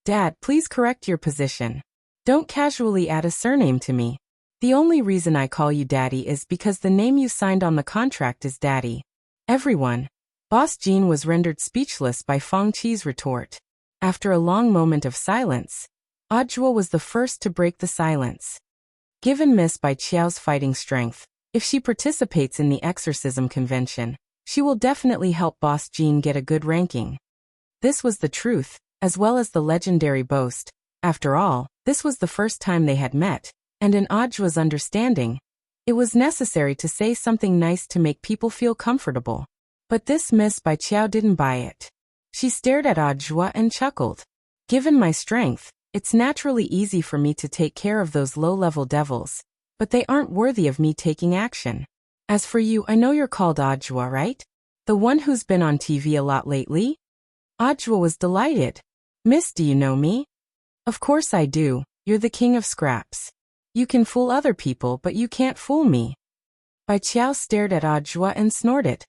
Dad, please correct your position. Don't casually add a surname to me. The only reason I call you Daddy is because the name you signed on the contract is Daddy. Everyone. Boss Jean was rendered speechless by Feng Qi's retort. After a long moment of silence, Audiobook was the first to break the silence. Given Miss Baiqiao's fighting strength, if she participates in the exorcism convention, she will definitely help Boss Jean get a good ranking. This was the truth, as well as the legendary boast. After all, this was the first time they had met, and in Audiobook's understanding, it was necessary to say something nice to make people feel comfortable. But this Miss Baiqiao didn't buy it. She stared at Audiobook and chuckled. Given my strength, it's naturally easy for me to take care of those low-level devils, but they aren't worthy of me taking action. As for you, I know you're called Audiobook, right? The one who's been on TV a lot lately? Audiobook was delighted. Miss, do you know me? Of course I do. You're the king of scraps. You can fool other people, but you can't fool me. Bai Qiao stared at Audiobook and snorted.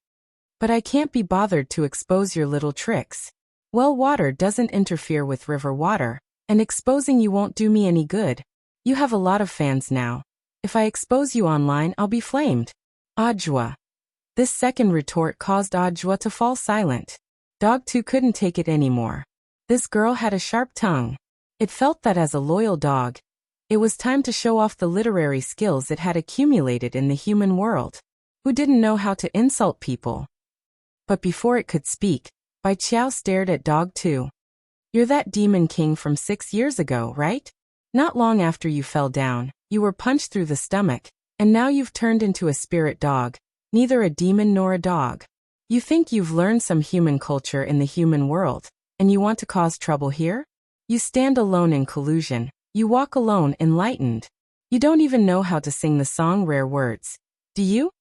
But I can't be bothered to expose your little tricks. Well, water doesn't interfere with river water, and exposing you won't do me any good. You have a lot of fans now. If I expose you online, I'll be flamed. Audiobook. This second retort caused Audiobook to fall silent. Dog 2 couldn't take it anymore. This girl had a sharp tongue. It felt that as a loyal dog, it was time to show off the literary skills it had accumulated in the human world. Who didn't know how to insult people? But before it could speak, Bai Qiao stared at Dog 2. You're that demon king from 6 years ago, right? Not long after you fell down, you were punched through the stomach, and now you've turned into a spirit dog, neither a demon nor a dog. You think you've learned some human culture in the human world, and you want to cause trouble here? You stand alone in collusion. You walk alone enlightened. You don't even know how to sing the song Rare Words. Do you?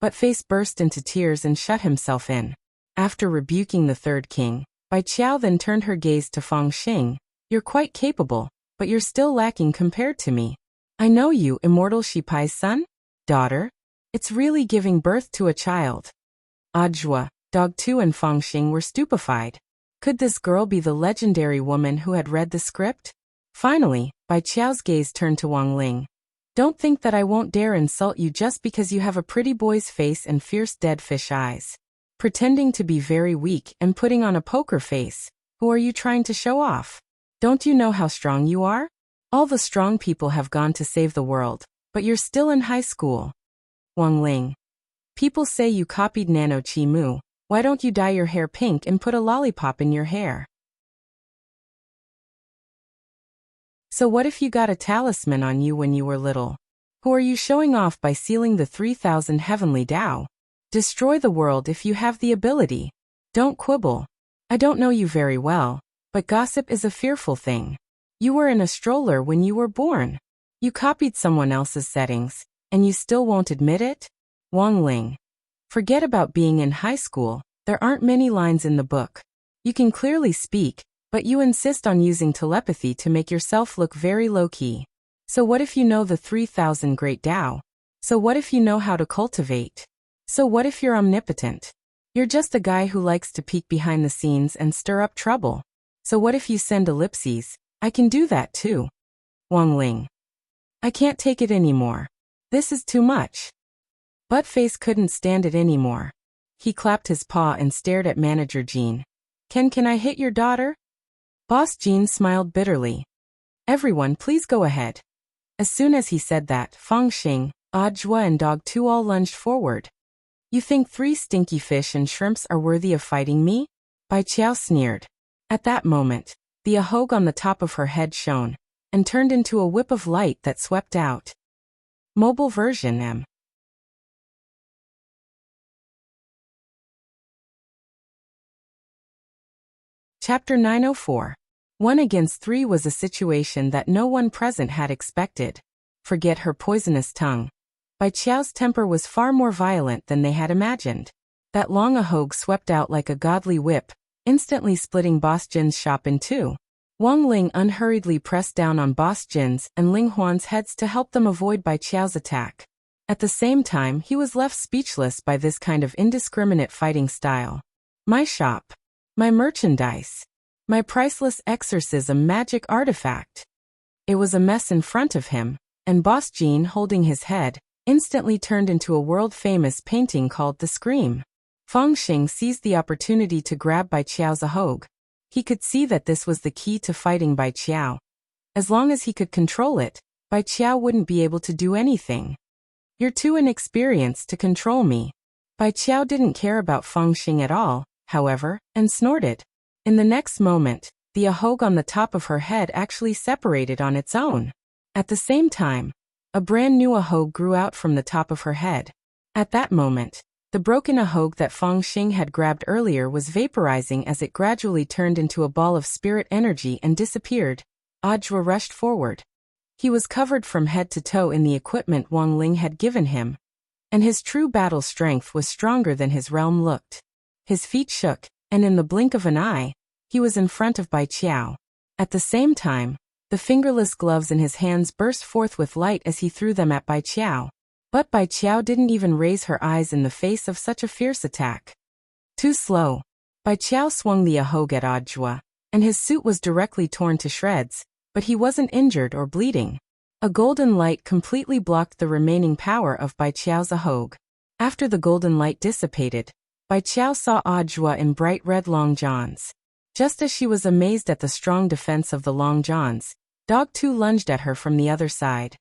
But Face burst into tears and shut himself in. After rebuking the third king, Bai Qiao then turned her gaze to Feng Xing. You're quite capable, but you're still lacking compared to me. I know you, immortal Shipai's son? Daughter? It's really giving birth to a child. Audiobook, Dog 2 and Feng Xing were stupefied. Could this girl be the legendary woman who had read the script? Finally, Bai Qiao's gaze turned to Wang Ling. Don't think that I won't dare insult you just because you have a pretty boy's face and fierce dead fish eyes. Pretending to be very weak and putting on a poker face. Who are you trying to show off? Don't you know how strong you are? All the strong people have gone to save the world, but you're still in high school. Wang Ling. People say you copied Nano Chi Mu. Why don't you dye your hair pink and put a lollipop in your hair? So what if you got a talisman on you when you were little? Who are you showing off by sealing the 3,000 heavenly Tao? Destroy the world if you have the ability. Don't quibble. I don't know you very well, but gossip is a fearful thing. You were in a stroller when you were born. You copied someone else's settings, and you still won't admit it? Wang Ling. Forget about being in high school. There aren't many lines in the book. You can clearly speak, but you insist on using telepathy to make yourself look very low-key. So what if you know the 3,000 Great Tao? So what if you know how to cultivate? So what if you're omnipotent? You're just a guy who likes to peek behind the scenes and stir up trouble. So what if you send ellipses? I can do that too. Wang Ling. I can't take it anymore. This is too much. Buttface couldn't stand it anymore. He clapped his paw and stared at Manager Jean. Can I hit your daughter? Boss Jean smiled bitterly. Everyone, please go ahead. As soon as he said that, Feng Xing, Audiobook and Dog 2 all lunged forward. You think 3 stinky fish and shrimps are worthy of fighting me? Bai Qiao sneered. At that moment, the ahog on the top of her head shone, and turned into a whip of light that swept out. Mobile version M. Chapter 904. 1 against 3 was a situation that no one present had expected. Forget her poisonous tongue. Bai Qiao's temper was far more violent than they had imagined. That long ahog swept out like a godly whip, instantly splitting Boss Jin's shop in two. Wang Ling unhurriedly pressed down on Boss Jin's and Ling Huan's heads to help them avoid Bai Qiao's attack. At the same time, he was left speechless by this kind of indiscriminate fighting style. My shop. My merchandise. My priceless exorcism magic artifact. It was a mess in front of him, and Boss Jin, holding his head, instantly turned into a world-famous painting called The Scream. Feng Xing seized the opportunity to grab Bai Qiao's ahog. He could see that this was the key to fighting Bai Qiao. As long as he could control it, Bai Qiao wouldn't be able to do anything. You're too inexperienced to control me. Bai Qiao didn't care about Feng Xing at all, however, and snorted. In the next moment, the ahog on the top of her head actually separated on its own. At the same time, a brand new ahog grew out from the top of her head. At that moment, the broken ahog that Feng Xing had grabbed earlier was vaporizing as it gradually turned into a ball of spirit energy and disappeared. Audiobook rushed forward. He was covered from head to toe in the equipment Wang Ling had given him, and his true battle strength was stronger than his realm looked. His feet shook, and in the blink of an eye, he was in front of Bai Qiao. At the same time, the The fingerless gloves in his hands burst forth with light as he threw them at Bai Qiao. But Bai Qiao didn't even raise her eyes in the face of such a fierce attack. Too slow. Bai Qiao swung the Ahog at Audiobook, and his suit was directly torn to shreds, but he wasn't injured or bleeding. A golden light completely blocked the remaining power of Bai Qiao's Ahog. After the golden light dissipated, Bai Qiao saw Audiobook in bright red long johns. Just as she was amazed at the strong defense of the long johns, Dog 2 lunged at her from the other side.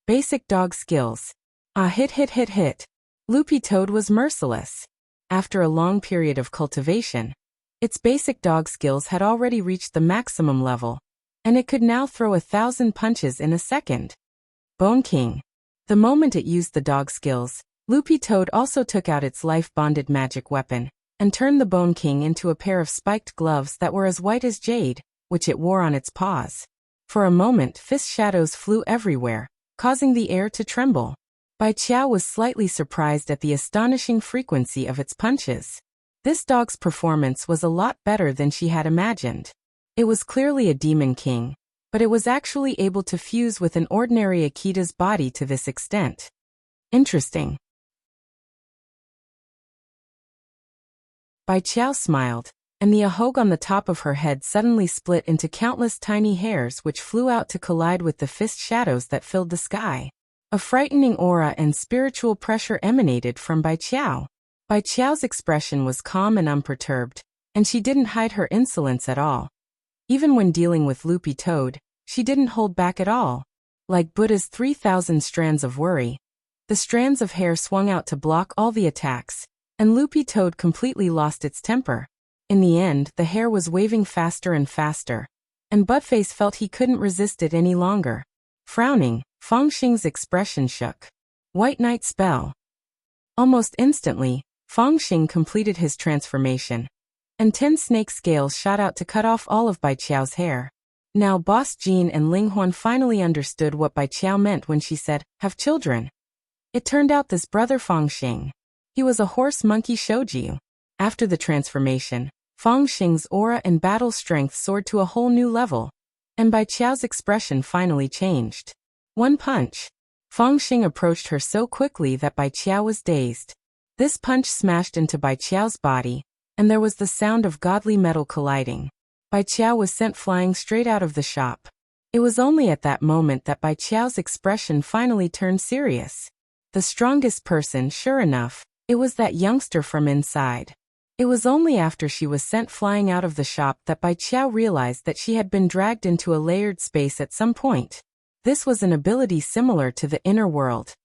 Basic dog skills. Hit. Loopy Toad was merciless. After a long period of cultivation, its basic dog skills had already reached the maximum level, and it could now throw 1,000 punches in a second. Bone King. The moment it used the dog skills, Loopy Toad also took out its life-bonded magic weapon, and turned the Bone King into a pair of spiked gloves that were as white as jade, which it wore on its paws. For a moment, fist shadows flew everywhere, causing the air to tremble. Bai Qiao was slightly surprised at the astonishing frequency of its punches. This dog's performance was a lot better than she had imagined. It was clearly a demon king, but it was actually able to fuse with an ordinary Akita's body to this extent. Interesting. Bai Qiao smiled, and the Ahog on the top of her head suddenly split into countless tiny hairs which flew out to collide with the fist shadows that filled the sky. A frightening aura and spiritual pressure emanated from Bai Qiao. Bai Qiao's expression was calm and unperturbed, and she didn't hide her insolence at all. Even when dealing with Loopy Toad, she didn't hold back at all. Like Buddha's 3,000 strands of worry, the strands of hair swung out to block all the attacks, and Loopy Toad completely lost its temper. In the end, the hair was waving faster and faster, and Buttface felt he couldn't resist it any longer. Frowning, Fangxing's expression shook. White Knight spell. Almost instantly, Fangxing completed his transformation, and 10 snake scales shot out to cut off all of Bai Qiao's hair. Now Boss Jean and Ling Huan finally understood what Bai Qiao meant when she said, "Have children." It turned out this brother Fangxing. He was a horse monkey shoji. After the transformation, Fangxing's aura and battle strength soared to a whole new level, and Bai Qiao's expression finally changed. One punch. Fangxing approached her so quickly that Bai Qiao was dazed. This punch smashed into Bai Qiao's body, and there was the sound of godly metal colliding. Bai Qiao was sent flying straight out of the shop. It was only at that moment that Bai Qiao's expression finally turned serious. The strongest person, sure enough, it was that youngster from inside. It was only after she was sent flying out of the shop that Bai Qiao realized that she had been dragged into a layered space at some point. This was an ability similar to the inner world,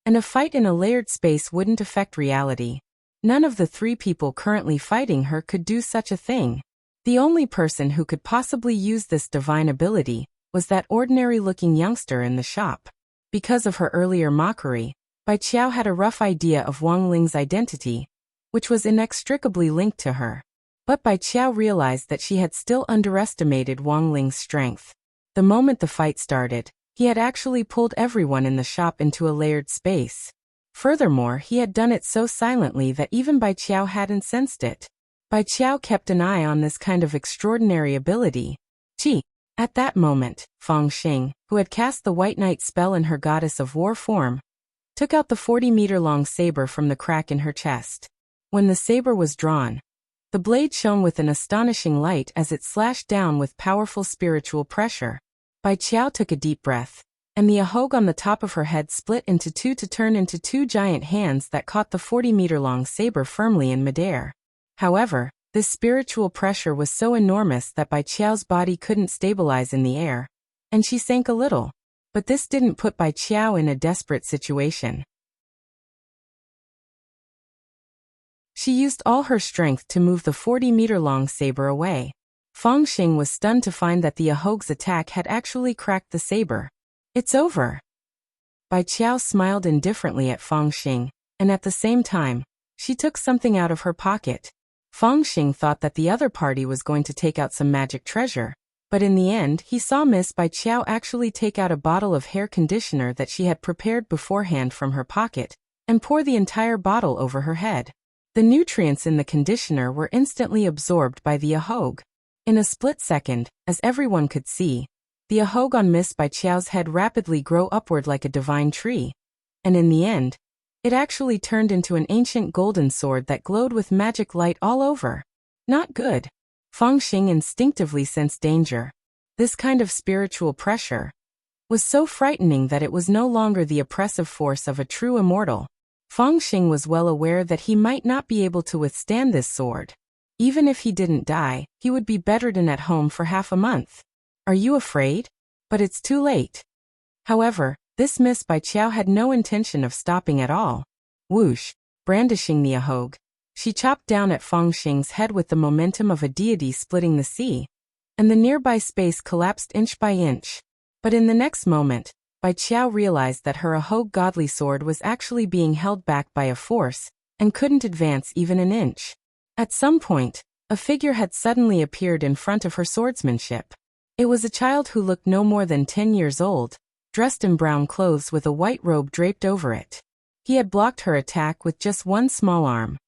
and a fight in a layered space wouldn't affect reality. None of the 3 people currently fighting her could do such a thing. The only person who could possibly use this divine ability was that ordinary-looking youngster in the shop. Because of her earlier mockery, Bai Qiao had a rough idea of Wang Ling's identity, which was inextricably linked to her. But Bai Qiao realized that she had still underestimated Wang Ling's strength. The moment the fight started, he had actually pulled everyone in the shop into a layered space. Furthermore, he had done it so silently that even Bai Qiao hadn't sensed it. Bai Qiao kept an eye on this kind of extraordinary ability. At that moment, Fangxing, who had cast the White Knight spell in her goddess of war form, took out the 40-meter-long saber from the crack in her chest. When the saber was drawn, the blade shone with an astonishing light as it slashed down with powerful spiritual pressure. Bai Qiao took a deep breath, and the Ahog on the top of her head split into 2 to turn into 2 giant hands that caught the 40-meter-long saber firmly in midair. However, this spiritual pressure was so enormous that Bai Qiao's body couldn't stabilize in the air, and she sank a little. But this didn't put Bai Qiao in a desperate situation. She used all her strength to move the 40-meter-long saber away. Fangxing was stunned to find that the Ahog's attack had actually cracked the saber. "It's over." Bai Qiao smiled indifferently at Fangxing, and at the same time, she took something out of her pocket. Fangxing thought that the other party was going to take out some magic treasure, but in the end he saw Miss Bai Qiao actually take out a bottle of hair conditioner that she had prepared beforehand from her pocket, and pour the entire bottle over her head. The nutrients in the conditioner were instantly absorbed by the Ahog. In a split second, as everyone could see, The ahogon missed Bai Qiao's head rapidly grow upward like a divine tree, and in the end, it actually turned into an ancient golden sword that glowed with magic light all over. Not good. Feng Xing instinctively sensed danger. This kind of spiritual pressure was so frightening that it was no longer the oppressive force of a true immortal. Feng Xing was well aware that he might not be able to withstand this sword. Even if he didn't die, he would be bedridden at home for half a month. Are you afraid? But it's too late. However, this Miss Bai Qiao had no intention of stopping at all. Whoosh! Brandishing the ahog, she chopped down at Feng Xing's head with the momentum of a deity splitting the sea, and the nearby space collapsed inch by inch. But in the next moment, Bai Qiao realized that her ahog godly sword was actually being held back by a force, and couldn't advance even an inch. At some point, a figure had suddenly appeared in front of her swordsmanship. It was a child who looked no more than 10 years old, dressed in brown clothes with a white robe draped over it. He had blocked her attack with just one small arm.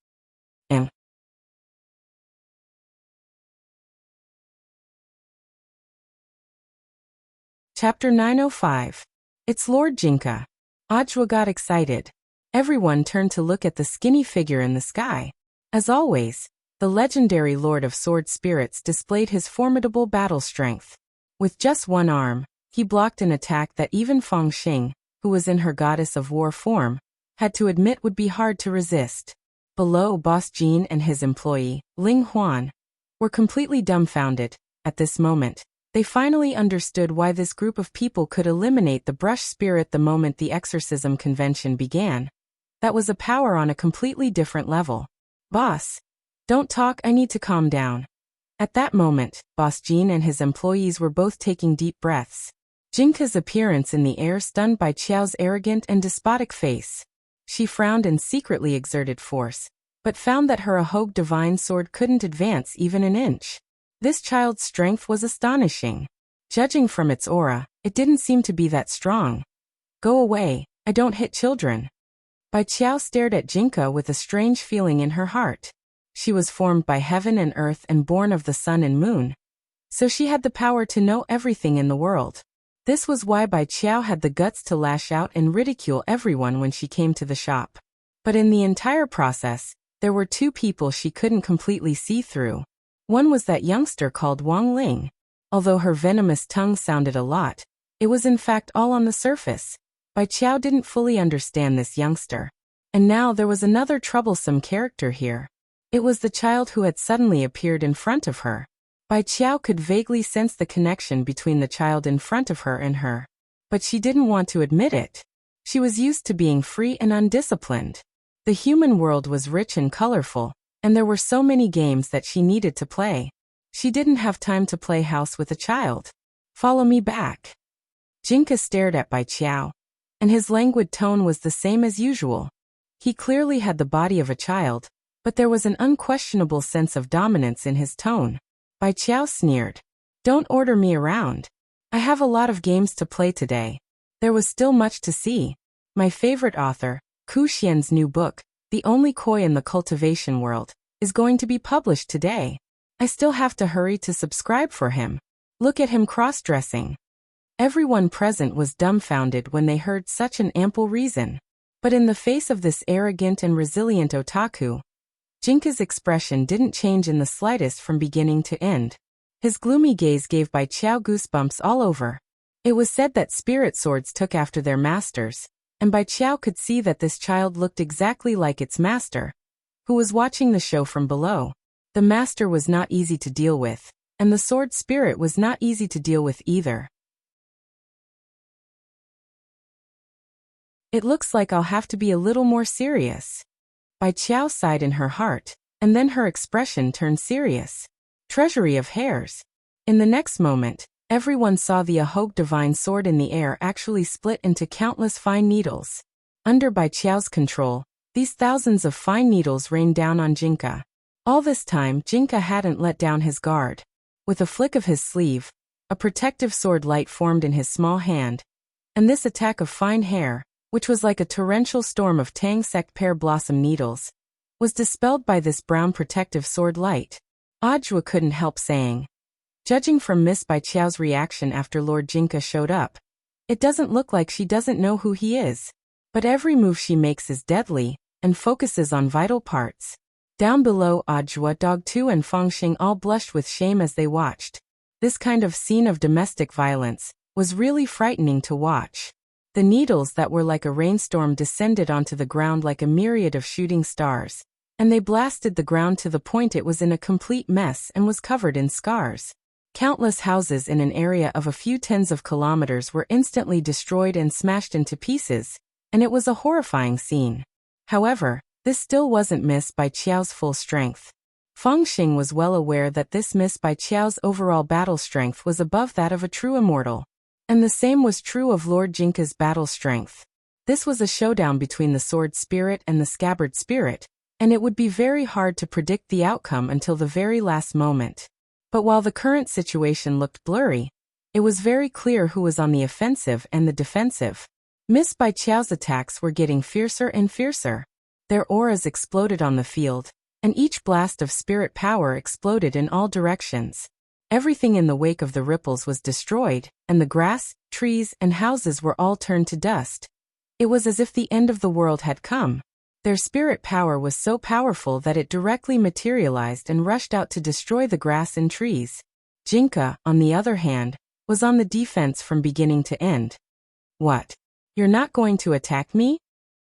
Chapter 905. It's Lord Jinka. Ajwa got excited. Everyone turned to look at the skinny figure in the sky. As always, the legendary Lord of Sword Spirits displayed his formidable battle strength. With just one arm, he blocked an attack that even Feng Xing, who was in her goddess of war form, had to admit would be hard to resist. Below, Boss Jean and his employee, Ling Huan, were completely dumbfounded. At this moment, they finally understood why this group of people could eliminate the brush spirit the moment the exorcism convention began. That was a power on a completely different level. Boss, don't talk, I need to calm down. At that moment, Boss Jean and his employees were both taking deep breaths. Jinka's appearance in the air stunned Bai Qiao's arrogant and despotic face. She frowned and secretly exerted force, but found that her ahog divine sword couldn't advance even an inch. This child's strength was astonishing. Judging from its aura, it didn't seem to be that strong. Go away, I don't hit children. Bai Qiao stared at Jinka with a strange feeling in her heart. She was formed by heaven and earth and born of the sun and moon, so she had the power to know everything in the world. This was why Bai Qiao had the guts to lash out and ridicule everyone when she came to the shop. But in the entire process, there were two people she couldn't completely see through. One was that youngster called Wang Ling. Although her venomous tongue sounded a lot, it was in fact all on the surface. Bai Qiao didn't fully understand this youngster. And now there was another troublesome character here. It was the child who had suddenly appeared in front of her. Bai Qiao could vaguely sense the connection between the child in front of her and her. But she didn't want to admit it. She was used to being free and undisciplined. The human world was rich and colorful, and there were so many games that she needed to play. She didn't have time to play house with a child. Follow me back. Jinka stared at Bai Qiao, and his languid tone was the same as usual. He clearly had the body of a child, but there was an unquestionable sense of dominance in his tone. Bai Qiao sneered. Don't order me around. I have a lot of games to play today. There was still much to see. My favorite author, Ku Xian's new book, The Only Koi in the Cultivation World, is going to be published today. I still have to hurry to subscribe for him. Look at him cross-dressing. Everyone present was dumbfounded when they heard such an ample reason. But in the face of this arrogant and resilient otaku, Jinka's expression didn't change in the slightest from beginning to end. His gloomy gaze gave Bai Qiao goosebumps all over. It was said that spirit swords took after their masters, and Bai Qiao could see that this child looked exactly like its master, who was watching the show from below. The master was not easy to deal with, and the sword spirit was not easy to deal with either. It looks like I'll have to be a little more serious. Bai Qiao sighed in her heart, and then her expression turned serious. Treasury of hairs. In the next moment, everyone saw the ahog divine sword in the air actually split into countless fine needles. Under Bai Qiao's control, these thousands of fine needles rained down on Jinka. All this time, Jinka hadn't let down his guard. With a flick of his sleeve, a protective sword light formed in his small hand, and this attack of fine hair, which was like a torrential storm of tang sect pear blossom needles, was dispelled by this brown protective sword light. Ajwa couldn't help saying, Judging from Miss Bai Chiao's reaction after Lord Jinka showed up, it doesn't look like she doesn't know who he is. But every move she makes is deadly, and focuses on vital parts. Down below, Ajua Dog 2 and Fengxing all blushed with shame as they watched. This kind of scene of domestic violence was really frightening to watch. The needles that were like a rainstorm descended onto the ground like a myriad of shooting stars, and they blasted the ground to the point it was in a complete mess and was covered in scars. Countless houses in an area of a few tens of kilometers were instantly destroyed and smashed into pieces, and it was a horrifying scene. However, this still wasn't Miss Bai Chiao's full strength. Fengxing was well aware that this Miss Bai Chiao's overall battle strength was above that of a true immortal. And the same was true of Lord Jinka's battle strength. This was a showdown between the sword spirit and the scabbard spirit, and it would be very hard to predict the outcome until the very last moment. But while the current situation looked blurry, it was very clear who was on the offensive and the defensive. Miss Bai Chiao's attacks were getting fiercer and fiercer. Their auras exploded on the field, and each blast of spirit power exploded in all directions. Everything in the wake of the ripples was destroyed, and the grass, trees, and houses were all turned to dust. It was as if the end of the world had come. Their spirit power was so powerful that it directly materialized and rushed out to destroy the grass and trees. Jinka, on the other hand, was on the defense from beginning to end. What? You're not going to attack me?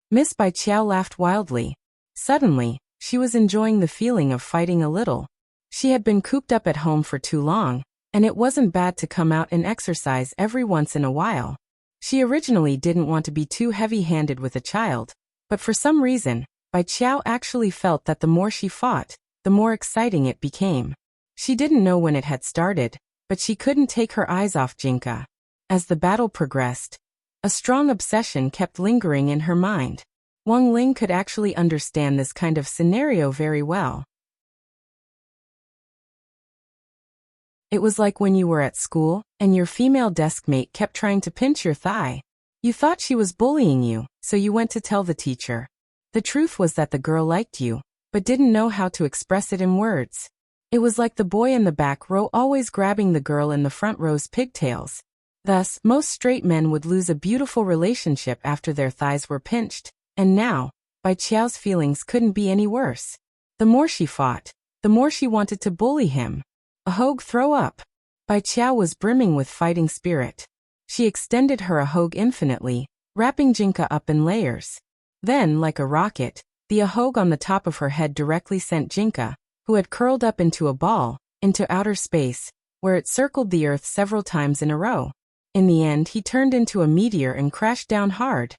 Miss Bai Chiao laughed wildly. Suddenly, she was enjoying the feeling of fighting a little. She had been cooped up at home for too long, and it wasn't bad to come out and exercise every once in a while. She originally didn't want to be too heavy-handed with a child, but for some reason, Bai Chiao actually felt that the more she fought, the more exciting it became. She didn't know when it had started, but she couldn't take her eyes off Jinka. As the battle progressed, a strong obsession kept lingering in her mind. Wang Ling could actually understand this kind of scenario very well. It was like when you were at school, and your female deskmate kept trying to pinch your thigh. You thought she was bullying you, so you went to tell the teacher. The truth was that the girl liked you, but didn't know how to express it in words. It was like the boy in the back row always grabbing the girl in the front row's pigtails. Thus, most straight men would lose a beautiful relationship after their thighs were pinched, and now, Bai Chiao's feelings couldn't be any worse. The more she fought, the more she wanted to bully him. Ahog, throw up. Bai Chiao was brimming with fighting spirit. She extended her Ahog infinitely, wrapping Jinka up in layers. Then, like a rocket, the Ahog on the top of her head directly sent Jinka, who had curled up into a ball, into outer space, where it circled the earth several times in a row. In the end, he turned into a meteor and crashed down hard.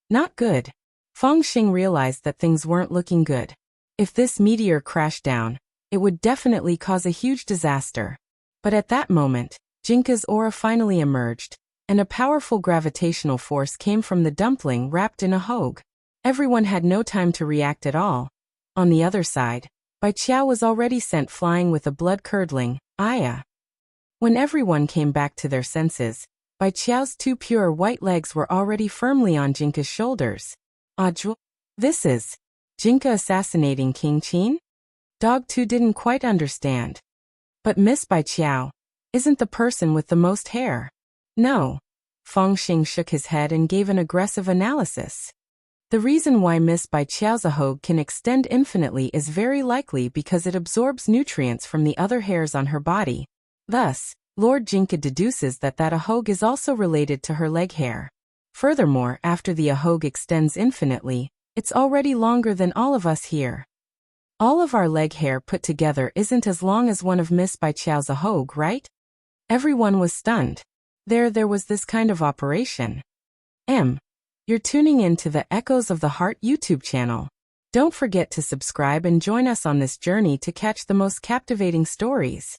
Not good. Fengxing realized that things weren't looking good. If this meteor crashed down, it would definitely cause a huge disaster. But at that moment, Jinka's aura finally emerged, and a powerful gravitational force came from the dumpling wrapped in a Ahog. Everyone had no time to react at all. On the other side, Bai Chiao was already sent flying with a blood-curdling, Aya. When everyone came back to their senses, Bai Chiao's two pure white legs were already firmly on Jinka's shoulders. Ajua, this is Jinka assassinating King Qin? Dog 2 didn't quite understand. But Miss Bai Chiao isn't the person with the most hair. No. Fengxing shook his head and gave an aggressive analysis. The reason why Miss Bai Chiao's Ahog can extend infinitely is very likely because it absorbs nutrients from the other hairs on her body. Thus, Lord Jinka deduces that Ahog is also related to her leg hair. Furthermore, after the Ahog extends infinitely, it's already longer than all of us here. All of our leg hair put together isn't as long as one of Miss Bai Chiao's Ahog, right? Everyone was stunned. There was this kind of operation. You're tuning in to the Echoes of the Heart YouTube channel. Don't forget to subscribe and join us on this journey to catch the most captivating stories.